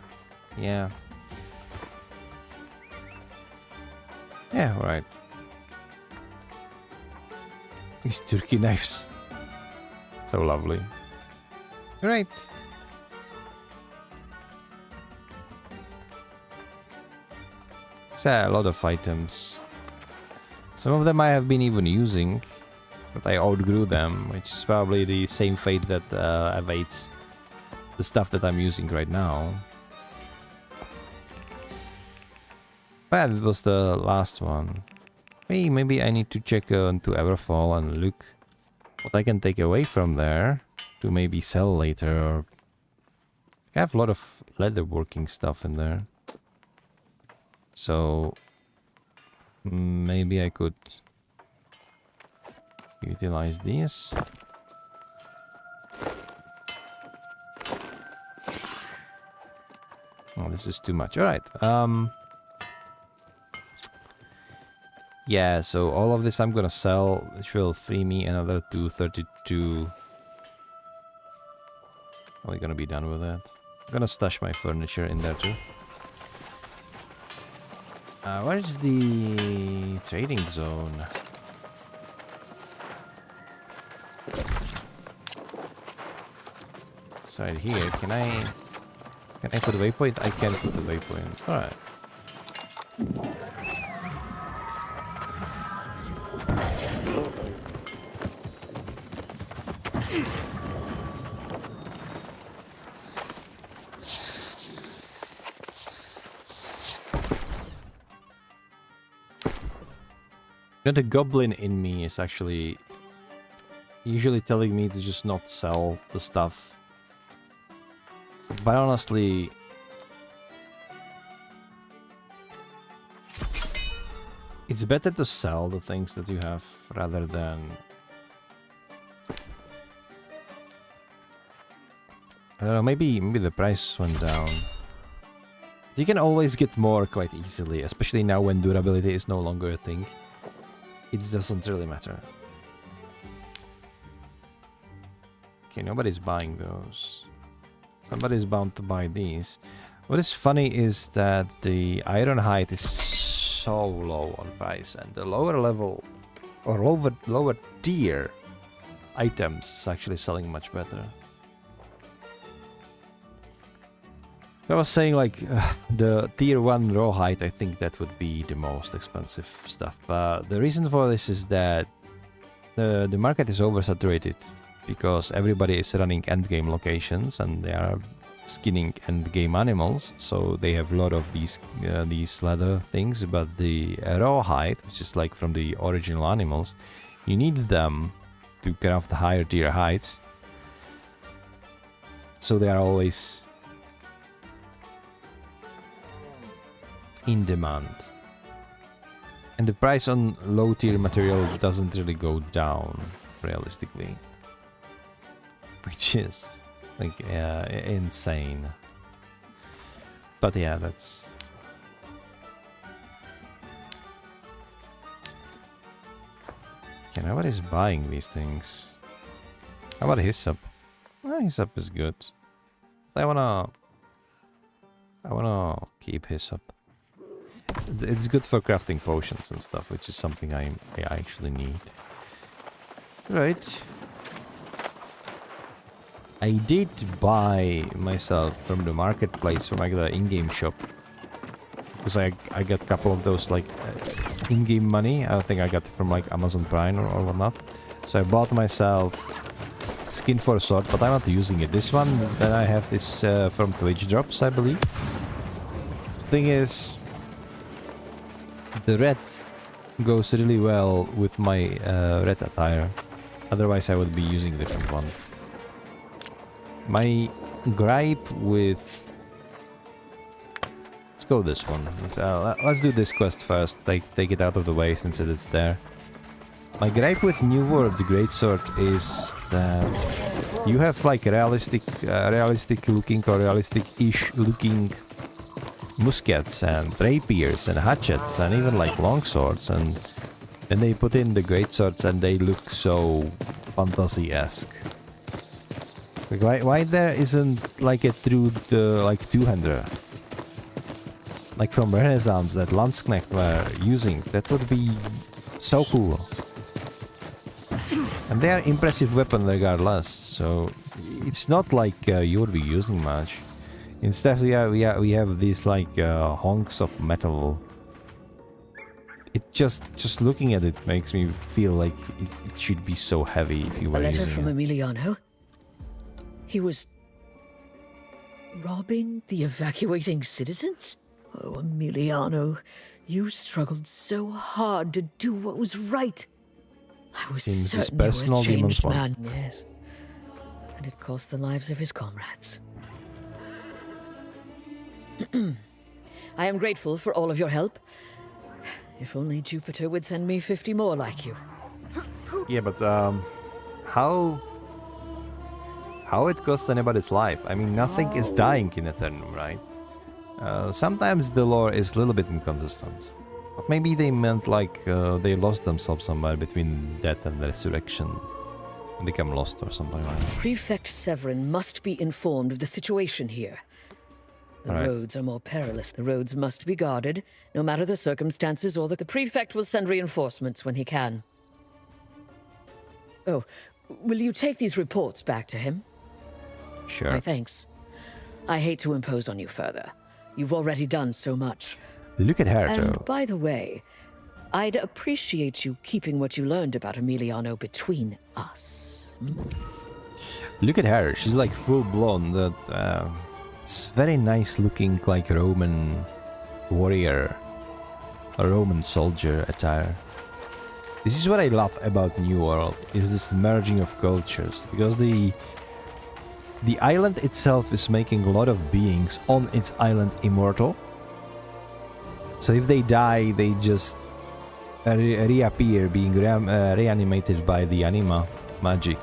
Yeah. Yeah, alright. These turkey knives. So lovely. Right. So a lot of items. Some of them I have been even using, but I outgrew them, which is probably the same fate that awaits the stuff that I'm using right now. But it was the last one. Hey, maybe I need to check into Everfall and look what I can take away from there to maybe sell later. Or I have a lot of leatherworking stuff in there, so maybe I could utilize these. Oh, this is too much. All right. Yeah, so all of this I'm gonna sell, which will free me another 232. Are we gonna be done with that? I'm gonna stash my furniture in there too. Where is the trading zone? inside here. Can I put a waypoint? I can put a waypoint. Alright. You know, the goblin in me is actually usually telling me to just not sell the stuff. But honestly, it's better to sell the things that you have rather than... I don't know, maybe the price went down. You can always get more quite easily, especially now when durability is no longer a thing. It doesn't really matter. Okay, nobody's buying those. Somebody's bound to buy these. What is funny is that the iron height is so low on price, and the lower level or lower tier items is actually selling much better. I was saying like the tier 1 raw height, I think that would be the most expensive stuff. But the reason for this is that the market is oversaturated because everybody is running endgame locations and they are skinning endgame animals, so they have a lot of these leather things. But the raw height, which is like from the original animals, you need them to craft the higher tier heights, so they are always in demand. And the price on low tier material doesn't really go down realistically, which is like insane. But yeah, that's... Okay, nobody's buying these things. How about Hyssop? Hyssop is good. I wanna keep Hyssop. It's good for crafting potions and stuff, which is something I actually need. Right. I did buy myself from the marketplace, from like the in-game shop, because I got a couple of those like in-game money. I think I got it from like Amazon Prime or whatnot. So I bought myself skin for a sword, but I'm not using it. This one, then I have this from Twitch drops, I believe. The thing is, the red goes really well with my red attire. Otherwise I would be using different ones. My gripe with... Let's go this one. Let's do this quest first. Take it out of the way since it is there. My gripe with New World Greatsword is that you have like realistic looking or realistic-ish looking muskets and rapiers and hatchets and even like longswords, and then they put in the greatswords and they look so fantasy-esque. Like why there isn't like a true like two-hander, like from Renaissance that Landsknecht were using? That would be so cool. And they are impressive weapon regardless, so it's not like you would be using much. Instead, we have these like honks of metal. It just looking at it makes me feel like it should be so heavy if you were using it. A letter from Emiliano? He was robbing the evacuating citizens? Oh, Emiliano, you struggled so hard to do what was right. I was Seems his certain you were a personal changed demons man. Yes, and it cost the lives of his comrades. I am grateful for all of your help. If only Jupiter would send me 50 more like you. Yeah, but how it costs anybody's life? I mean, nothing is dying in Eternum, right? Sometimes the lore is a little bit inconsistent. But maybe they meant like they lost themselves somewhere between death and resurrection. And become lost or something like that. Prefect Severin must be informed of the situation here. The roads are more perilous. The roads must be guarded, no matter the circumstances, or the prefect will send reinforcements when he can. Oh, will you take these reports back to him? Sure. My thanks. I hate to impose on you further. You've already done so much. Look at her, And though. by the way, I'd appreciate you keeping what you learned about Emiliano between us. Look at her. She's like full blonde. It's very nice looking, like Roman warrior, a Roman soldier attire. This is what I love about New World, is this merging of cultures, because the island itself is making a lot of beings on its island immortal. So if they die, they just reappear, being reanimated by the anima magic.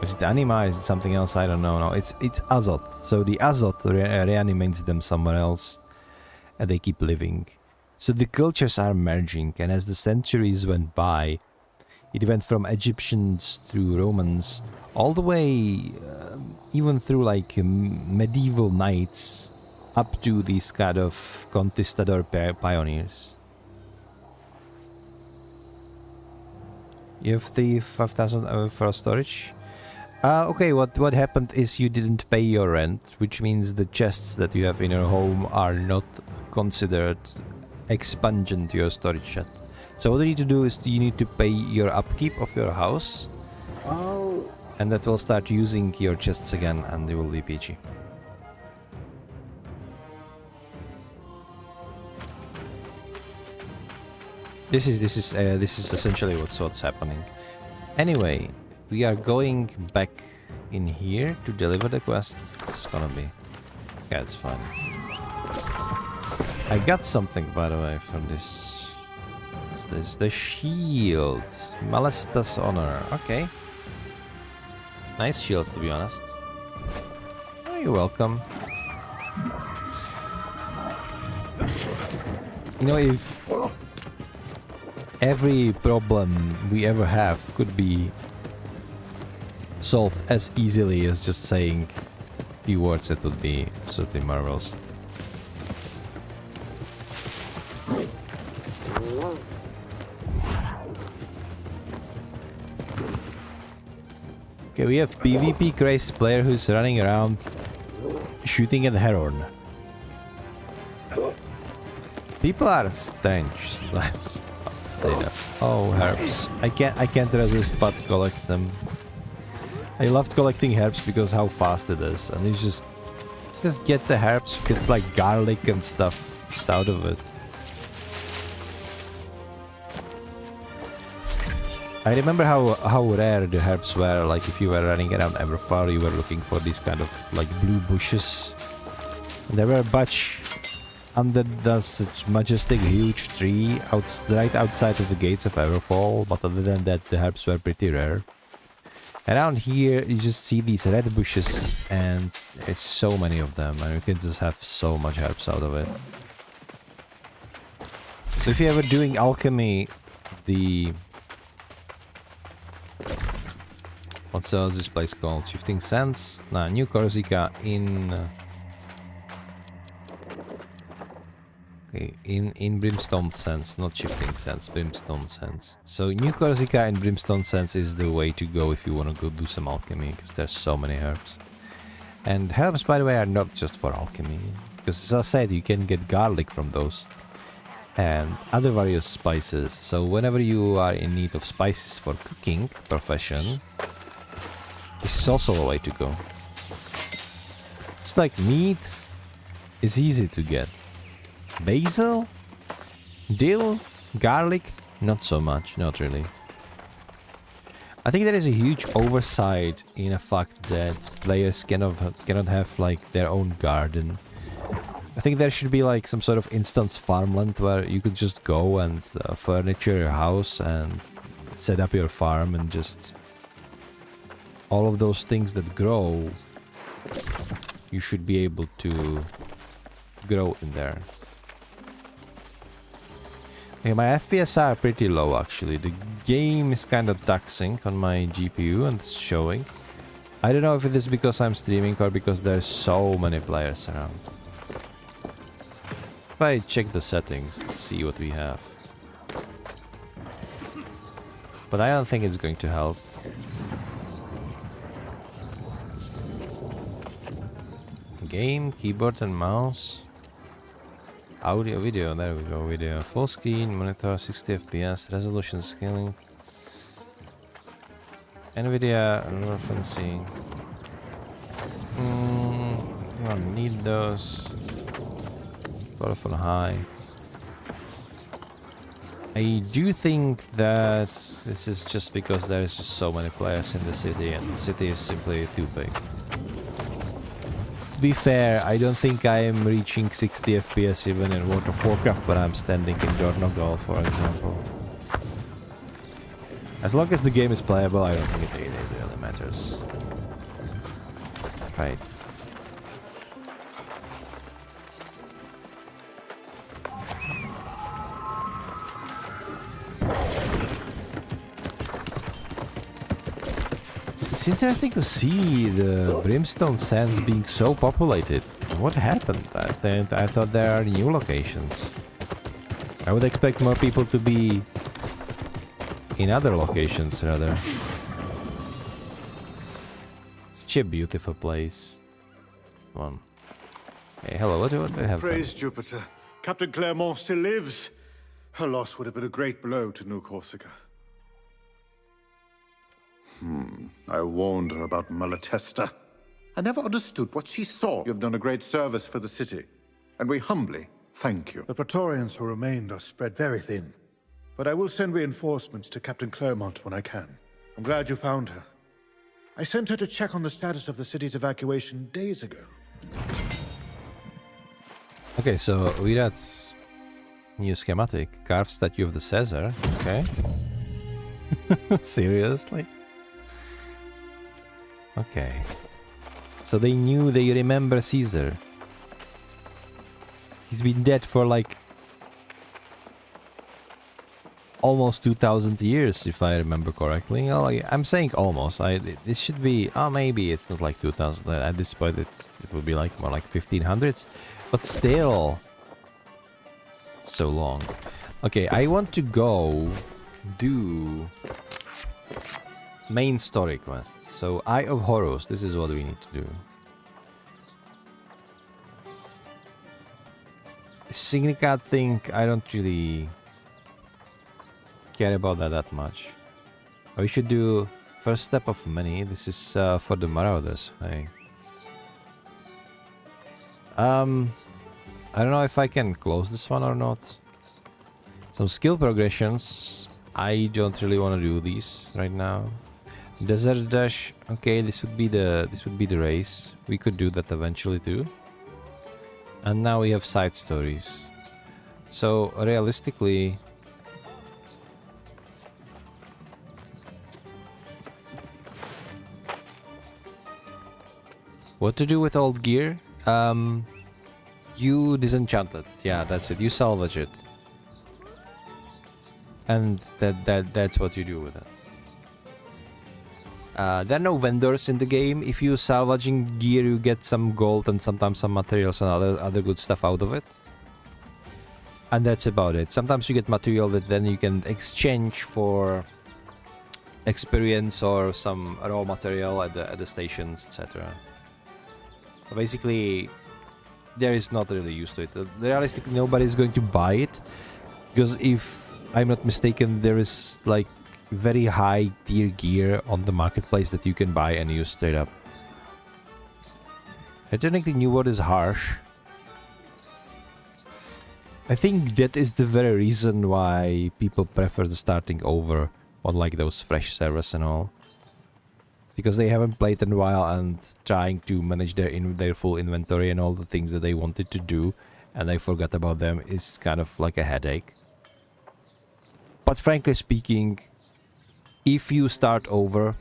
Is it anima? Is it something else? I don't know. No, it's Azot. So the Azot reanimates them somewhere else, and they keep living. So the cultures are merging, and as the centuries went by, it went from Egyptians through Romans, all the way, even through like medieval knights, up to these kind of conquistador pioneers. You have the 5,000 for storage? Okay, what happened is you didn't pay your rent, which means the chests that you have in your home are not considered expungent to your storage shed. So what you need to do is you need to pay your upkeep of your house. Oh. And that will start using your chests again, and they will be PG. This is essentially what's happening. Anyway, we are going back in here to deliver the quest. It's gonna be... yeah, it's fine. I got something, by the way, from this. What's this? The shield. Malesta's honor. Okay. Nice shields, to be honest. Oh, you're welcome. You know, if every problem we ever have could be solved as easily as just saying a few words, it would be absolutely marvelous. Okay, we have PvP crazed player who's running around shooting at heron. People are strange sometimes. I'll say that. Oh, herbs. I can't resist but collect them. I loved collecting herbs because how fast it is, and you just get the herbs, get like garlic and stuff just out of it. I remember how rare the herbs were. Like if you were running around Everfar, you were looking for these kind of like blue bushes. And there were a bunch under such majestic huge tree right outside of the gates of Everfall, but other than that the herbs were pretty rare. Around here you just see these red bushes, and there's so many of them, and you can just have so much herbs out of it. So if you're ever doing alchemy, the... what's this place called? Shifting Sands? Nah, New Corsica in... okay, in Brimstone Sands, not Shifting Sands, Brimstone Sands. So New Corsica and Brimstone Sands is the way to go if you want to go do some alchemy, because there's so many herbs. And herbs, by the way, are not just for alchemy, because as I said, you can get garlic from those. And other various spices. So whenever you are in need of spices for cooking profession, this is also a way to go. It's like meat is easy to get. Basil? Dill? Garlic? Not so much, not really. I think there is a huge oversight in the fact that players cannot have like their own garden. I think there should be like some sort of instance farmland where you could just go and furniture your house and set up your farm, and just all of those things that grow, you should be able to grow in there. Okay, my FPS are pretty low actually. The game is kind of taxing on my GPU and it's showing. I don't know if it is because I'm streaming or because there's so many players around. If I check the settings, see what we have. But I don't think it's going to help. Game, keyboard and mouse. Audio, video, there we go, video. Full screen, monitor, 60 FPS, resolution scaling. NVIDIA referencing. You don't need those. Powerful high. I do think that this is just because there is just so many players in the city and the city is simply too big. To be fair, I don't think I am reaching 60 FPS even in World of Warcraft when I'm standing in Dornogal, for example. As long as the game is playable, I don't think it really matters. Right. It's interesting to see the Brimstone Sands being so populated. What happened? I thought there are new locations. I would expect more people to be in other locations, rather. It's such a beautiful place. Come on. Hey, hello, what do we have? Praise Jupiter. Captain Clermont still lives. Her loss would have been a great blow to New Corsica. I warned her about Malatesta. I never understood what she saw. You have done a great service for the city, and we humbly thank you. The Praetorians who remained are spread very thin, but I will send reinforcements to Captain Clermont when I can. I'm glad you found her. I sent her to check on the status of the city's evacuation days ago. Okay, so we got new schematic. Carved statue of the Caesar. Okay. Seriously? Okay. So they remember Caesar. He's been dead for like almost 2000 years, if I remember correctly. Oh, I'm saying almost. It should be. Oh, maybe it's not like 2000. At this point, it will be like more like 1500s. But still, so long. Okay, I want to go do main story quest. So, Eye of Horus. This is what we need to do. Signicat thing, I don't really care about that much. We should do first step of many. This is for the Marauders. Hey. I don't know if I can close this one or not. Some skill progressions. I don't really want to do these right now. Desert Dash. Okay, this would be the race. We could do that eventually too. And now we have side stories. So realistically, what to do with old gear? You disenchant it. Yeah, that's it. You salvage it. And that's what you do with it. There are no vendors in the game. If you're salvaging gear, you get some gold and sometimes some materials and other good stuff out of it. And that's about it. Sometimes you get material that then you can exchange for experience or some raw material at the stations, etc. Basically, there is not really use to it. Realistically, nobody's going to buy it, because if I'm not mistaken, there is like very high tier gear on the marketplace that you can buy and use straight up. Returning to New World is harsh. I think that is the very reason why people prefer the starting over on like those fresh servers and all. Because they haven't played in a while and trying to manage their full inventory and all the things that they wanted to do and they forgot about them is kind of like a headache. But frankly speaking, if you start over,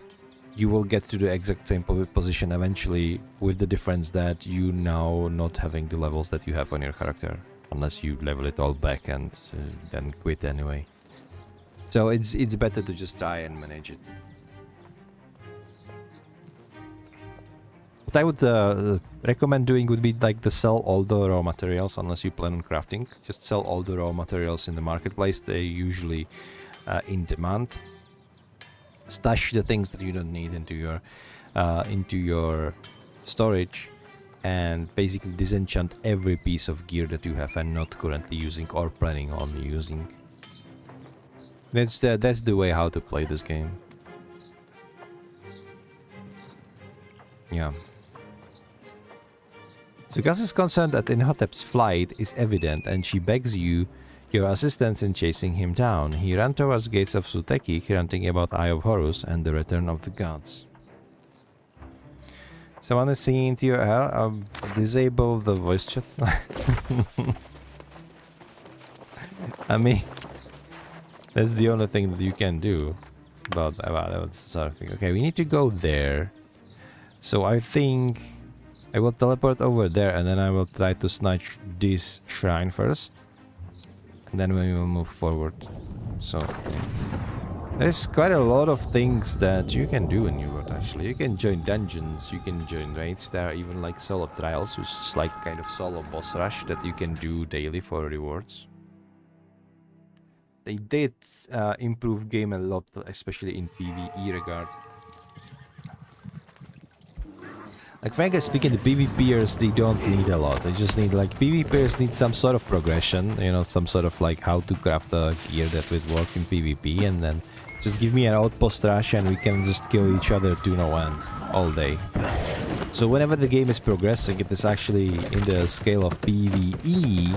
you will get to the exact same position eventually, with the difference that you now not having the levels that you have on your character, unless you level it all back and then quit anyway. So it's better to just try and manage it. What I would recommend doing would be like to sell all the raw materials, unless you plan on crafting. Just sell all the raw materials in the marketplace. They're usually in demand. Stash the things that you don't need into your storage, and basically disenchant every piece of gear that you have and not currently using or planning on using. That's the way how to play this game. Yeah. Sugas is concerned that Inhotep's flight is evident and she begs you your assistance in chasing him down. He ran towards gates of Suteki, ranting about Eye of Horus and the return of the gods. Someone is singing into your ear. Disable the voice chat. I mean, that's the only thing that you can do about that sort of thing. Okay, we need to go there. So I think I will teleport over there and then I will try to snatch this shrine first. And then we will move forward. So there's quite a lot of things that you can do in New World actually. You can join dungeons, you can join raids. There are even like solo trials, which is like kind of solo boss rush that you can do daily for rewards. They did improve game a lot, especially in PvE regard. Like frankly speaking, the PvPers, they don't need a lot. They just need like PvPers need some sort of progression, you know, some sort of like how to craft a gear that would work in PvP, and then just give me an outpost rush and we can just kill each other to no end all day. So whenever the game is progressing, it is actually in the scale of PvE.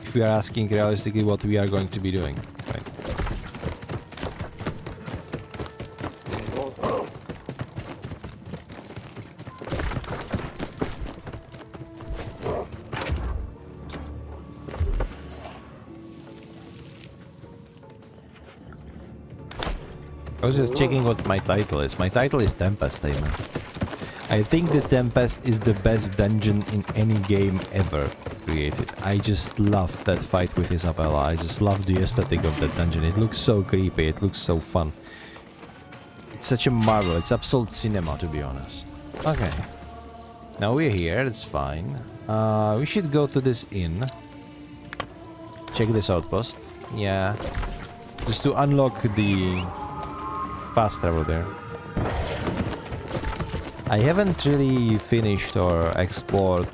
If we are asking realistically what we are going to be doing, right? I was just checking what my title is. My title is Tempest Tamer. I think the Tempest is the best dungeon in any game ever created. I just love that fight with Isabella. I just love the aesthetic of that dungeon. It looks so creepy, it looks so fun. It's such a marvel, it's absolute cinema to be honest. Okay. Now we're here, that's fine. We should go to this inn. Check this outpost. Yeah. Just to unlock the fast travel there. I haven't really finished or explored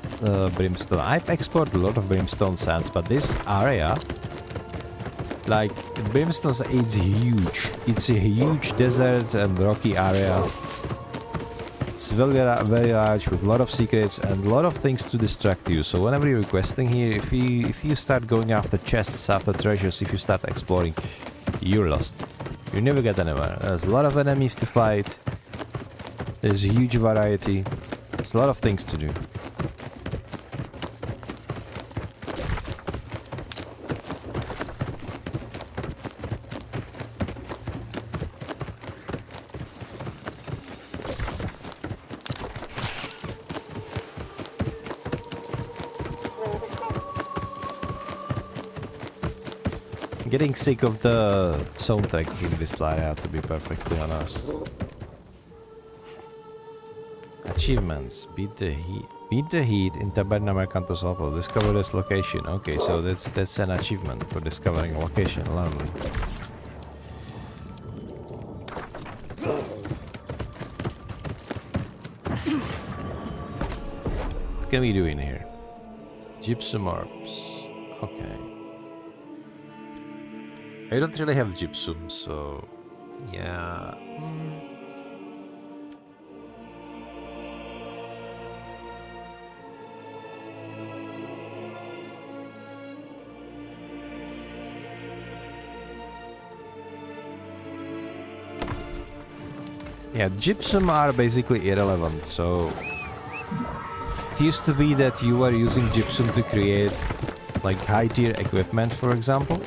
Brimstone. I've explored a lot of Brimstone Sands, but this area, like Brimstone, it's huge. It's a huge desert and rocky area. It's very, very large with a lot of secrets and a lot of things to distract you. So whenever you're questing here, if you start going after chests, after treasures, if you start exploring, you're lost. You never get anywhere. There's a lot of enemies to fight. There's a huge variety. There's a lot of things to do. Getting sick of the soundtrack in this area, to be perfectly honest. Achievements. Beat the heat in Taberna Mercantos Opal. Discover this location. Okay, so that's an achievement for discovering a location. Lovely. What can we do in here? Gypsum orbs. Okay. I don't really have gypsum, so yeah. Yeah, gypsum are basically irrelevant, so it used to be that you were using gypsum to create like high tier equipment, for example,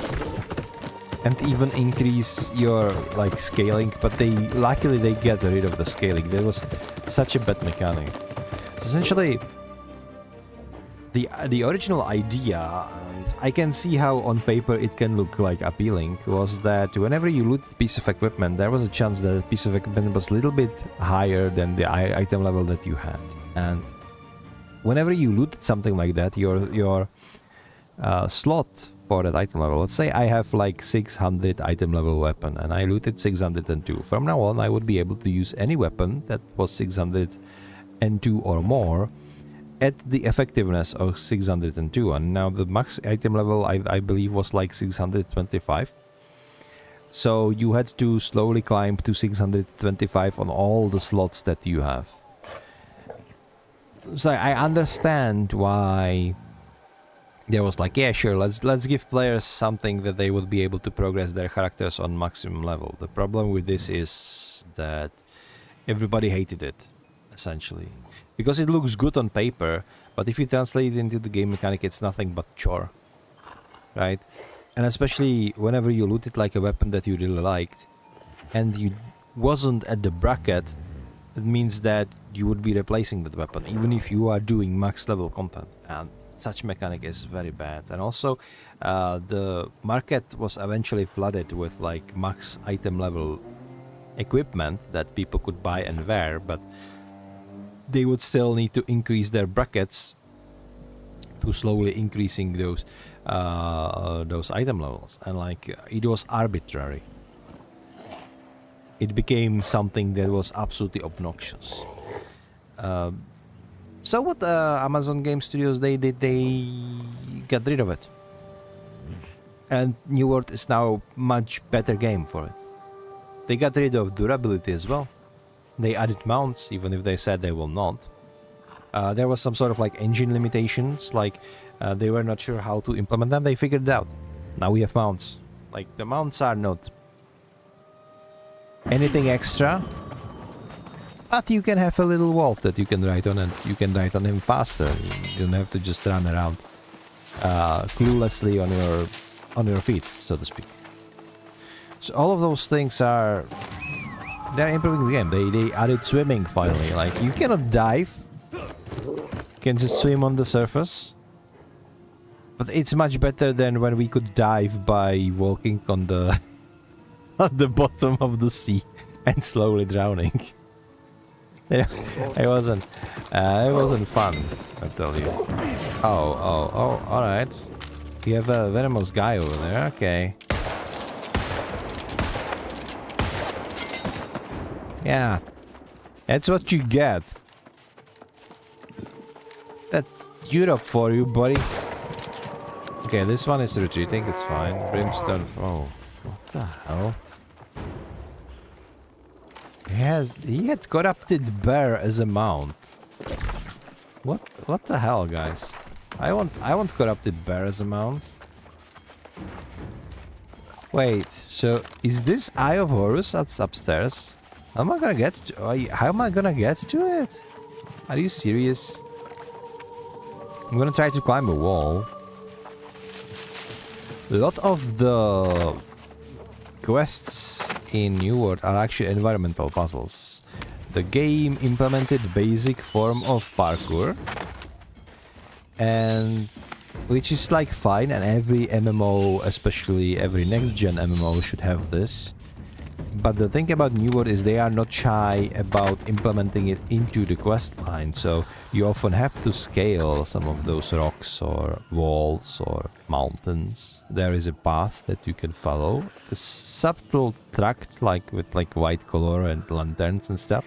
and even increase your like scaling, but luckily they get rid of the scaling. There was such a bad mechanic. Essentially, the original idea, and I can see how on paper it can look like appealing, was that whenever you loot a piece of equipment, there was a chance that the piece of equipment was a little bit higher than the item level that you had, and whenever you looted something like that, your slot for that item level. Let's say I have like 600 item level weapon and I looted 602. From now on, I would be able to use any weapon that was 602 or more at the effectiveness of 602. And now the max item level, I believe, was like 625. So you had to slowly climb to 625 on all the slots that you have. So I understand why there was like, yeah, sure, let's give players something that they would be able to progress their characters on maximum level. The problem with this is that everybody hated it, essentially. Because it looks good on paper, but if you translate it into the game mechanic, it's nothing but chore. Right? And especially whenever you looted like a weapon that you really liked, and you wasn't at the bracket, it means that you would be replacing that weapon, even if you are doing max level content. And such mechanic is very bad. And also the market was eventually flooded with like max item level equipment that people could buy and wear, but they would still need to increase their brackets to slowly increasing those item levels, and like it was arbitrary. It became something that was absolutely obnoxious. So what Amazon Game Studios they did, they got rid of it. And New World is now a much better game for it. They got rid of durability as well. They added mounts, even if they said they will not. There was some sort of like engine limitations, like they were not sure how to implement them. They figured it out. Now we have mounts. Like the mounts are not anything extra, but you can have a little wolf that you can ride on, and you can ride on him faster. You don't have to just run around cluelessly on your feet, so to speak. So all of those things they're improving the game. They added swimming finally. Like you cannot dive. You can just swim on the surface. But it's much better than when we could dive by walking on the on the bottom of the sea and slowly drowning. Yeah, it wasn't fun, I tell you. Oh, alright. You have a venomous guy over there, okay. Yeah, that's what you get. That's Europe for you, buddy. Okay, this one is retreating, it's fine. Brimstone, oh, what the hell? He had corrupted bear as a mount. What the hell, guys? I want corrupted bear as a mount. Wait, so is this Eye of Horus that's upstairs? How am I gonna get to it? Are you serious? I'm gonna try to climb a wall. A lot of the quests in New World are actually environmental puzzles. The game implemented basic form of parkour, and which is like fine, and every MMO, especially every next-gen MMO, should have this. But the thing about New World is they are not shy about implementing it into the quest line, so you often have to scale some of those rocks or walls or mountains. There is a path that you can follow. The subtle tract, like with like white color and lanterns and stuff.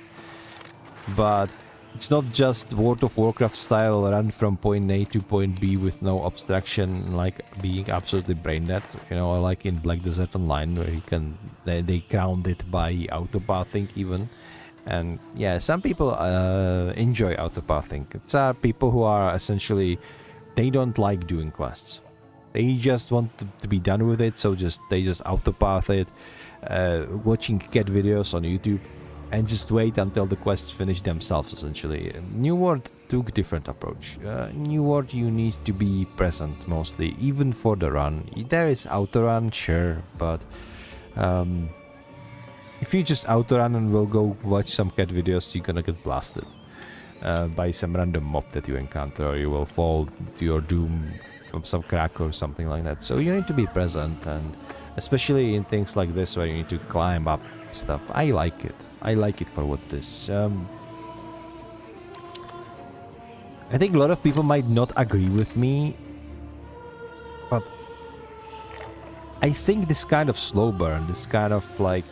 But it's not just World of Warcraft style run from point A to point B with no obstruction, like being absolutely brain dead, you know, like in Black Desert Online, where you can they ground it by autopathing even. And yeah, some people enjoy autopathing. It's people who are essentially, they don't like doing quests. They just want to be done with it, so they just autopath it, watching cat videos on YouTube, and just wait until the quests finish themselves, essentially. New World took a different approach. New World, you need to be present mostly, even for the run. There is autorun, sure, but if you just autorun and will go watch some cat videos, you're gonna get blasted by some random mob that you encounter, or you will fall to your doom from some crack or something like that. So you need to be present, and especially in things like this where you need to climb up stuff. I like it. I like it for what it is. I think a lot of people might not agree with me, but I think this kind of slow burn, this kind of like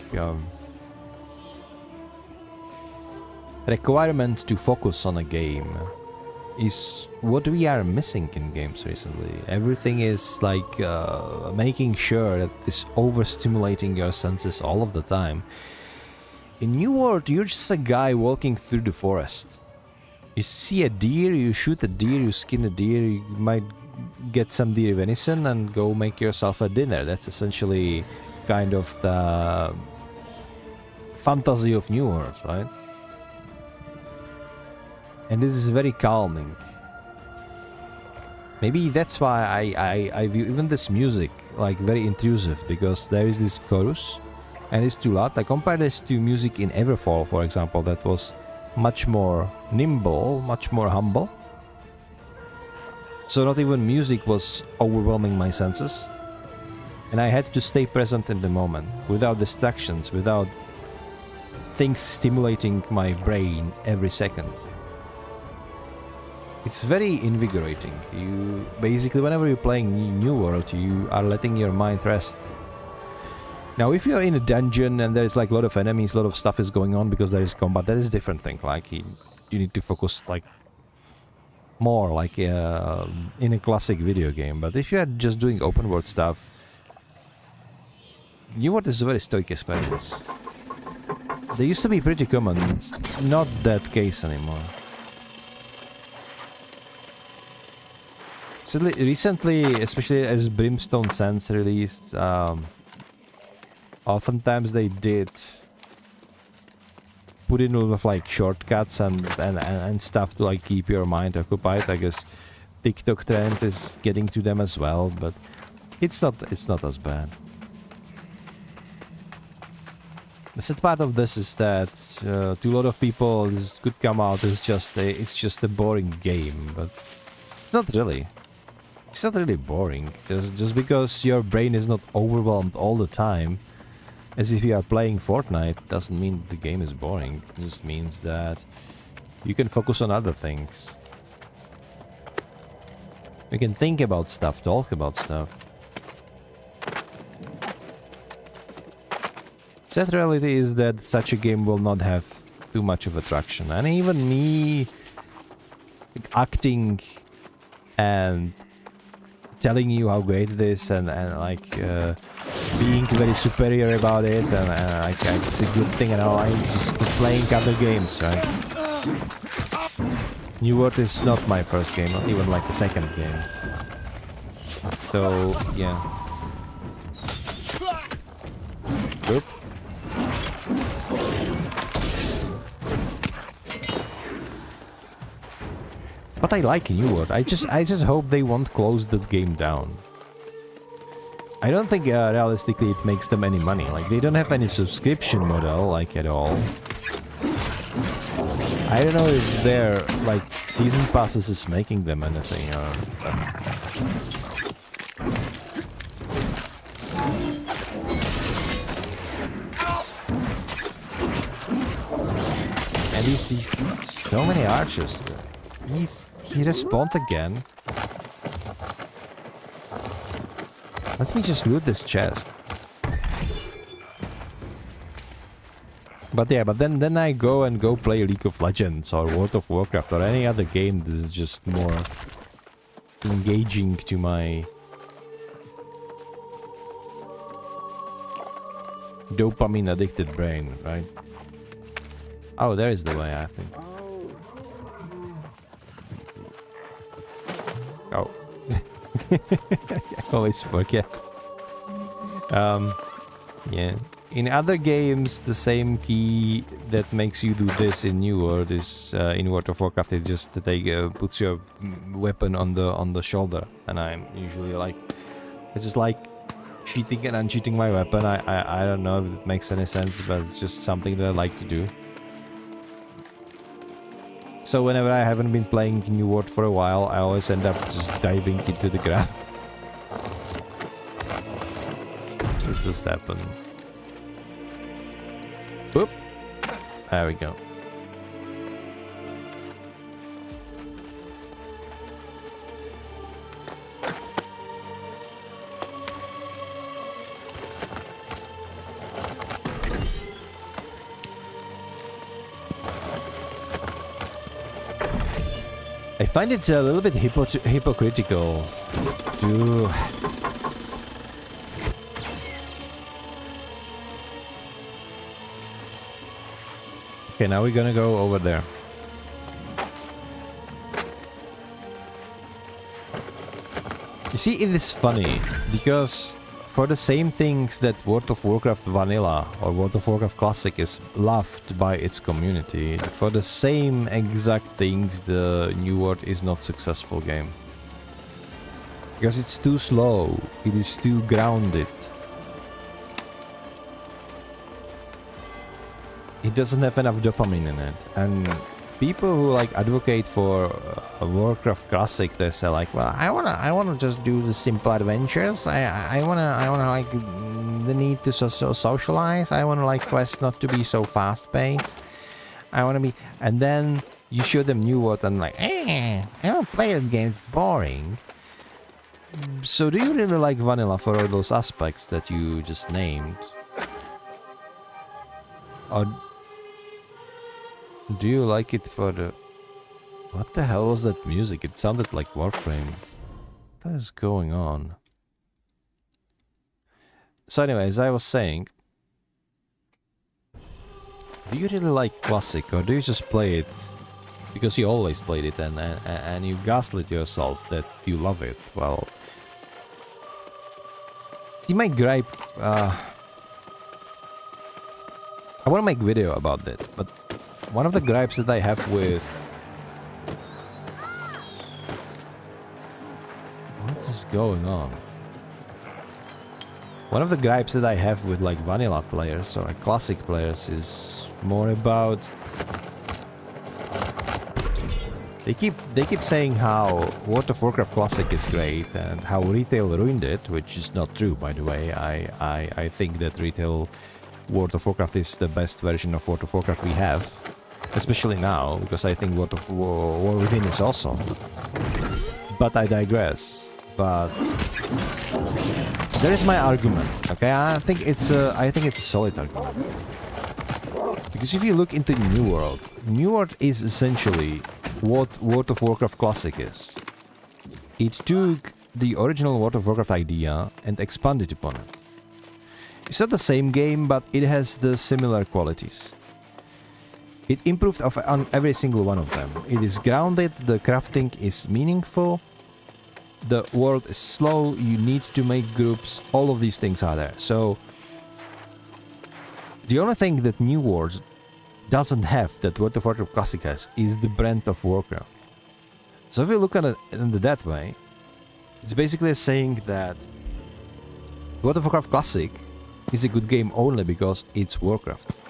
requirement to focus on a game is what we are missing in games recently. Everything is like making sure that it's overstimulating your senses all of the time. In New World, you're just a guy walking through the forest. You see a deer, you shoot a deer, you skin a deer, you might get some deer venison and go make yourself a dinner. That's essentially kind of the fantasy of New World, right? And this is very calming. Maybe that's why I view even this music like very intrusive, because there is this chorus and it's too loud. I compare this to music in Everfall, for example, that was much more nimble, much more humble. So not even music was overwhelming my senses. And I had to stay present in the moment, without distractions, without things stimulating my brain every second. It's very invigorating. You basically, whenever you're playing New World, you are letting your mind rest. Now, if you're in a dungeon and there's like a lot of enemies, a lot of stuff is going on because there is combat, that is a different thing. Like you need to focus like more like in a classic video game. But if you're just doing open world stuff, New World is a very stoic experience. They used to be pretty common. It's not that case anymore. So recently, especially as Brimstone Sands released, oftentimes they did put in a lot of like shortcuts and stuff to like keep your mind occupied. I guess TikTok trend is getting to them as well, but it's not as bad. The sad part of this is that to a lot of people this could come out as it's just a boring game, but not really. It's not really boring. Just because your brain is not overwhelmed all the time, as if you are playing Fortnite, doesn't mean the game is boring. It just means that you can focus on other things. You can think about stuff, talk about stuff. Sad reality is that such a game will not have too much of attraction. And even me acting and telling you how great it is and like being very superior about it and like it's a good thing and all, I'm just playing other games, right? New World is not my first game, not even like a second game. So yeah. Oop. But I like New World. I just hope they won't close the game down. I don't think realistically it makes them any money. Like they don't have any subscription model like at all. I don't know if their like season passes is making them anything or. And these so many archers. He respawned again. Let me just loot this chest. But yeah, but then I go play League of Legends or World of Warcraft or any other game that is just more engaging to my dopamine addicted brain, right? Oh, there is the way, I think. Oh. I always forget. Yeah. In other games, the same key that makes you do this in New World is in World of Warcraft. It just puts your weapon on the shoulder, and I'm usually like, it's just like cheating and uncheating my weapon. I don't know if it makes any sense, but it's just something that I like to do. So whenever I haven't been playing New World for a while, I always end up just diving into the ground. It's just happened. Whoop. There we go. I find it a little bit hypocritical to... Okay, now we're gonna go over there. You see, it is funny, because for the same things that World of Warcraft Vanilla or World of Warcraft Classic is loved by its community, for the same exact things the New World is not successful game. Because it's too slow, it is too grounded. It doesn't have enough dopamine in it, and people who like advocate for a Warcraft Classic, they say like, well, I wanna just do the simple adventures. I wanna like the need to socialize. I wanna like quest not to be so fast paced. I wanna be, and then you show them New World and like, I don't play that game. It's boring. So do you really like Vanilla for all those aspects that you just named, or do you like it for the... What the hell was that music? It sounded like Warframe. What is going on? So anyway, as I was saying, do you really like Classic, or do you just play it because you always played it and you gaslit yourself that you love it? Well, see, my gripe... I want to make a video about that, but one of the gripes that I have with... What is going on? One of the gripes that I have with like vanilla players or classic players is more about... They keep saying how World of Warcraft Classic is great and how retail ruined it, which is not true, by the way. I think that retail World of Warcraft is the best version of World of Warcraft we have. Especially now, because I think World of War Within is awesome. But I digress. But there is my argument. Okay, I think it's a solid argument. Because if you look into New World is essentially what World of Warcraft Classic is. It took the original World of Warcraft idea and expanded upon it. It's not the same game, but it has the similar qualities. It improved on every single one of them. It is grounded, the crafting is meaningful, the world is slow, you need to make groups, all of these things are there. So, the only thing that New World doesn't have that World of Warcraft Classic has is the brand of Warcraft. So if you look at it in that way, it's basically saying that World of Warcraft Classic is a good game only because it's Warcraft.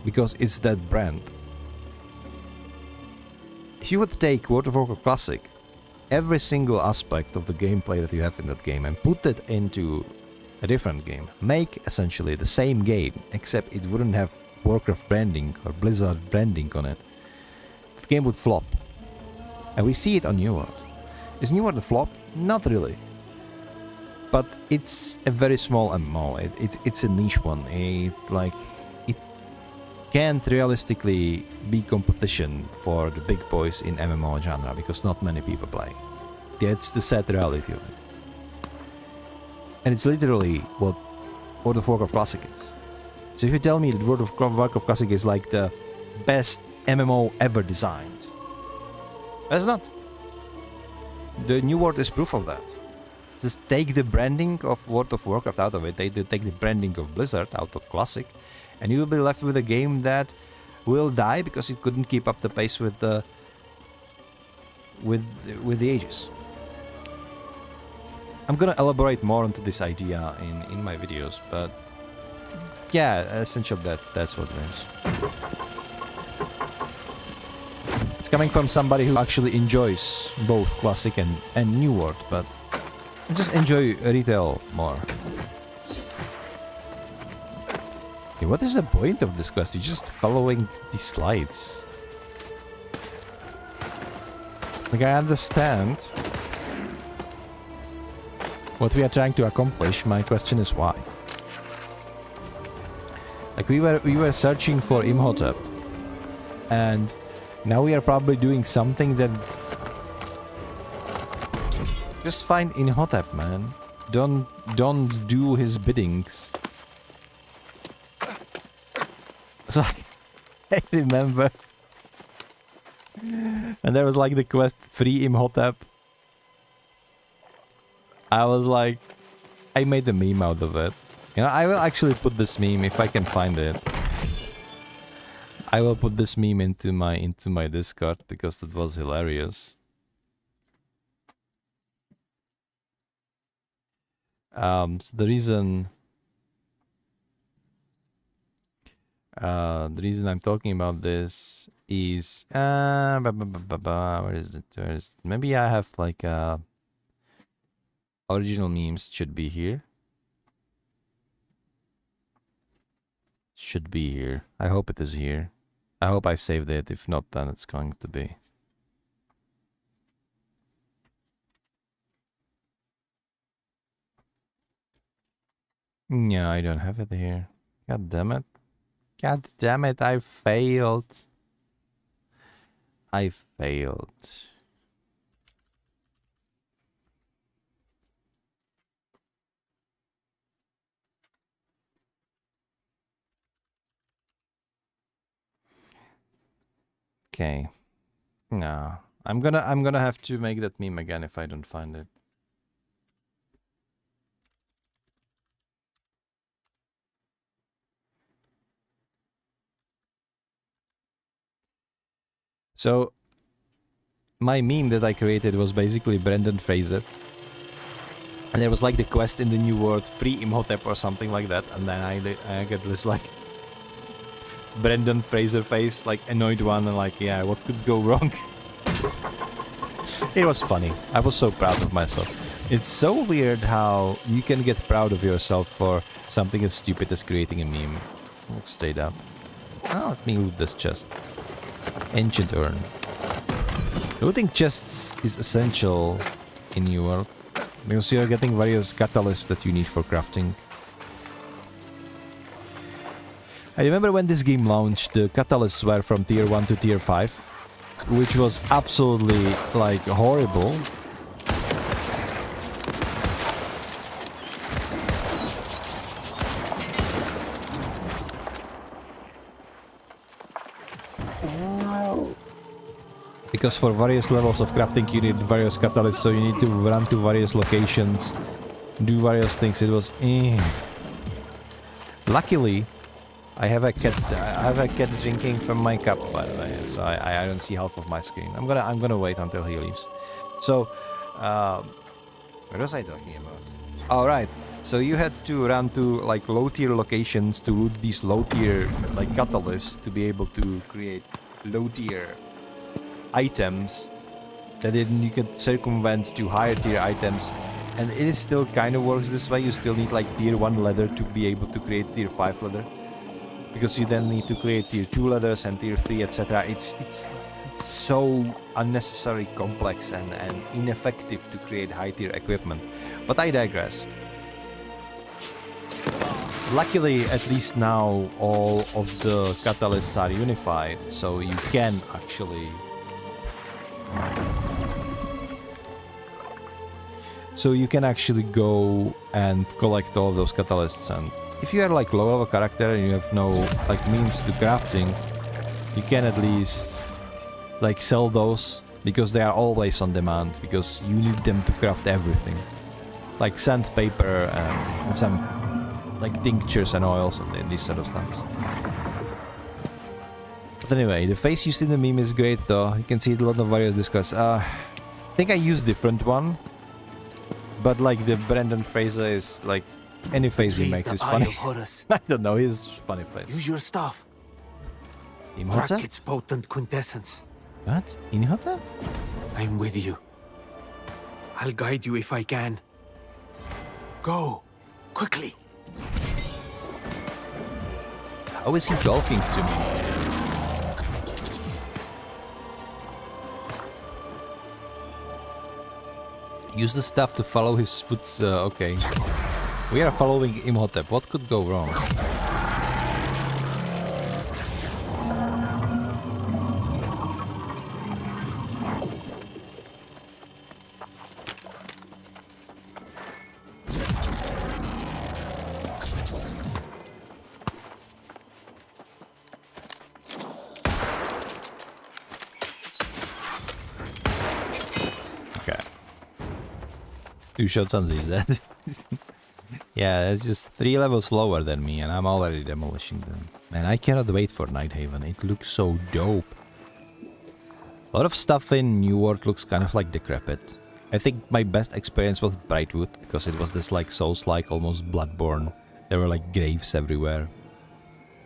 Because it's that brand. If you would take World of Warcraft Classic, every single aspect of the gameplay that you have in that game and put that into a different game, make essentially the same game, except it wouldn't have Warcraft branding or Blizzard branding on it, the game would flop. And we see it on New World. Is New World a flop? Not really. But it's a very small MMO. It's a niche one. It can't realistically be competition for the big boys in MMO genre because not many people play. That's the sad reality of it. And it's literally what World of Warcraft Classic is. So if you tell me that World of Warcraft Classic is like the best MMO ever designed, that's not. The New World is proof of that. Just take the branding of World of Warcraft out of it, take the branding of Blizzard out of Classic, and you will be left with a game that will die because it couldn't keep up the pace with the ages. I'm gonna elaborate more onto this idea in my videos, but yeah, essentially that's what it is. It's coming from somebody who actually enjoys both Classic and New World, but I just enjoy retail more. Okay, what is the point of this quest? You're just following these slides. Like, I understand what we are trying to accomplish. My question is why. Like, we were searching for Imhotep, and now we are probably doing something that Just find Imhotep, man. Don't do his biddings. It's like, I remember. And there was like the quest free Imhotep. I was like, I made a meme out of it. You know, I will actually put this meme if I can find it. I will put this meme into my Discord because that was hilarious. So the reason I'm talking about this is where is it? Maybe I have like original memes should be here. Should be here. I hope it is here. I hope I saved it. If not, then it's going to be. Yeah, I don't have it here. God damn it. God damn it, I failed. I failed. Okay. No. I'm gonna have to make that meme again if I don't find it. So my meme that I created was basically Brendan Fraser. And there was like the quest in the new world, free Imhotep or something like that, and then I get this like Brendan Fraser face, like annoyed one, and like, yeah, what could go wrong? It was funny. I was so proud of myself. It's so weird how you can get proud of yourself for something as stupid as creating a meme. Straight up. Oh, let me loot this chest. Ancient urn. Looting chests is essential in New World because you're getting various catalysts that you need for crafting. I remember when this game launched, the catalysts were from tier 1 to tier 5, which was absolutely like horrible. Because for various levels of crafting you need various catalysts, so you need to run to various locations, do various things. It was Luckily, I have a cat drinking from my cup, by the way, so I don't see half of my screen. I'm gonna wait until he leaves. So, what was I talking about? All right. So you had to run to like low tier locations to loot these low tier like catalysts to be able to create low tier items that then you can circumvent to higher tier items, and it still kind of works this way. You still need like tier 1 leather to be able to create tier 5 leather, because you then need to create tier 2 leathers and tier 3, etc. It's so unnecessary complex and ineffective to create high tier equipment, but I digress. Luckily, at least now all of the catalysts are unified, so you can actually go and collect all of those catalysts. And if you are like low level character and you have no like means to crafting, you can at least like sell those, because they are always on demand, because you need them to craft everything, like sandpaper and some like tinctures and oils and these sort of stuff. But anyway, the face used in the meme is great though. You can see a lot of various discuss. I think I used different one, but like the Brendan Fraser is like any face he makes is funny. I don't know, he's funny face. Use your stuff. Imhotep? Track its potent quintessence. What? Imhotep? I'm with you. I'll guide you if I can. Go, quickly. How is he talking to me? Use the stuff to follow his foot. Okay. We are following Imhotep. What could go wrong? 2 shots and he's dead. Yeah, it's just 3 levels lower than me, and I'm already demolishing them. Man, I cannot wait for Nighthaven. It looks so dope. A lot of stuff in New World looks kind of like decrepit. I think my best experience was Brightwood, because it was this like Souls-like, almost Bloodborne. There were like graves everywhere.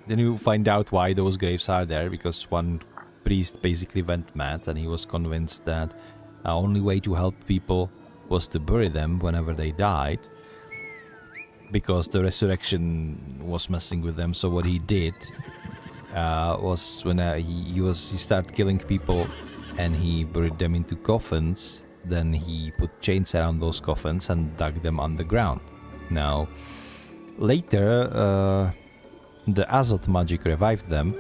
Then you find out why those graves are there, because one priest basically went mad and he was convinced that the only way to help people was to bury them whenever they died, because the resurrection was messing with them. So what he did was when he started killing people and he buried them into coffins, then he put chains around those coffins and dug them underground. Now later the Azot magic revived them,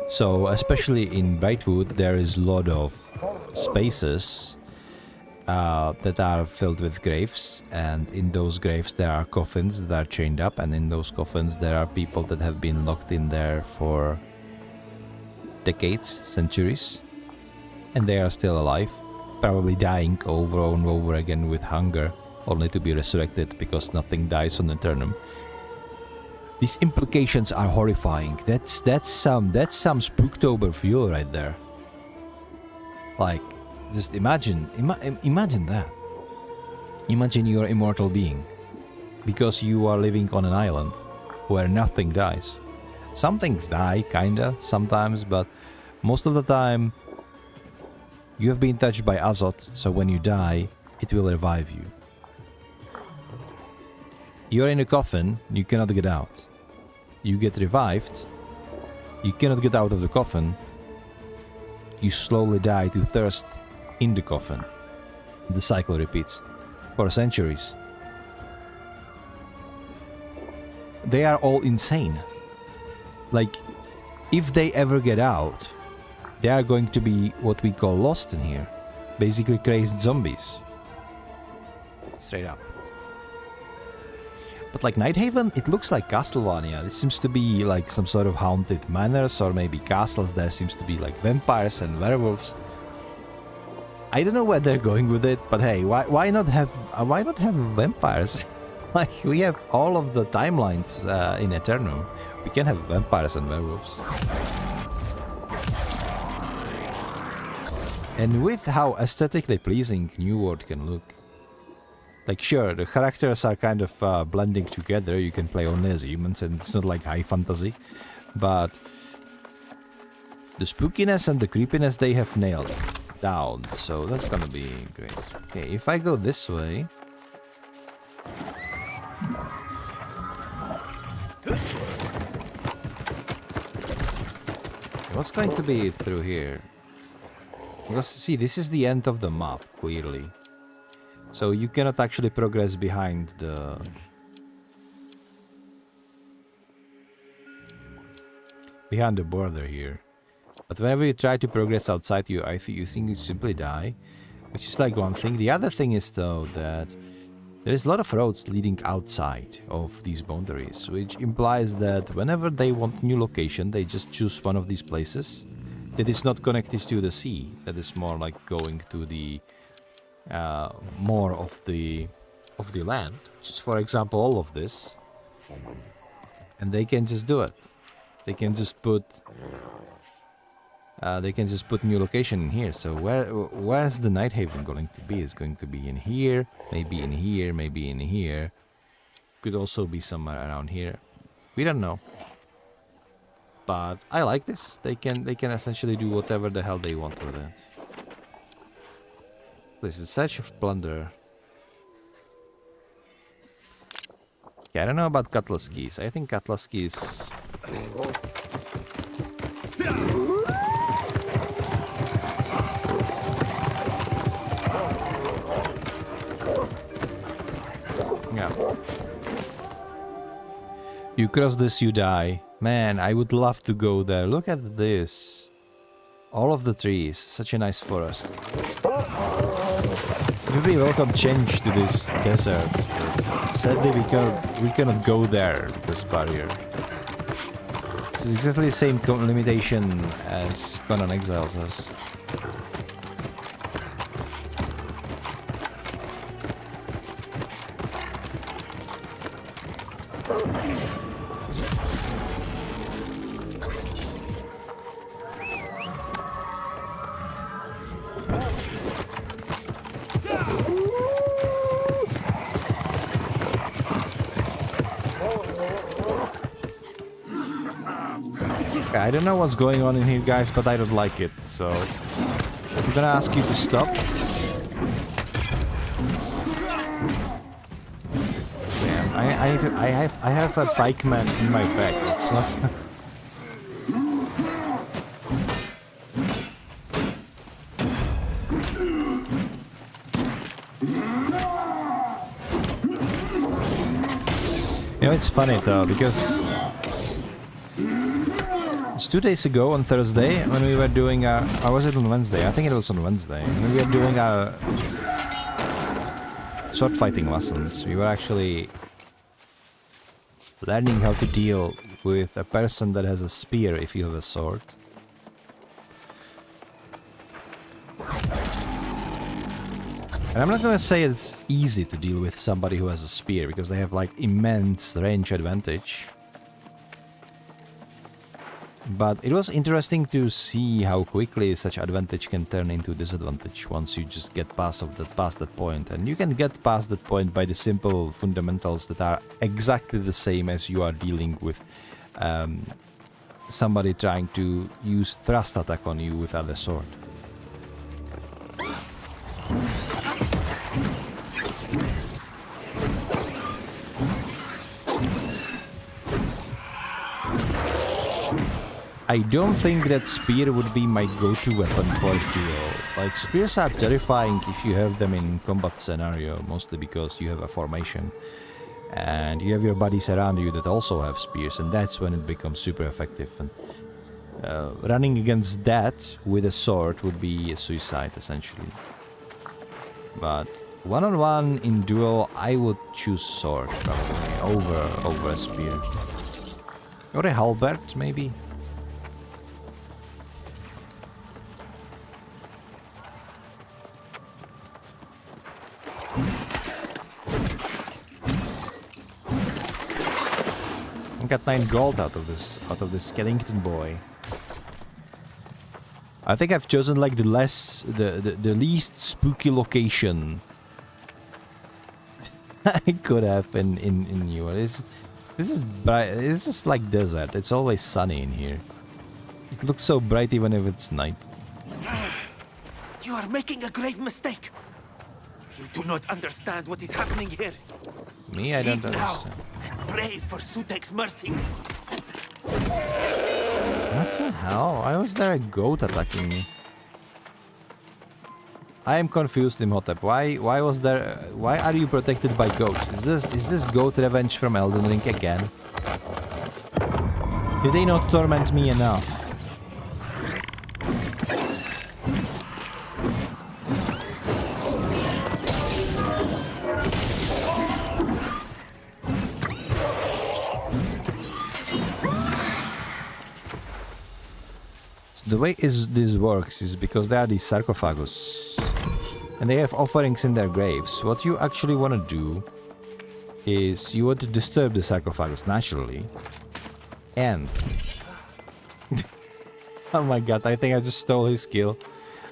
so especially in Brightwood there is a lot of spaces that are filled with graves, and in those graves there are coffins that are chained up, and in those coffins there are people that have been locked in there for decades, centuries, and they are still alive, probably dying over and over again with hunger, only to be resurrected because nothing dies on Eternum. These implications are horrifying. That's some Spoooktober fuel right there. Like, just imagine that. Imagine you're an immortal being, because you are living on an island where nothing dies. Some things die, kinda, sometimes, but most of the time you have been touched by Azot, so when you die, it will revive you. You're in a coffin, you cannot get out. You get revived, you cannot get out of the coffin, you slowly die to thirst in the coffin. The cycle repeats for centuries. They are all insane. Like, if they ever get out, they are going to be what we call lost in here. Basically crazed zombies. Straight up. But like Nighthaven, it looks like Castlevania. This seems to be like some sort of haunted manors or maybe castles. There seems to be like vampires and werewolves. I don't know where they're going with it, but hey, why not have vampires? Like, we have all of the timelines in Eternum. We can have vampires and werewolves. And with how aesthetically pleasing New World can look. Like, sure, the characters are kind of blending together. You can play only as humans and it's not like high fantasy. But the spookiness and the creepiness they have nailed down. So that's gonna be great. Okay, if I go this way... What's going to be through here? Because, see, this is the end of the map, clearly. So you cannot actually progress behind the... border here. But whenever you try to progress outside, you think you simply die. Which is like one thing. The other thing is, though, that there is a lot of roads leading outside of these boundaries, which implies that whenever they want new location, they just choose one of these places that is not connected to the sea. That is more like going to the more of the land, which is, for example, all of this, and they can just do it. They can just put new location in here. So where's the Nighthaven going to be? It's going to be in here, maybe in here, maybe in here. Could also be somewhere around here. We don't know. But I like this. They can essentially do whatever the hell they want with it. This is such a plunder. Yeah, I don't know about Cutlass Keys. I think Cutlass Keys... Yeah. You cross this, you die. Man, I would love to go there. Look at this. All of the trees. Such a nice forest. Maybe welcome change to this desert, but sadly we cannot go there, this barrier. This is exactly the same limitation as Conan Exiles has. Okay, I don't know what's going on in here, guys, but I don't like it, so I'm gonna ask you to stop. Damn, I have a pikeman in my back. It's not. You know, it's funny though, because it's 2 days ago on Thursday when we were doing our... Or was it on Wednesday? I think it was on Wednesday. When we were doing our sword fighting lessons, we were actually learning how to deal with a person that has a spear if you have a sword. And I'm not gonna say it's easy to deal with somebody who has a spear, because they have like immense range advantage. But it was interesting to see how quickly such advantage can turn into disadvantage once you just get past that point. And you can get past that point by the simple fundamentals that are exactly the same as you are dealing with somebody trying to use thrust attack on you with other sword. I don't think that spear would be my go-to weapon for duel. Like, spears are terrifying if you have them in combat scenario, mostly because you have a formation. And you have your buddies around you that also have spears, and that's when it becomes super effective. And running against that with a sword would be a suicide, essentially. But one-on-one in duel, I would choose sword, probably, over a spear. Or a halberd, maybe? Got 9 gold out of this Skellington boy. I think I've chosen like the least spooky location I could have been in New. This is bright. This is like desert. It's always sunny in here. It looks so bright even if it's night. You are making a grave mistake. You do not understand what is happening here. Me, I don't understand. Pray for Sutek's mercy. What the hell? Why was there a goat attacking me? I am confused, Imhotep. Why was there? Why are you protected by goats? Is this goat revenge from Elden Ring again? Did they not torment me enough? The way this works is because there are these sarcophagus and they have offerings in their graves. What you actually want to do is you want to disturb the sarcophagus naturally. And oh my god, I think I just stole his skill.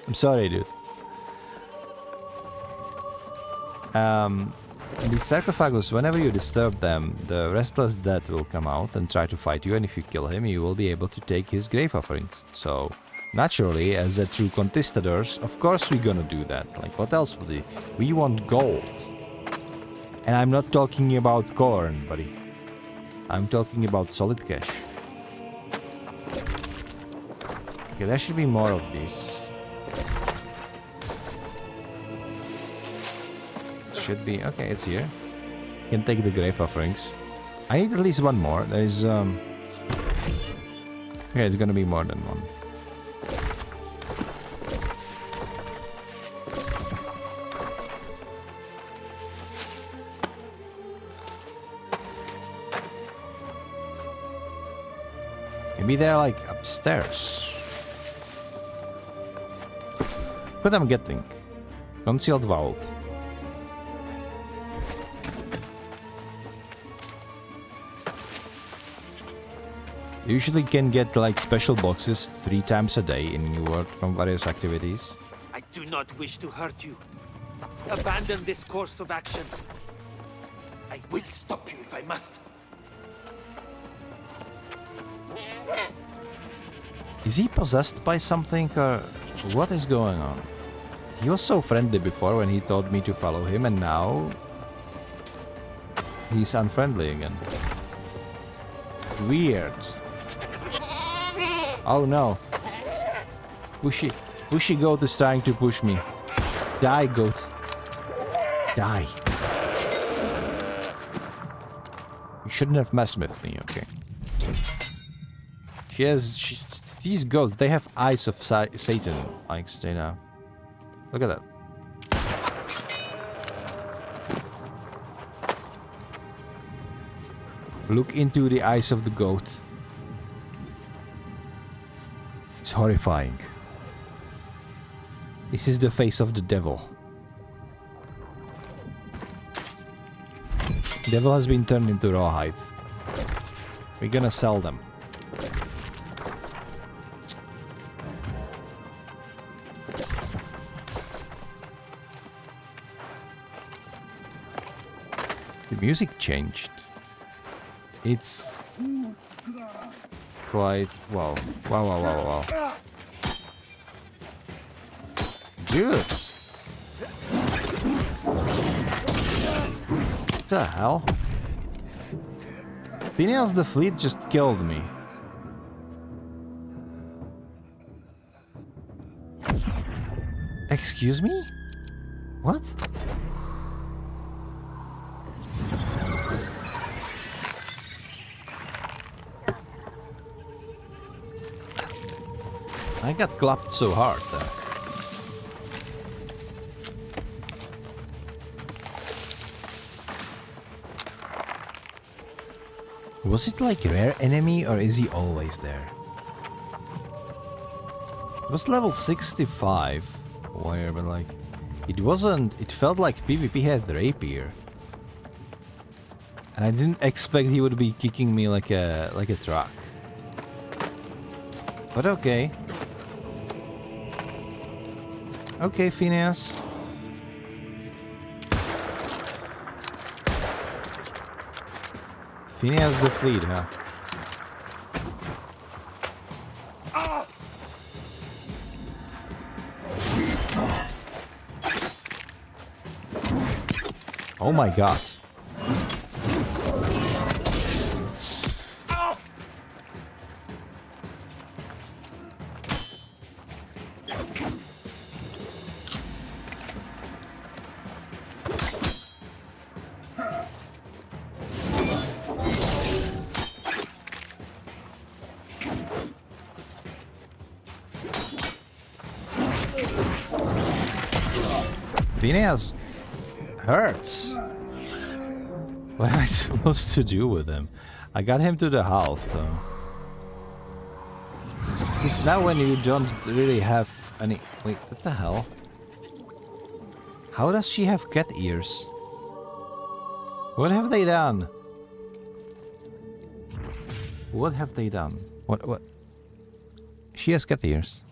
I'm sorry, dude. The sarcophagus, whenever you disturb them, the restless dead will come out and try to fight you, and if you kill him, you will be able to take his grave offerings. So, naturally, as a true conquistadors, of course we're gonna do that. Like, what else would we want gold. And I'm not talking about corn, buddy. I'm talking about solid cash. Okay, there should be more of these. Should be okay. It's here. You can take the grave offerings. I need at least one more. There is yeah, it's gonna be more than one. Maybe they're like upstairs. What I'm getting? Concealed vault. You usually can get like special boxes 3 times a day in New World from various activities. I do not wish to hurt you. Abandon this course of action. I will stop you if I must. Is he possessed by something or what is going on? He was so friendly before when he told me to follow him, and now he's unfriendly again. Weird. Oh no. Bushy goat is trying to push me. Die, goat. Die. You shouldn't have messed with me, okay? These goats, they have eyes of Satan, like straight up. Look at that. Look into the eyes of the goat. It's horrifying. This is the face of the devil. Devil has been turned into rawhide. We're gonna sell them. The music changed. It's quite wow. Wow. Good. What the hell? Phineas the Fleet just killed me. Excuse me? What? I got clapped so hard there. Was it like a rare enemy or is he always there? It was level 65, where but like it wasn't. It felt like PvP had rapier, and I didn't expect he would be kicking me like a truck. But okay. Okay, Phineas. Phineas the Fleet, huh? Oh my god. Phineas hurts. What am I supposed to do with him? I got him to the health though. Because now when you don't really have any... Wait, what the hell? How does she have cat ears? What have they done? What have they done? What? She has cat ears.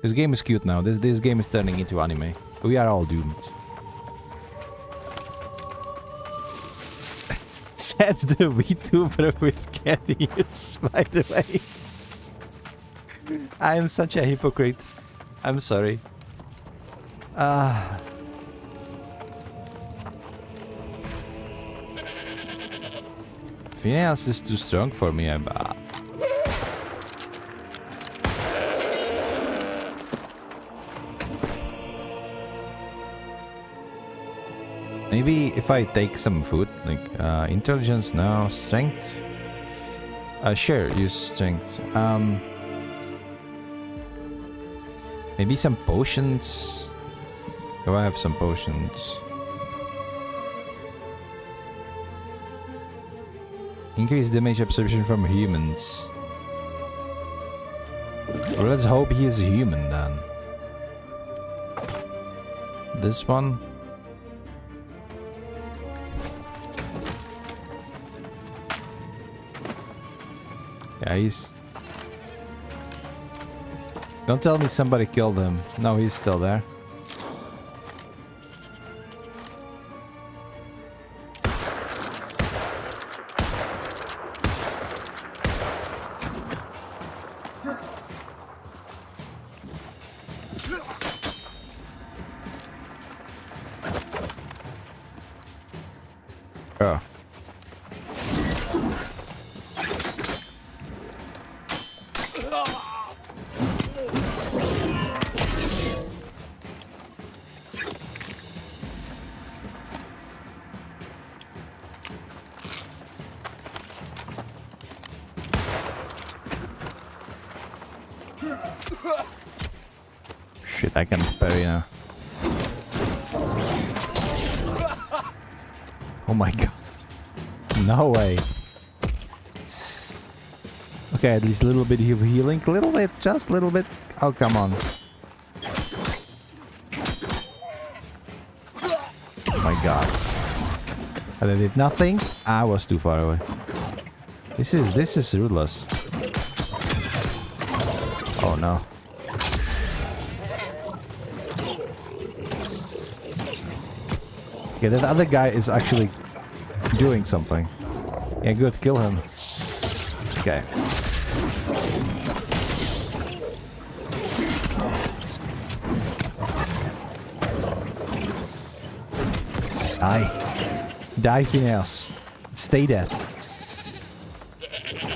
This game is cute now. This game is turning into anime. We are all doomed. Said the vtuber with cat ears, by the way. I am such a hypocrite. I'm sorry. Phineas is too strong for me, maybe if I take some food, like intelligence now, strength. Sure, use strength. Maybe some potions. Do I have some potions? Increase damage absorption from humans. Well, let's hope he is human then. This one. Yeah, he's... Don't tell me somebody killed him. No, he's still there. Oh. Shit, I can parry now. Oh my god. No way. Okay, at least a little bit of healing. A little bit, just a little bit. Oh, come on. Oh my god. And I did nothing. I was too far away. This is ruthless. Oh no. Okay, that other guy is actually doing something. Yeah, good. Kill him. Okay. Die. Die, Phineas. Stay dead.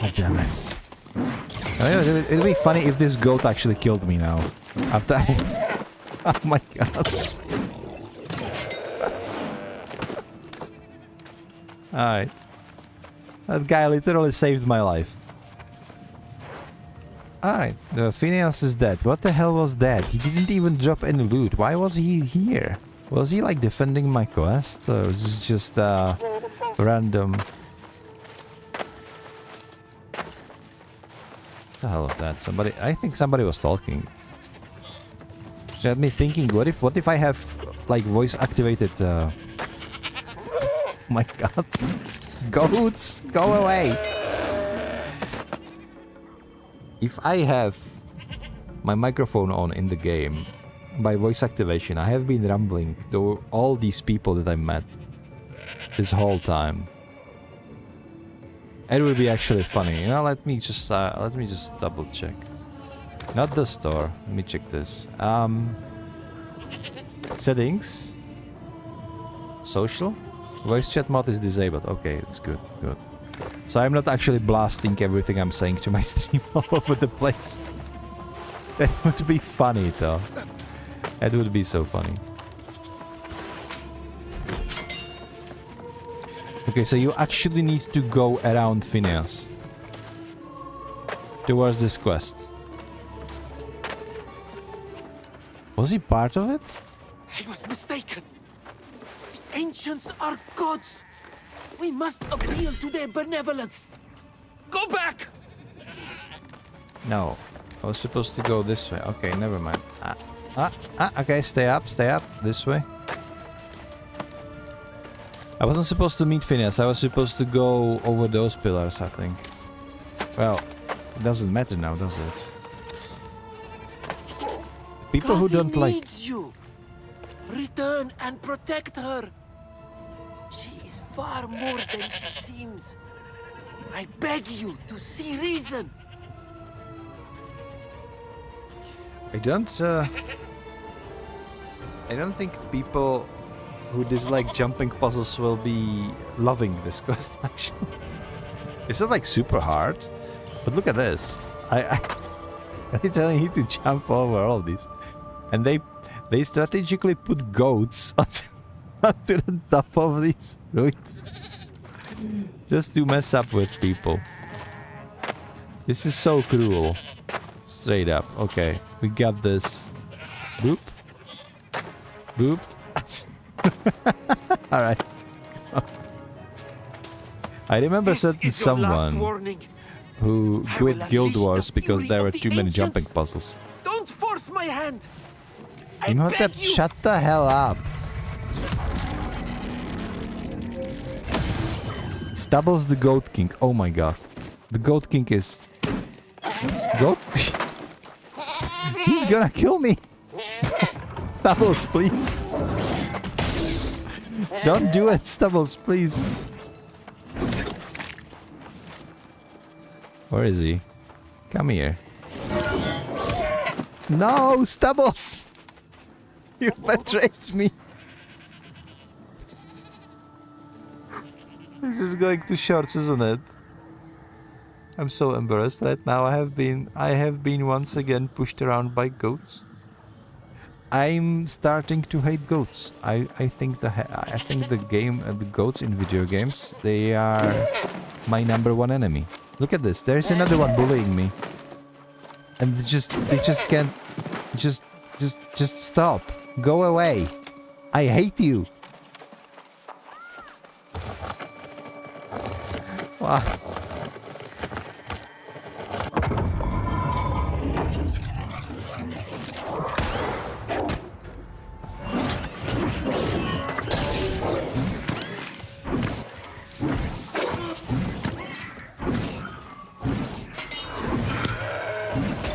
God damn it. It'd be funny if this goat actually killed me now. After I... Oh my god. Alright. That guy literally saved my life. Alright, the Phineas is dead. What the hell was that? He didn't even drop any loot. Why was he here? Was he like defending my quest? Or was this just random? What the hell was that? Somebody... I think somebody was talking. Which had me thinking, what if I have like voice activated oh my god. Goats, go away. If I have my microphone on in the game by voice activation, I have been rambling to all these people that I met this whole time. It would be actually funny. You know, let me just double check. Not the store. Let me check this. Settings. Social. Voice chat mod is disabled. Okay, it's good. Good. So I'm not actually blasting everything I'm saying to my stream all over the place. That would be funny though. That would be so funny. Okay, so you actually need to go around Phineas towards this quest. Was he part of it? I was mistaken. The ancients are gods. We must appeal to their benevolence. Go back! No. I was supposed to go this way. Okay, never mind. Okay, stay up, this way. I wasn't supposed to meet Phineas. I was supposed to go over those pillars, I think. Well, it doesn't matter now, does it? People who don't like... needs you. Return and protect her. She is far more than she seems. I beg you to see reason. I don't think people who dislike jumping puzzles will be loving this quest, actually. It's not like super hard, but look at this. I literally need to jump over all these. And they strategically put goats onto the top of these ruins. Just to mess up with people. This is so cruel. Straight up. Okay, we got this. Boop. Boop. Alright. I remember certain someone who quit Guild Wars because there were too many jumping puzzles. Don't force my hand. Imhotep, shut the hell up. Stubbles the Goat King. Oh my god. The Goat King is Goat. He's gonna kill me. Stubbles, please. Don't do it, Stubbles, please. Where is he? Come here. No, Stubbles! You betrayed me. This is going to shorts, isn't it? I'm so embarrassed right now. I have been once again pushed around by goats. I'm starting to hate goats. I think the goats in video games, they are my #1 enemy. Look at this. There's another one bullying me. And they just can't just stop. Go away. I hate you. Wow.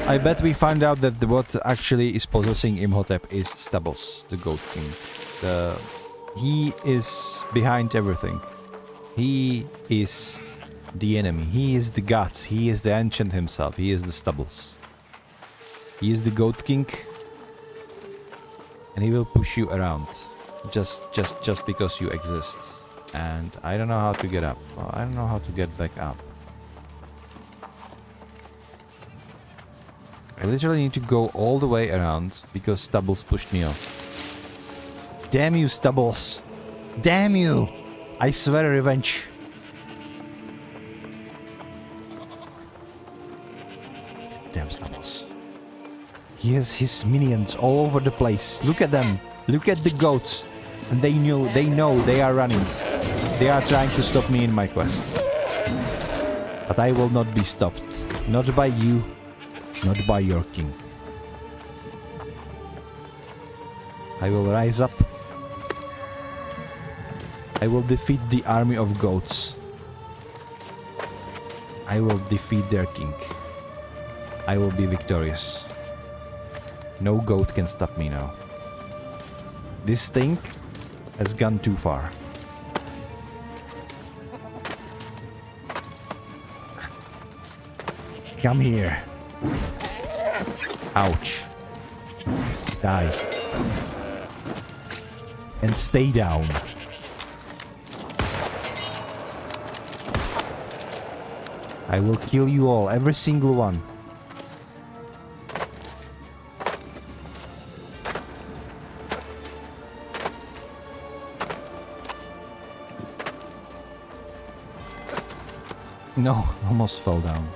I bet we find out that what actually is possessing Imhotep is Stubbles, the Goat King. He is behind everything. He is the enemy. He is the gods. He is the ancient himself. He is the Stubbles. He is the Goat King, and he will push you around just because you exist. And I don't know how to get up. I don't know how to get back up. I literally need to go all the way around because Stubbles pushed me off. Damn you, Stubbles! Damn you! I swear revenge. Damn Stubbles. He has his minions all over the place. Look at them. Look at the goats. And they know they are running. They are trying to stop me in my quest. But I will not be stopped. Not by you. Not by your king. I will rise up. I will defeat the army of goats. I will defeat their king. I will be victorious. No goat can stop me now. This thing has gone too far. Come here. Ouch. Die. And stay down. I will kill you all, every single one. No, almost fell down.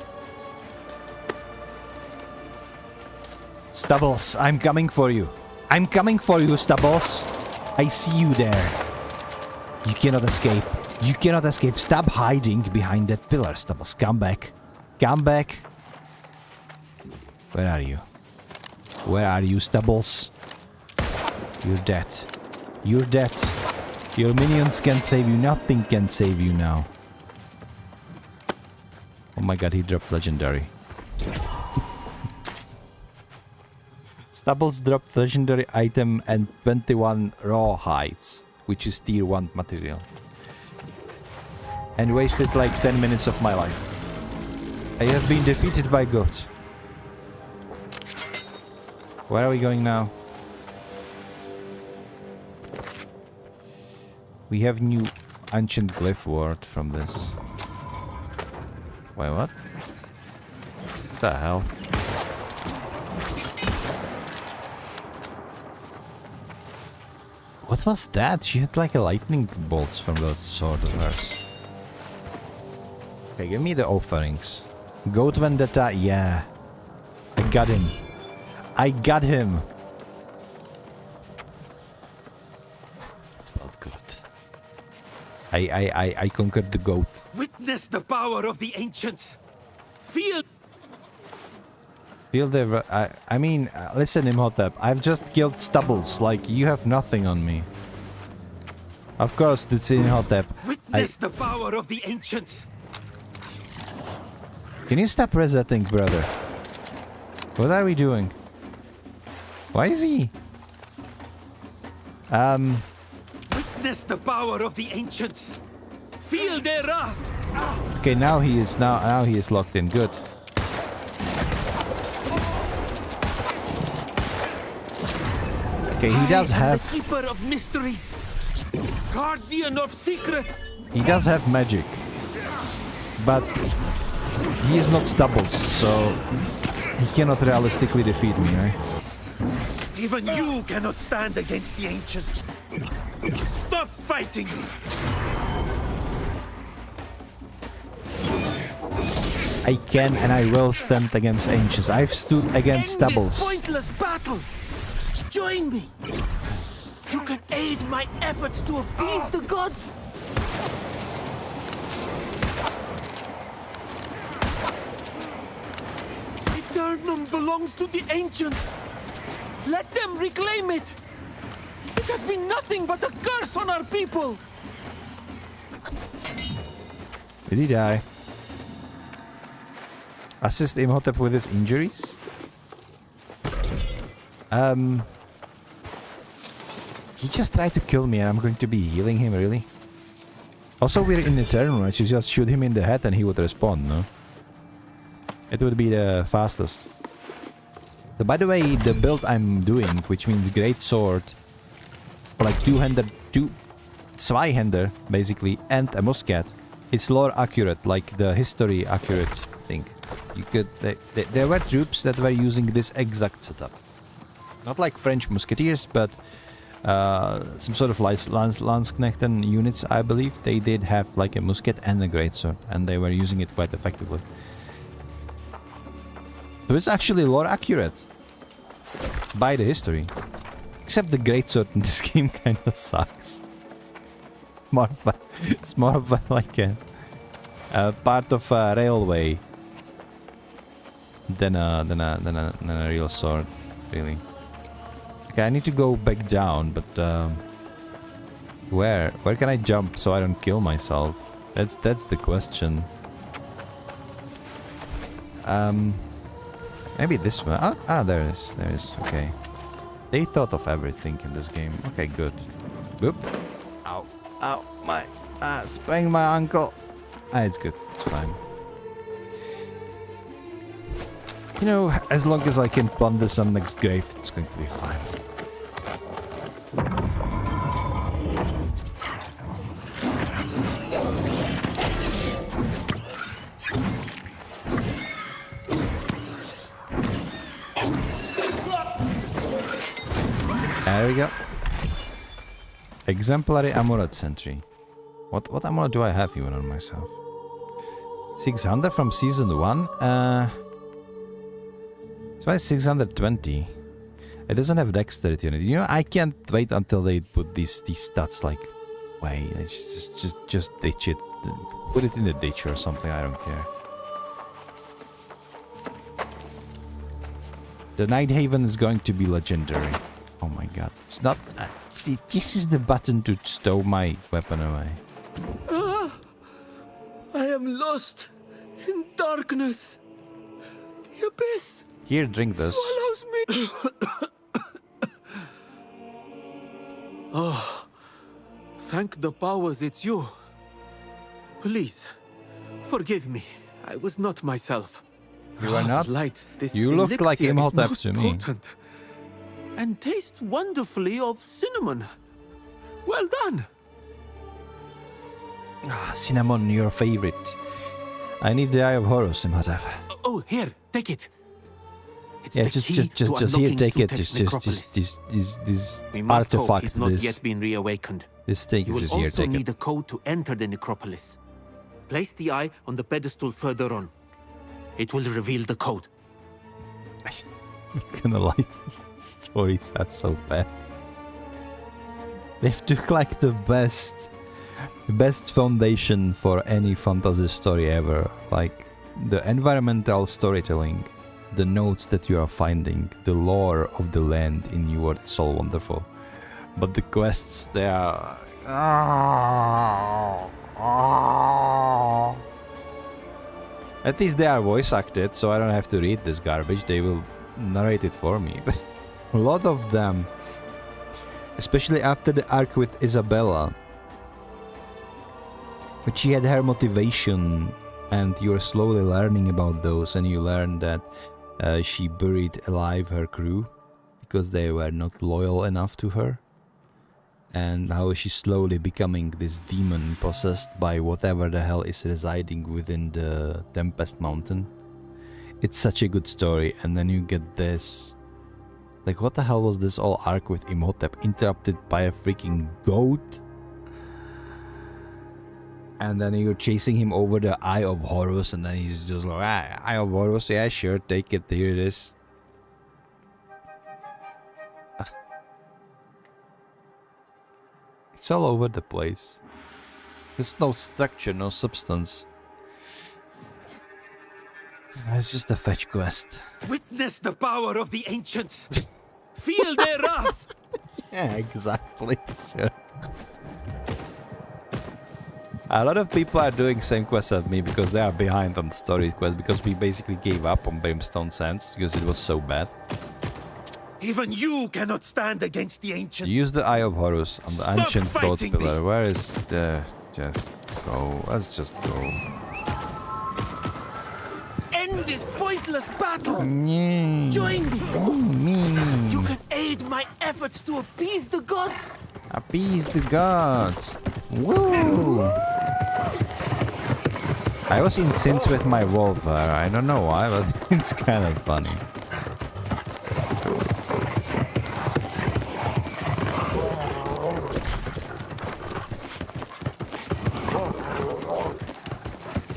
Stubbles, I'm coming for you. I'm coming for you, Stubbles. I see you there. You cannot escape. You cannot escape. Stop hiding behind that pillar, Stubbles. Come back. Come back. Where are you? Where are you, Stubbles? You're dead. You're dead. Your minions can't save you. Nothing can save you now. Oh my god, he dropped legendary. Stubbles dropped legendary item and 21 raw hides, which is tier 1 material. And wasted like 10 minutes of my life. I have been defeated by goat. Where are we going now? We have new ancient glyph word from this. Wait, what? What the hell? What was that? She had like a lightning bolts from the sword of hers. Okay, give me the offerings. Goat Vendetta, yeah. I got him. I got him. It felt good. I conquered the goat. Witness the power of the ancients. Feel the... I mean, listen, Imhotep. I've just killed Stubbles. Like, you have nothing on me. Of course, it's Imhotep. Witness the power of the ancients. Can you stop resetting, brother? What are we doing? Why is he? Witness the power of the ancients. Feel their wrath. Okay, now he is locked in. Good. Okay, he does have. The keeper of mysteries, guardian of secrets. He does have magic, but he is not Stubbles, so he cannot realistically defeat me, right? Even you cannot stand against the ancients. Stop fighting me. I can and I will stand against ancients. I've stood against End Stubbles. this pointless battle. Join me. You can aid my efforts to appease the gods. Eternum belongs to the ancients. Let them reclaim it. It has been nothing but a curse on our people. Did he die? Assist Imhotep with his injuries? He just tried to kill me and I'm going to be healing him, really? Also, we're in the turn, right? You just shoot him in the head and he would respawn, no? It would be the fastest. So, by the way, the build I'm doing, which means great sword, or like Zweihander, basically, and a musket, it's lore accurate, like the history accurate thing. You could, there were troops that were using this exact setup. Not like French musketeers, but some sort of Landsknechten units, I believe. They did have like a musket and a greatsword, and they were using it quite effectively. So it's actually lore accurate by the history. Except the greatsword in this game kind of sucks. It's more of a, like a part of a railway than a real sword, really. Okay, I need to go back down, but where can I jump so I don't kill myself? That's the question. Maybe this one. There it is. There it is. Okay. They thought of everything in this game. Okay, good. Boop. Ow. Ow. My sprained my ankle. It's good. It's fine. You know, as long as I can plunder some next grave, it's going to be fine. There we go. Exemplary Amulet Sentry. What amulet do I have even on myself? 600 from season 1? It's my 620. It doesn't have dexterity on it. You know, I can't wait until they put these stats like way. Just ditch it. Put it in the ditch or something, I don't care. The Nighthaven is going to be legendary. Oh my god. It's not... see, this is the button to stow my weapon away. I am lost in darkness. The abyss. Here, drink this. Swallows me. Oh, thank the powers it's you. Please, forgive me. I was not myself. You are not? Light, this you look like Imhotep to me. Potent. And tastes wonderfully of cinnamon. Well done. Cinnamon, your favorite. I need the Eye of Horus, Imhotep. Oh, here, take it. It's yeah, the just here, take it. This artifact. Is not yet been reawakened. This thing is just here, You will also take need it. a code to enter the necropolis. Place the eye on the pedestal further on. It will reveal the code. I'm gonna lie, these stories are so bad. They've took like the best foundation for any fantasy story ever. Like the environmental storytelling, the notes that you are finding, the lore of the land in New World, it's all wonderful. But the quests, they are... At least they are voice acted, so I don't have to read this garbage. They will narrate it for me. But a lot of them, especially after the arc with Isabella, but she had her motivation, and you're slowly learning about those, and you learn that she buried alive her crew because they were not loyal enough to her, and how she's slowly becoming this demon possessed by whatever the hell is residing within the Tempest Mountain. It's such a good story, and then you get this. Like, what the hell was this all arc with Imhotep interrupted by a freaking goat? And then you're chasing him over the Eye of Horus, and then he's just like, ah, Eye of Horus, yeah, sure, take it, here it is. It's all over the place. There's no structure, no substance. It's just a fetch quest. Witness the power of the ancients. Feel their wrath. Yeah, exactly, sure. A lot of people are doing same quests as me because they are behind on the story quest, because we basically gave up on Brimstone Sands because it was so bad. Even you cannot stand against the ancients. Use the Eye of Horus on the Stop ancient growth fighting pillar. me. Where is the... Just go. Let's just go. End this pointless battle. Yeah. Join me. Me. You can aid my efforts to appease the gods. Appease the gods. Woo! I was in sync with my wolf there. I don't know why, but it's kind of funny.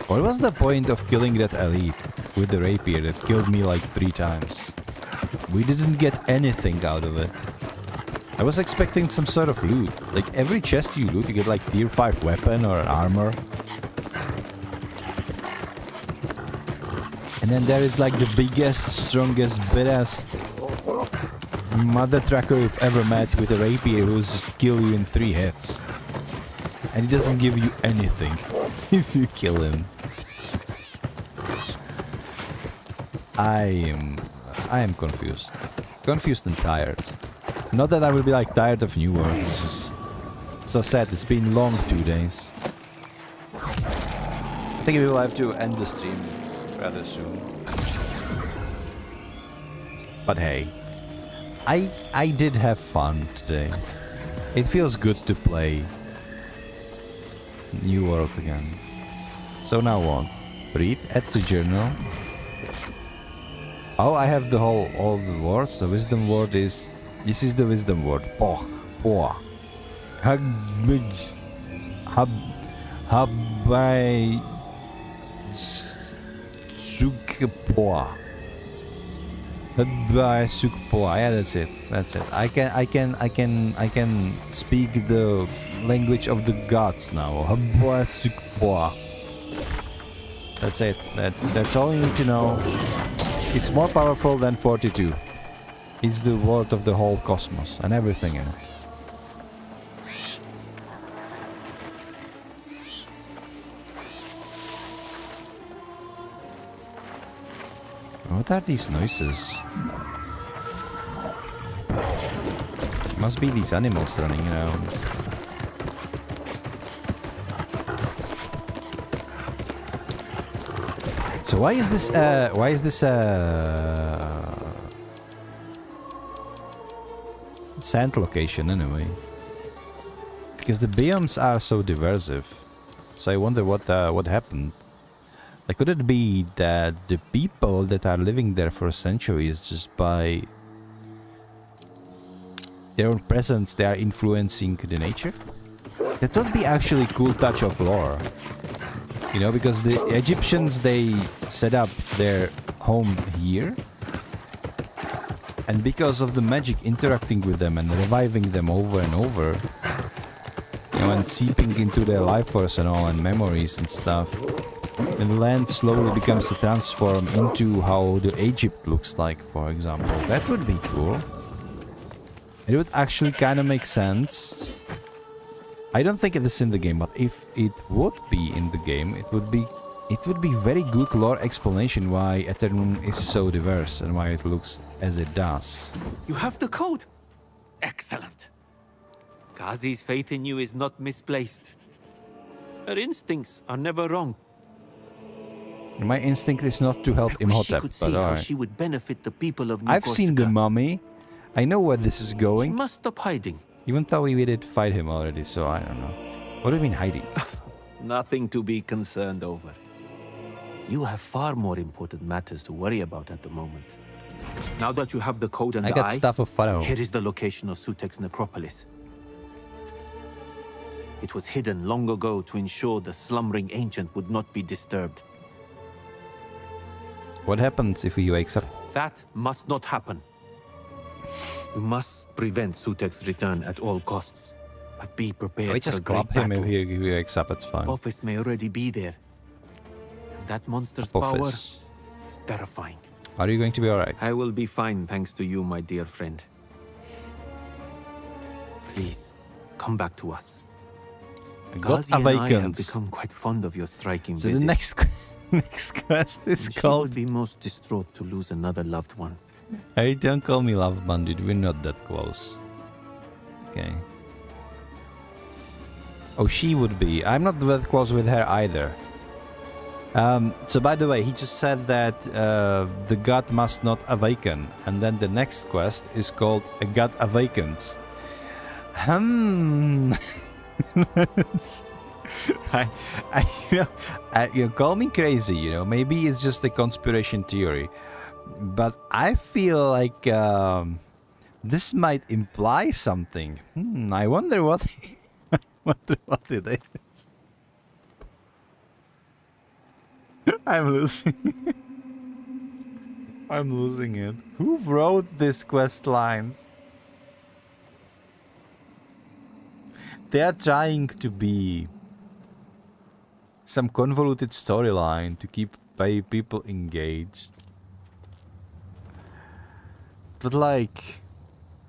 What was the point of killing that elite with the rapier that killed me like 3 times? We didn't get anything out of it. I was expecting some sort of loot. Like, every chest you loot, you get like tier 5 weapon or armor. And then there is like the biggest, strongest, badass mother tracker you've ever met with a rapier who will just kill you in 3 hits. And he doesn't give you anything if you kill him. I am confused. Confused and tired. Not that I will be like tired of New World, it's just... So sad, it's been long 2 days. I think we will have to end the stream rather soon. But hey, I did have fun today. It feels good to play New World again. So now what? Read, add to journal. Oh, I have the all the words. The wisdom word is... This is the wisdom word. Poch. Poa. Hagbij. Habai. Sukpoa. Habai Sukpoa. Yeah, that's it. That's it. I can speak the language of the gods now. Habai Sukpoa. That's it. That's all you need to know. It's more powerful than 42. It's the word of the whole cosmos and everything in it. What are these noises? Must be these animals running around. So why is this sand location anyway? Because the biomes are so diverse. So I wonder what happened. Like, could it be that the people that are living there for centuries, just by their own presence, they are influencing the nature? That would be actually a cool touch of lore. You know, because the Egyptians, they set up their home here. And because of the magic interacting with them and reviving them over and over, you know, and seeping into their life force and all, and memories and stuff, and land slowly becomes to transform into how the Egypt looks like, for example. That would be cool. It would actually kind of make sense. I don't think it is in the game, but if it would be in the game, it would be It would be very good lore explanation why Eternum is so diverse and why it looks as it does. You have the code. Excellent. Ghazi's faith in you is not misplaced. Her instincts are never wrong. My instinct is not to help I wish she Imhotep, could see but how alright. she would benefit the people of New I've seen the Corsica. mummy. I know where this is She going. must stop hiding. Even though we did fight him already, so I don't know. What do you mean hiding? Nothing to be concerned over. You have far more important matters to worry about at the moment. Now that you have the code and I the got eye, stuff of Pharaoh. here is the location of Sutek's necropolis. It was hidden long ago to ensure the slumbering ancient would not be disturbed. What happens if he wakes up? That must not happen. You must prevent Sutek's return at all costs. But be prepared We for a just great club him battle. if he wakes up, it's fine. Apophis may already be there. And that monster's power Apophis. is terrifying. Are you going to be alright? I will be fine thanks to you, my dear friend. Please, come back to us. God Ghazi and I have awakens. become quite fond of your striking So visage. the next quest is And she called... would be most distraught to lose another loved one. Hey, don't call me love bandit, we're not that close. Okay. Oh, she would be. I'm not that close with her either. So by the way, he just said that the god must not awaken. And then the next quest is called A God Awakens. You call me crazy, you know, maybe it's just a conspiration theory. But I feel like this might imply something. I wonder what what it is. I'm losing. I'm losing it. Who wrote these quest lines? They are trying to be some convoluted storyline to keep people engaged. But like,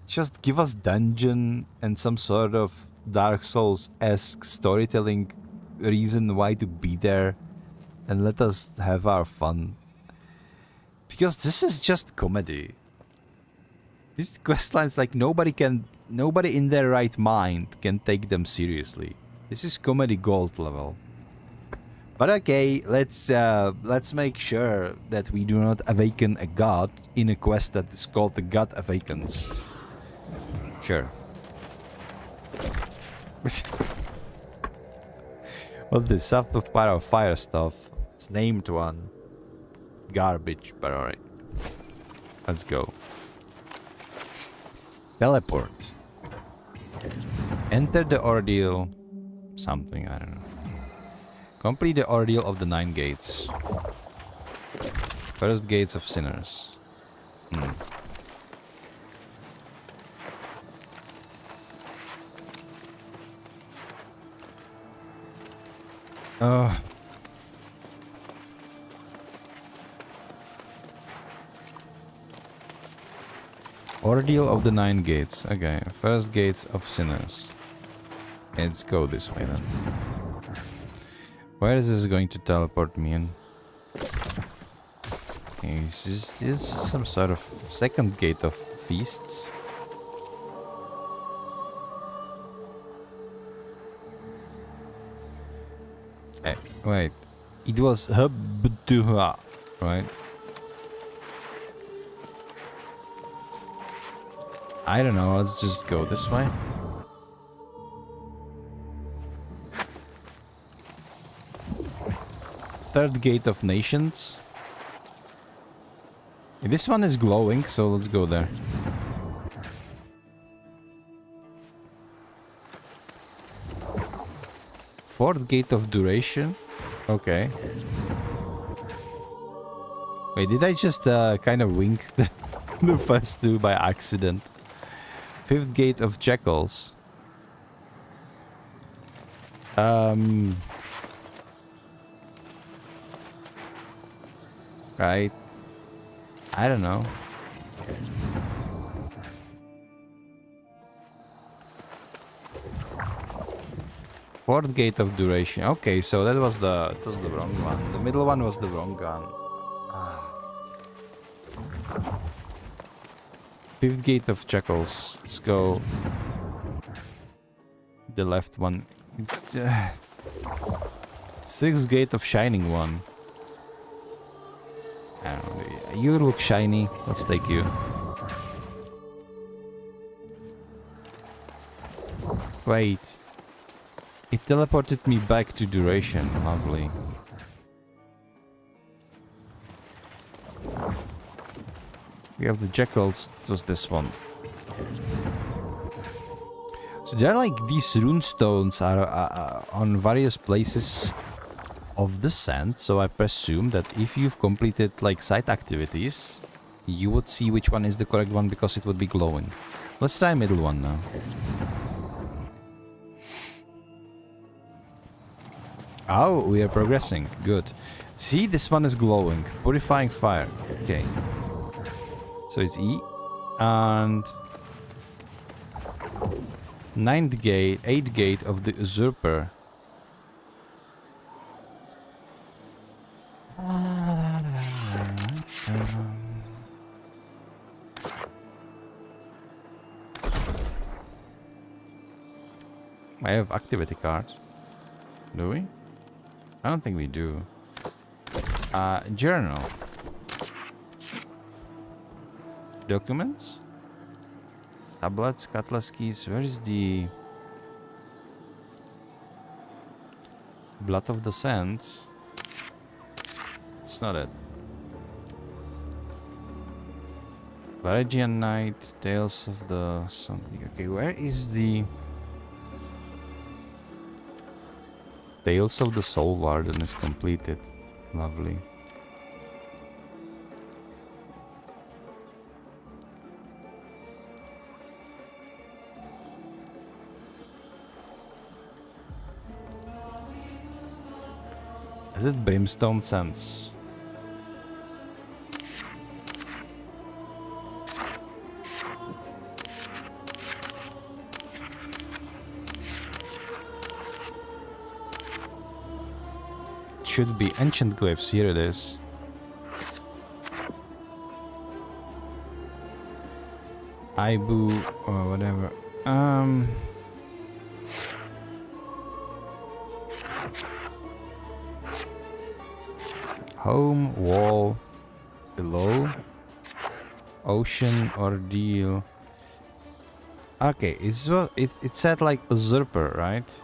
just give us dungeon and some sort of Dark Souls-esque storytelling reason why to be there, and let us have our fun. Because this is just comedy. These questlines, like nobody in their right mind can take them seriously. This is comedy gold level. But okay, let's make sure that we do not awaken a god in a quest that is called The God Awakens. Sure. What's this? South of Pyro Fire stuff. It's named one. Garbage, but alright. Let's go. Teleport. Enter the ordeal. Something, I don't know. Complete the ordeal of the 9 gates. First gates of sinners. Ordeal of the 9 gates. Okay, first gates of sinners. Let's go this way then. Where is this going to teleport me in? Okay, this is some sort of second gate of feasts. Wait, it was Hubtuha, right? I don't know, let's just go this way. Third gate of nations. This one is glowing, so let's go there. Fourth gate of duration. Okay. Wait, did I just kind of wink the first two by accident? Fifth gate of jackals. Right. I don't know. Fourth gate of duration. Okay, so that was the wrong one. The middle one was the wrong one. Fifth gate of Jackals. Let's go. The left one. Sixth gate of Shining One. I don't know. You look shiny. Let's take you. Wait. It teleported me back to duration. Lovely. We have the Jackals. It was this one. So there are like these rune stones are on various places of the sand. So I presume that if you've completed like side activities, you would see which one is the correct one because it would be glowing. Let's try middle one now. Oh, we are progressing. Good. See, this one is glowing. Purifying fire. Okay. So it's E. And... 9th gate, 8th gate of the Usurper. I have activity cards. Do we? I don't think we do. Journal. Documents? Tablets, cutlass keys. Where is the Blood of the Sands? It's not it. Varangian Knight, Tales of the something. Okay, where is the Tales of the Soul Warden is completed. Lovely. Is it Brimstone Sands? Should be ancient glyphs. Here it is. Ibu or whatever. Home, wall, below, ocean, ordeal. Okay, it said like usurper, right?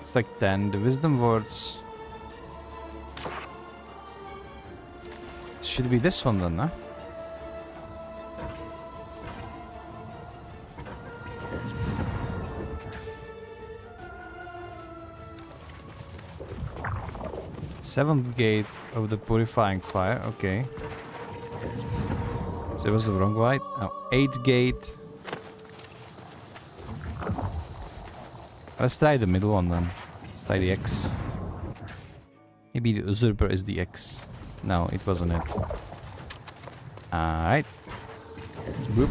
It's like 10. The wisdom words should be this one then, huh? Seventh gate of the purifying fire. Okay. So it was the wrong white. Oh, 8th gate. Let's try the middle one then. Let's try the X. Maybe the usurper is the X. No, it wasn't it. Alright. Boop.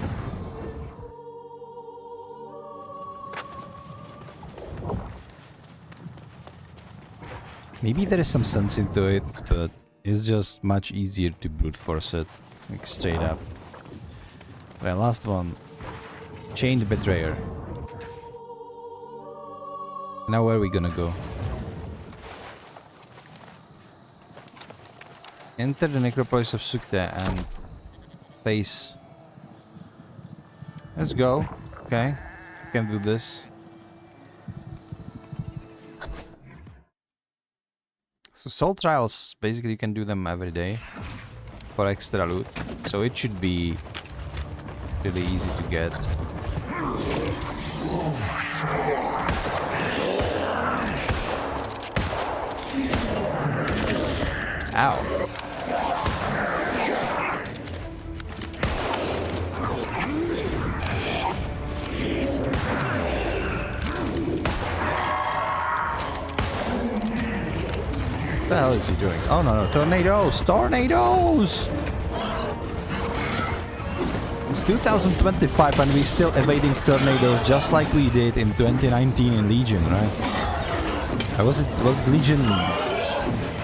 Maybe there is some sense into it, but it's just much easier to brute force it. Like straight up. Well, last one. Chained Betrayer. Now where are we gonna go? Enter the necropolis of Sukte and face. Let's go. Okay, I can do this. So soul trials, basically you can do them every day for extra loot. So it should be really easy to get. Ow. hell is he doing? Oh no, no, tornadoes! Tornadoes! It's 2025 and we're still evading tornadoes just like we did in 2019 in Legion, right? Was Legion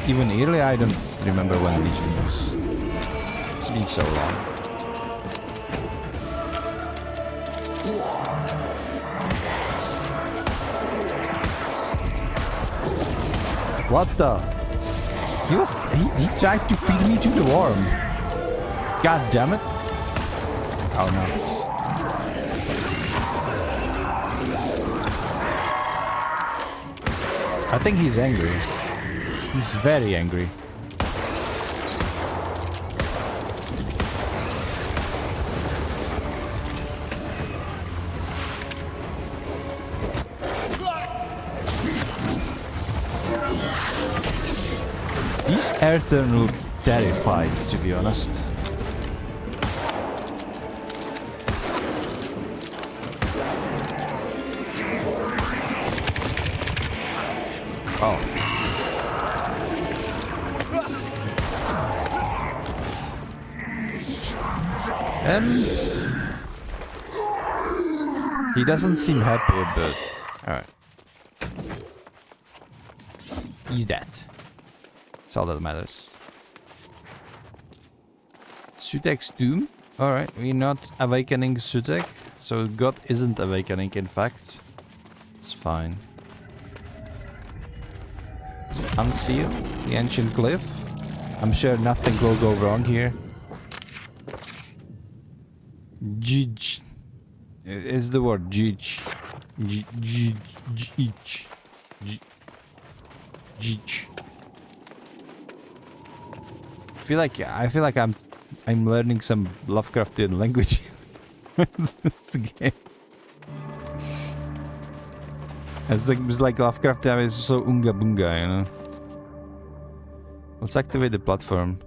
even earlier? I don't remember when Legion was. It's been so long. What the? He tried to feed me to the worm. God damn it. Oh no. I think he's angry. He's very angry. These air turn look terrified, to be honest. Oh. He doesn't seem happy, but alright. He's dead. That's all that matters. Sutek's tomb. Alright, we're not awakening Sutek, so God isn't awakening, in fact. It's fine. Unseal the ancient glyph. I'm sure nothing will go wrong here. Gij. It's the word Gij. Gij. I feel like I'm learning some Lovecraftian language in this game. It's like Lovecraftian is so unga bunga, you know. Let's activate the platform.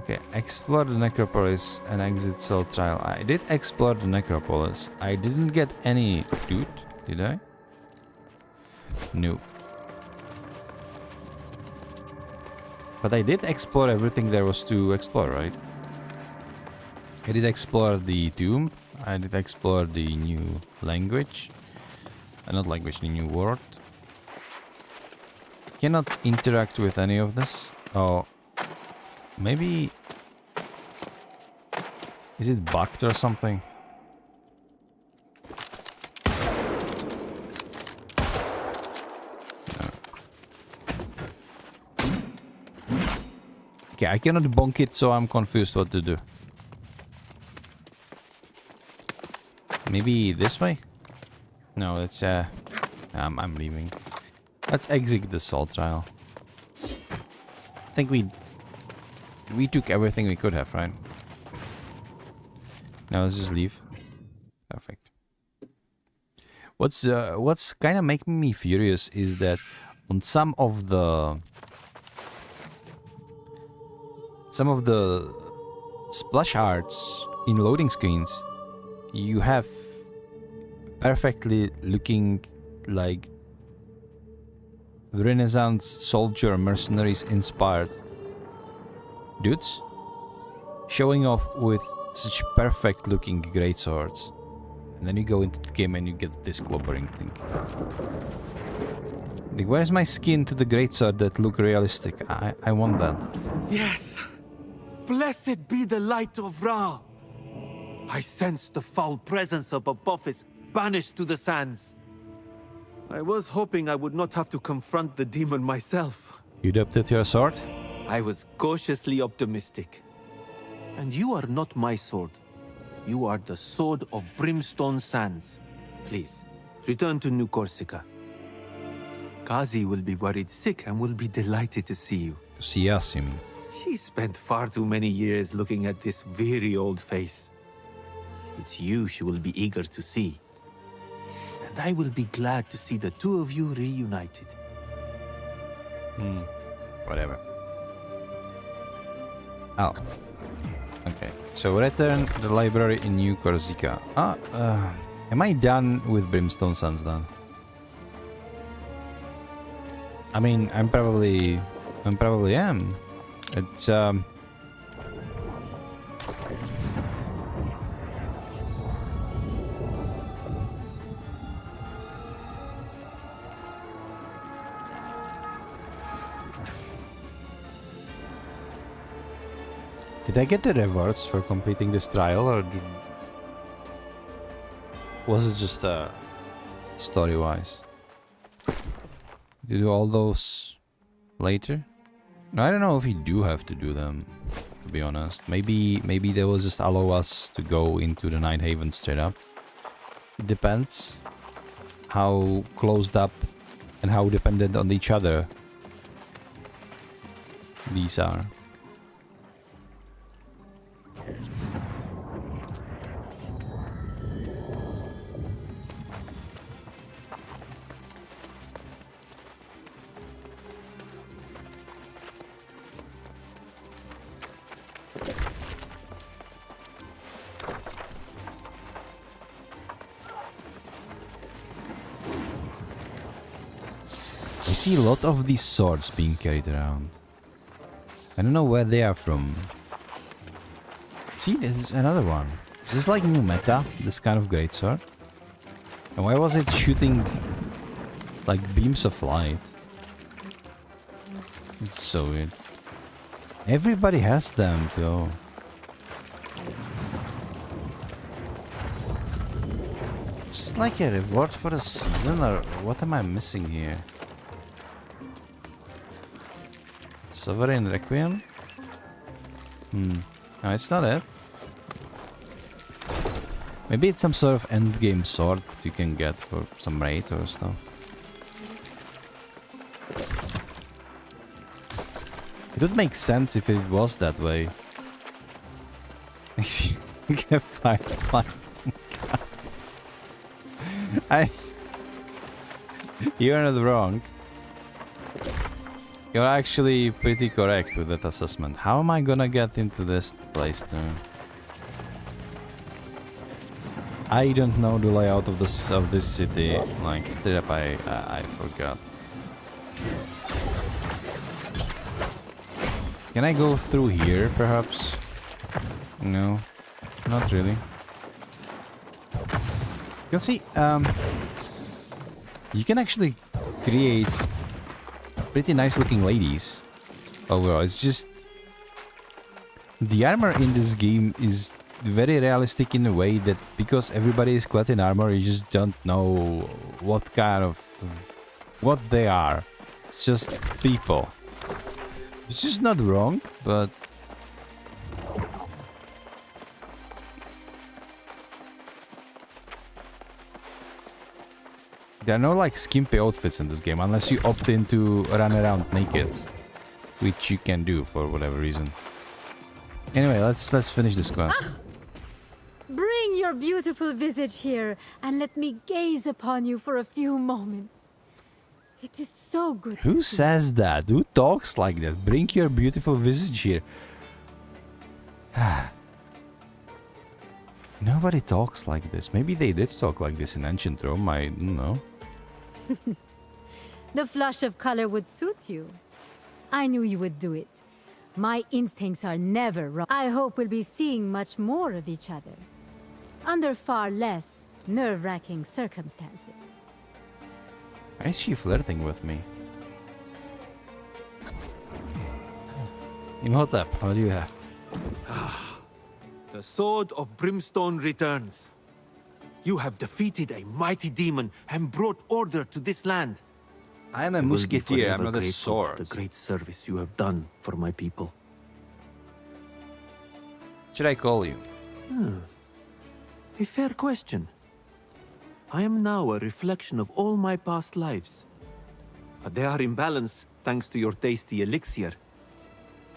Okay, explore the necropolis and exit soul trial. I did explore the necropolis. I didn't get any loot, did I? No. But I did explore everything there was to explore, right? I did explore the tomb. I did explore the new language. Not language, the new world. Cannot interact with any of this. Oh. Maybe... Is it bugged or something? No. Okay, I cannot bonk it, so I'm confused what to do. Maybe this way? No, it's I'm leaving. Let's exit the soul trial. I think we took everything we could have, right? Now let's just leave. Perfect. What's kind of making me furious is that on some of the splash arts in loading screens, you have perfectly looking like Renaissance soldier mercenaries inspired dudes showing off with such perfect looking greatswords, and then you go into the game and you get this clobbering thing. Like, where's my skin to the greatsword that look realistic? I want that. Yes! Blessed be the light of Ra! I sense the foul presence of Apophis banished to the sands. I was hoping I would not have to confront the demon myself. You adopted your sword? I was cautiously optimistic. And you are not my sword. You are the sword of Brimstone Sands. Please, return to New Corsica. Kazi will be worried sick and will be delighted to see you. To see us, you mean? She spent far too many years looking at this very old face. It's you she will be eager to see. And I will be glad to see the two of you reunited. Whatever. Oh. Okay. So return to the library in New Corsica. Am I done with Brimstone Sands then? I mean, I'm probably am. It's Did I get the rewards for completing this trial, or was it just story-wise? Did you do all those later? I don't know if you do have to do them, to be honest. Maybe they will just allow us to go into the Nighthaven straight up. It depends how closed up and how dependent on each other these are. I see a lot of these swords being carried around. I don't know where they are from. See, this is another one. Is this like new meta? This kind of greatsword? And why was it shooting like beams of light? It's so weird. Everybody has them though. Is it like a reward for a season, or what am I missing here? Sovereign Requiem? No, it's not it. Maybe it's some sort of endgame sword that you can get for some raid or stuff. It would make sense if it was that way. Get five. You're not wrong. You're actually pretty correct with that assessment. How am I gonna get into this place too? I don't know the layout of this city. Like straight up, I forgot. Can I go through here, perhaps? No, not really. You can see, you can actually create pretty nice looking ladies overall. It's just the armor in this game is very realistic in a way that because everybody is clad in armor, you just don't know what they are. It's just people. It's just not wrong, but there are no like skimpy outfits in this game unless you opt in to run around naked, which you can do for whatever reason. Anyway, let's finish this quest. Bring your beautiful visage here and let me gaze upon you for a few moments. It is so good to Who see. says that? Who talks like that? Bring your beautiful visage here. Nobody talks like this. Maybe they did talk like this in ancient Rome. I don't know. The flush of color would suit you. I knew you would do it. My instincts are never wrong. I hope we'll be seeing much more of each other. Under far less nerve-wracking circumstances. Why is she flirting with me? Imhotep, what do you have? The Sword of Brimstone returns. You have defeated a mighty demon and brought order to this land. I am a I will be musketeer, I'm forever not a grateful sword. for the great service you have done for my people. What should I call you? A fair question. I am now a reflection of all my past lives. But they are in balance thanks to your tasty elixir.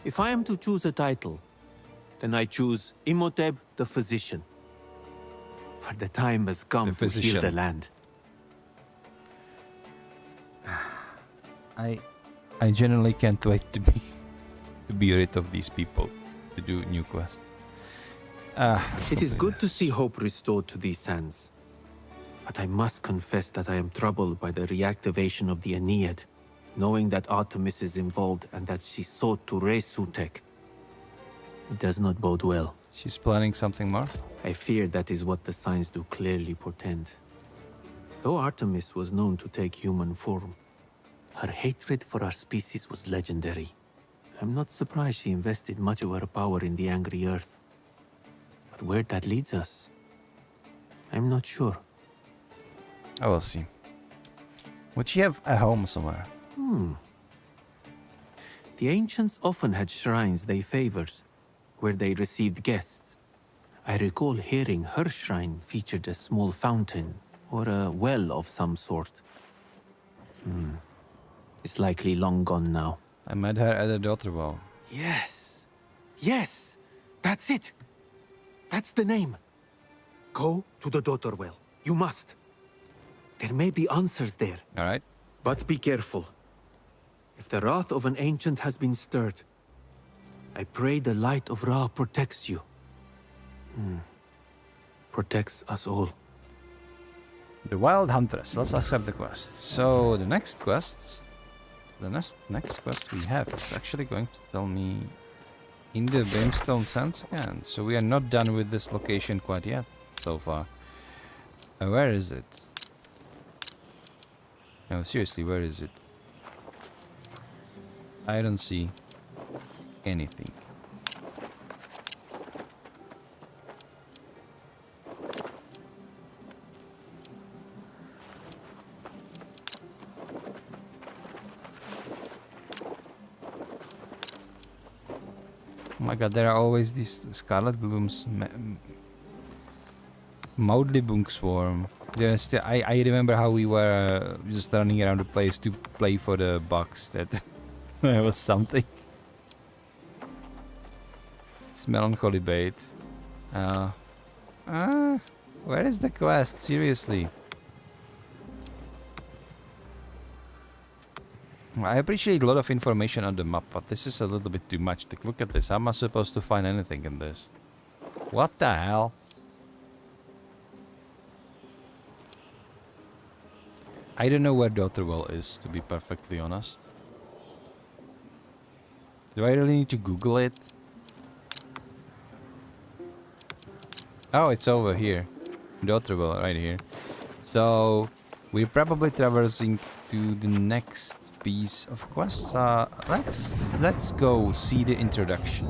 If I am to choose a title, then I choose Imhotep the Physician. For the time has come to heal the land. I genuinely can't wait to be rid of these people, to do new quests. It is good to see hope restored to these sands. But I must confess that I am troubled by the reactivation of the Aeneid. knowing that Artemis is involved and that she sought to raise Sutek. It does not bode well. She's planning something more? I fear that is what the signs do clearly portend. Though Artemis was known to take human form, her hatred for our species was legendary. I'm not surprised she invested much of her power in the angry Earth. But where that leads us, I'm not sure. I will see. Would she have a home somewhere? The ancients often had shrines they favored, where they received guests. I recall hearing her shrine featured a small fountain, or a well of some sort. It's likely long gone now. I met her at a daughter well. Yes! Yes! That's it! That's the name! Go to the daughter well. You must. There may be answers there. Alright. But be careful. If the wrath of an ancient has been stirred, I pray the light of Ra protects you. Protects us all. The Wild Huntress. Let's accept the quest. So the next quest we have is actually going to tell me in the Brimstone Sands again. So we are not done with this location quite yet so far. Where is it? No, seriously, where is it? I don't see anything. Oh my god, there are always these scarlet blooms. Maudlibunk swarm. I remember how we were just running around the place to play for the bucks. That there was something. It's melancholy bait. Where is the quest? Seriously. I appreciate a lot of information on the map, but this is a little bit too much. Like, look at this. How am I supposed to find anything in this? What the hell? I don't know where Daughterwell is, to be perfectly honest. Do I really need to Google it? Oh, it's over here. Daughterwell, right here. So, we're probably traversing to the next piece of quest. Let's go see the introduction.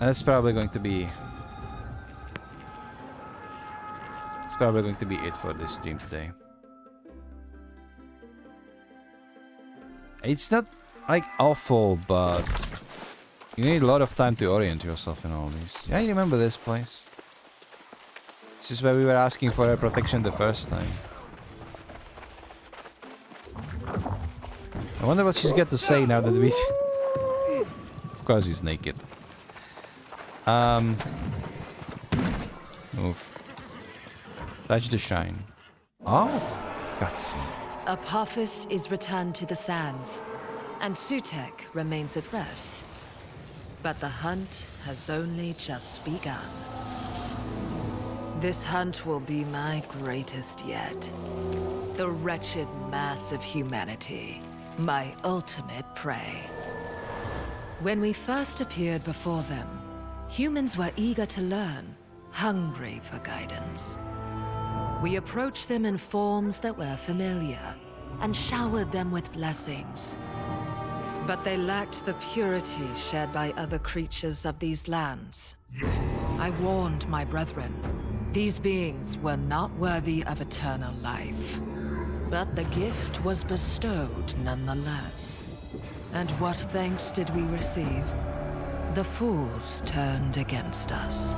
That's probably going to be... It's probably going to be it for this stream today. It's not like awful, but you need a lot of time to orient yourself in all these. Yeah, you remember this place? This is where we were asking for her protection the first time. I wonder what she's got to say now that we... Of course he's naked. Move. Touch the shrine. Oh, gutsy. Apophis is returned to the sands, and Sutek remains at rest. But the hunt has only just begun. This hunt will be my greatest yet. The wretched mass of humanity, my ultimate prey. When we first appeared before them, humans were eager to learn, hungry for guidance. We approached them in forms that were familiar, and showered them with blessings. But they lacked the purity shared by other creatures of these lands. I warned my brethren, these beings were not worthy of eternal life. But the gift was bestowed nonetheless. And what thanks did we receive? The fools turned against us.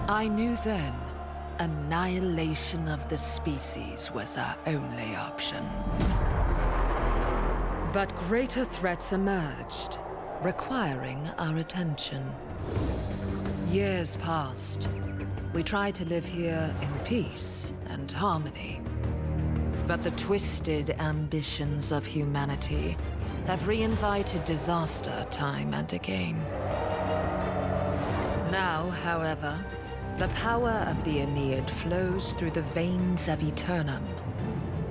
I knew then, annihilation of the species was our only option. But greater threats emerged, requiring our attention. Years passed. We tried to live here in peace and harmony. But the twisted ambitions of humanity have reinvited disaster time and again. Now, however, the power of the Aeneid flows through the veins of Eternum,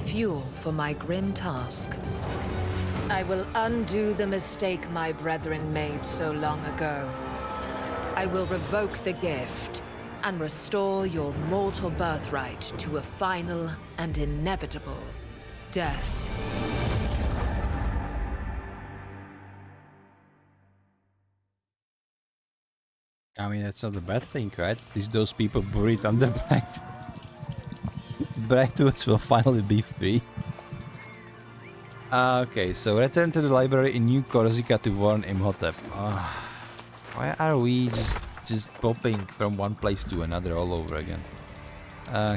Fuel for my grim task. I will undo the mistake my brethren made so long ago. I will revoke the gift and restore your mortal birthright to a final and inevitable death. I mean, that's not a bad thing, right? At least those people buried under Brightwoods will finally be free. Okay, so return to the library in New Corsica to warn Imhotep. Why are we just popping from one place to another all over again?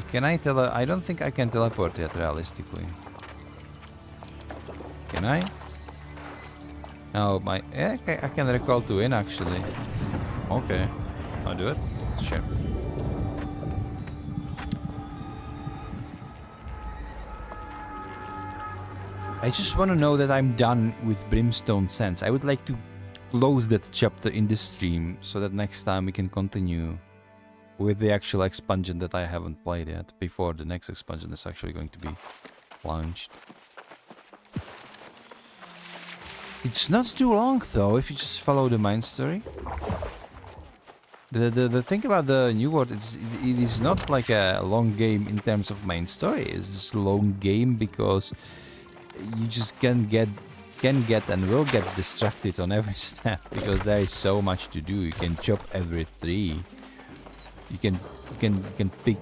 Can I I don't think I can teleport yet, realistically. Can I? Oh, yeah, I can recall to in, actually. Okay, I'll do it. Sure. I just want to know that I'm done with Brimstone Sands. I would like to close that chapter in this stream so that next time we can continue with the actual expansion that I haven't played yet, before the next expansion is actually going to be launched. It's not too long though, if you just follow the main story. The thing about the New World, it is not like a long game in terms of main story. It's just a long game because you just can get and will get distracted on every step because there is so much to do. You can chop every tree. You can pick.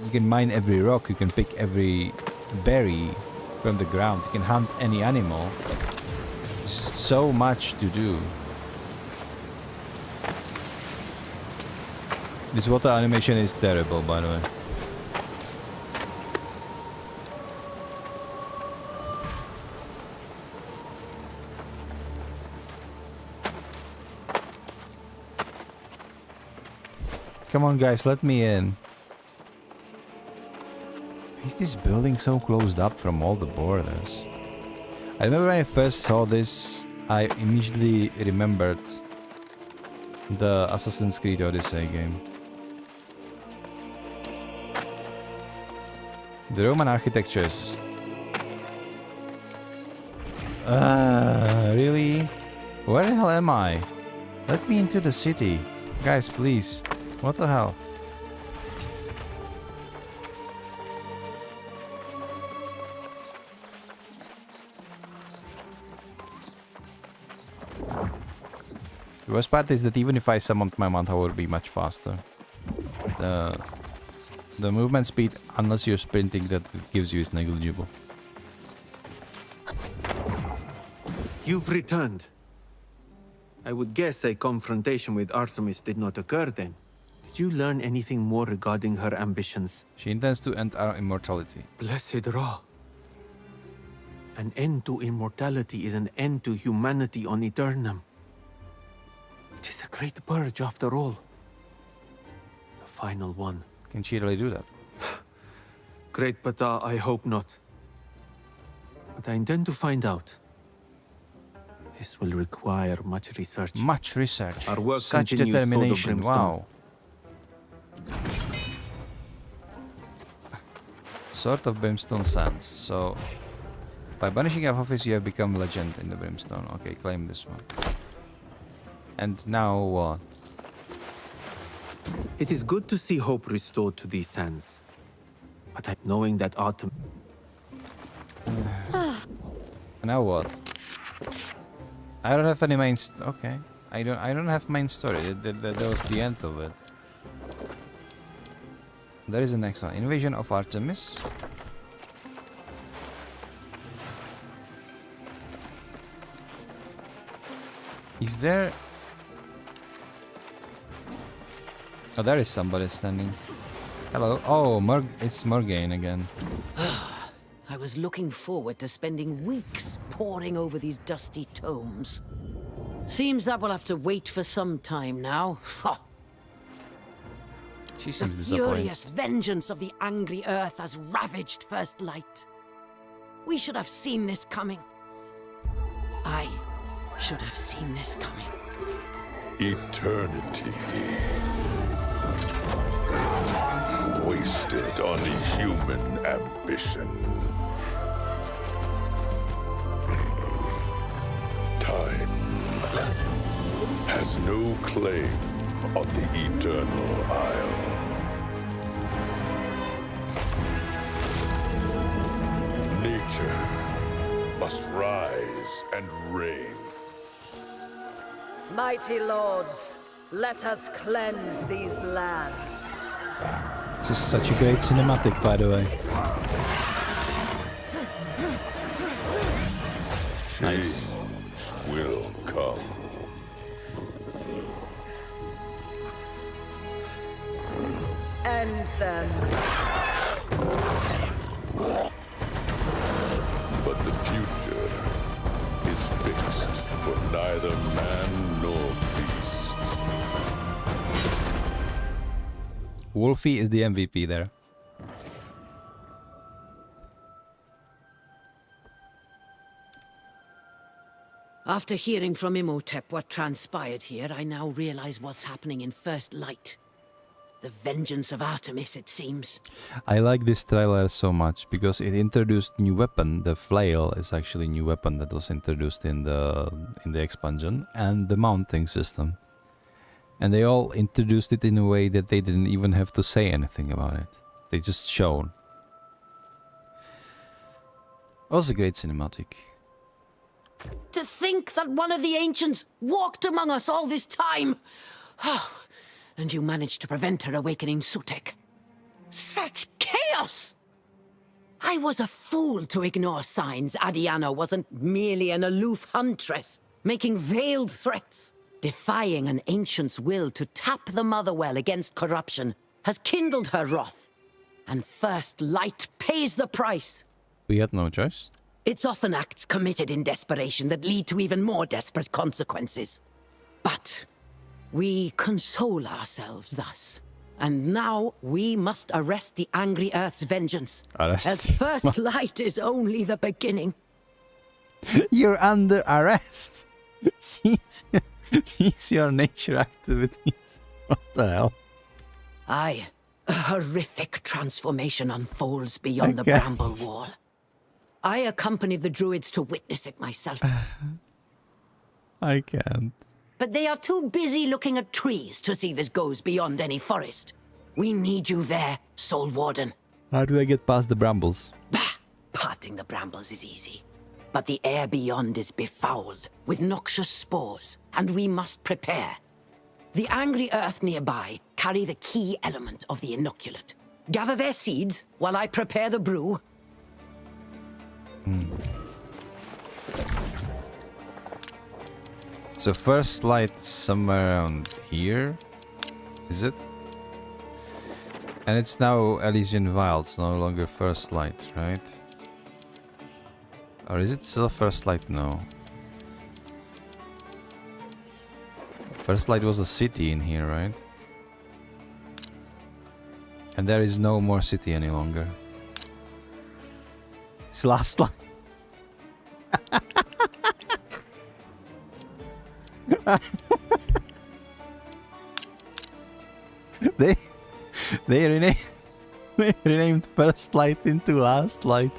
You can mine every rock. You can pick every berry from the ground. You can hunt any animal. There's so much to do. This water animation is terrible, by the way. Come on, guys, let me in. Is this building so closed up from all the borders? I remember when I first saw this, I immediately remembered the Assassin's Creed Odyssey game. The Roman architecture is just... really? Where the hell am I? Let me into the city. Guys, please. What the hell? The worst part is that even if I summoned my Manta, it would be much faster. The movement speed, unless you're sprinting, that it gives you is negligible. You've returned. I would guess a confrontation with Artemis did not occur then. Did you learn anything more regarding her ambitions? She intends to end our immortality. Blessed Ra. An end to immortality is an end to humanity on Eternum. It is a great purge after all. The final one. Can she really do that? Great Pata, I hope not. But I intend to find out. This will require much research. Much research. Our work Such continues, determination. Sword of Wow. Sword of Brimstone Sands. So, by banishing a office, you have become legend in the Brimstone. Okay, claim this one. And now what? It is good to see hope restored to these sands. But knowing that autumn... Now what? I don't have any main... Okay. I don't have main story. That was the end of it. There is the next one. Invasion of Artemis. Is there... Oh, there is somebody standing. Hello. Oh, it's Morgaine again. I was looking forward to spending weeks poring over these dusty tomes. Seems that we'll have to wait for some time now. She seems the disappointed. furious vengeance of the angry earth has ravaged First Light. We should have seen this coming. I should have seen this coming. Eternity. wasted on human ambition. Time has no claim on the Eternal Isle. Nature must rise and reign. Mighty lords, let us cleanse these lands. This is such a great cinematic, by the way. Nice. Change will come. End them. But the future is fixed for neither man nor beast. Wolfie is the MVP there. After hearing from Imhotep what transpired here, I now realize what's happening in First Light. The vengeance of Artemis, it seems. I like this trailer so much because it introduced new weapon. The flail is actually a new weapon that was introduced in the expansion, and the mounting system. And they all introduced it in a way that they didn't even have to say anything about it. They just showed. It was a great cinematic. To think that one of the ancients walked among us all this time! Oh, and you managed to prevent her awakening Sutek. Such chaos! I was a fool to ignore signs Adiana wasn't merely an aloof huntress, making veiled threats. Defying an ancient's will to tap the Motherwell against corruption has kindled her wrath. And First Light pays the price. We had no choice. It's often acts committed in desperation that lead to even more desperate consequences. But we console ourselves thus. And now we must arrest the Angry Earth's vengeance. As First Light is only the beginning. You're under arrest. Cease your nature activities. What the hell? Aye, a horrific transformation unfolds beyond the bramble wall. I accompanied the druids to witness it myself. I can't. But they are too busy looking at trees to see this goes beyond any forest. We need you there, Soul Warden. How do I get past the brambles? Bah! Parting the brambles is easy. But the air beyond is befouled with noxious spores, and we must prepare. The Angry Earth nearby carry the key element of the inoculate. Gather their seeds while I prepare the brew. So First Light somewhere around here, is it? And it's now Elysian Wilds, no longer First Light, right? Or is it still First Light? No. First Light was a city in here, right? And there is no more city any longer. It's Last Light. they renamed First Light into Last Light.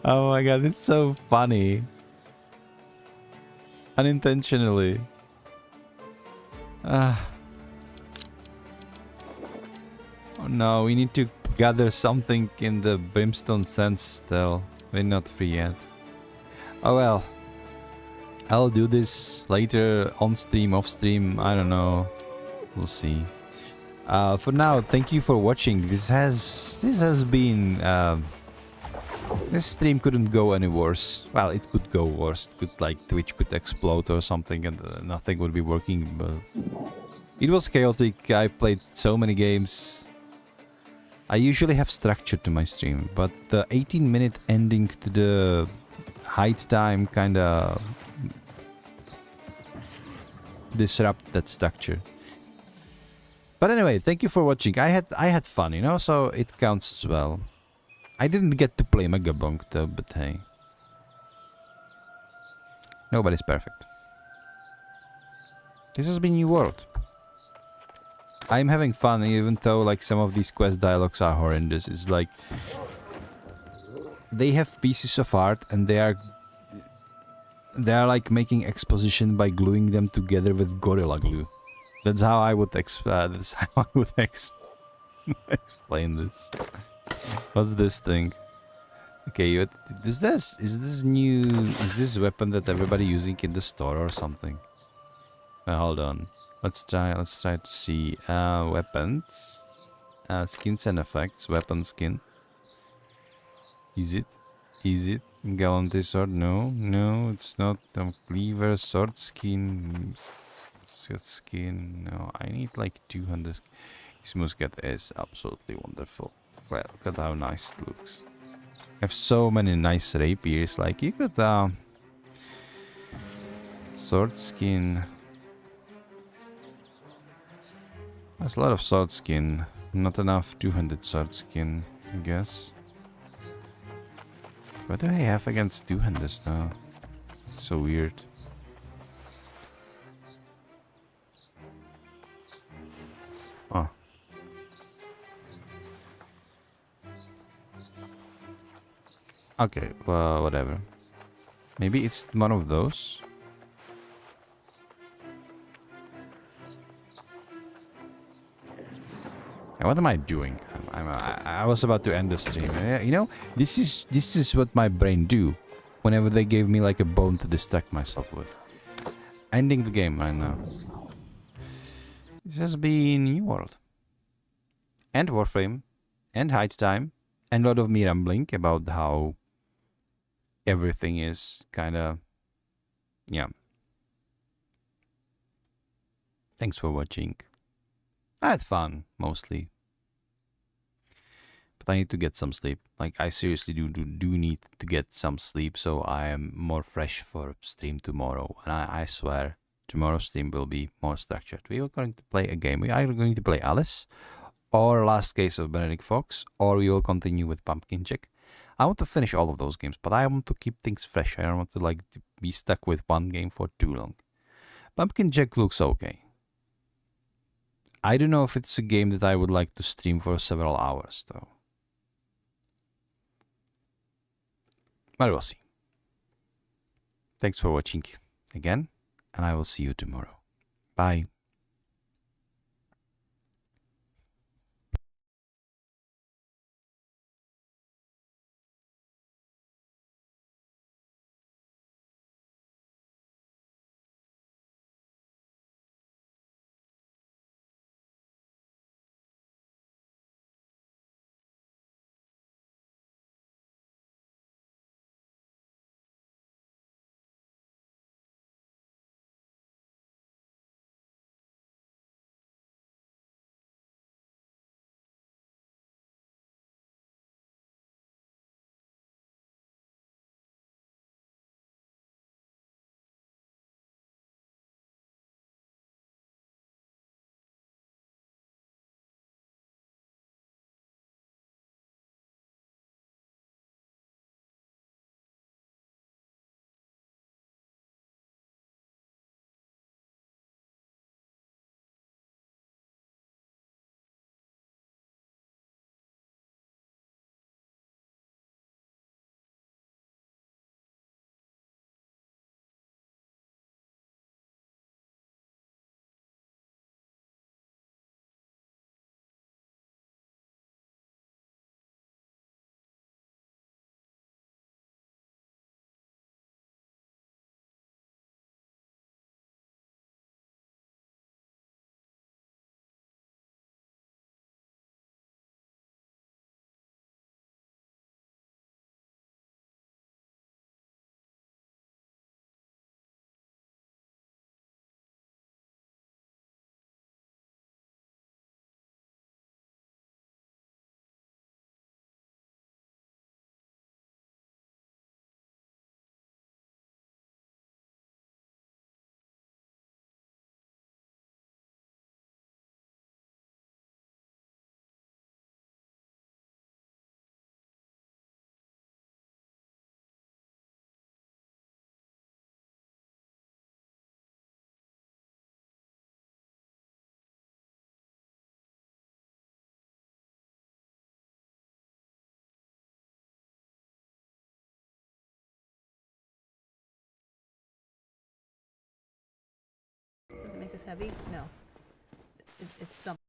Oh my god, it's so funny. Unintentionally. Oh no, we need to gather something in the Brimstone Sands still. We're not free yet. Oh well. I'll do this later, on stream, off stream, I don't know. We'll see. For now, thank you for watching. This has been... this stream couldn't go any worse. Well, it could go worse. Twitch could explode or something and nothing would be working, but... It was chaotic. I played so many games. I usually have structure to my stream, but the 18-minute ending to the height time kinda... disrupt that structure. But anyway, thank you for watching. I had fun, you know, so it counts as well. I didn't get to play Megabonk though, but hey. Nobody's perfect. This has been New World. I'm having fun, even though like some of these quest dialogues are horrendous. It's like they have pieces of art and they are like making exposition by gluing them together with Gorilla Glue. That's how I would explain this. What's this thing? Okay, is this weapon that everybody using in the store or something? Hold on. Let's try to see weapons. Skins and effects, weapon skin. Is it? Gallant sword? No, it's not. Cleaver, sword skin, skin. No, I need like 200. This musket is absolutely wonderful. Well, look at how nice it looks. I have so many nice rapiers. Like you could, sword skin. There's a lot of sword skin. Not enough 200 sword skin, I guess. What do I have against 200s though? So weird. Oh. Okay, well, whatever. Maybe it's one of those. What am I doing? I was about to end the stream. You know, this is what my brain do whenever they gave me like a bone to distract myself with. Ending the game right now. This has been New World. And Warframe. And Height Time. And a lot of me rambling about how everything is kinda... Yeah. Thanks for watching. I had fun, mostly. But I need to get some sleep. Like, I seriously do need to get some sleep, so I am more fresh for stream tomorrow. And I swear, tomorrow's stream will be more structured. We are going to play a game. We are going to play Alice, or Last Case of Benedict Fox, or we will continue with Pumpkin Jack. I want to finish all of those games, but I want to keep things fresh. I don't want to, like, be stuck with one game for too long. Pumpkin Jack looks okay. I don't know if it's a game that I would like to stream for several hours, though. But we'll see. Thanks for watching again, and I will see you tomorrow. Bye. heavy? No. It's something.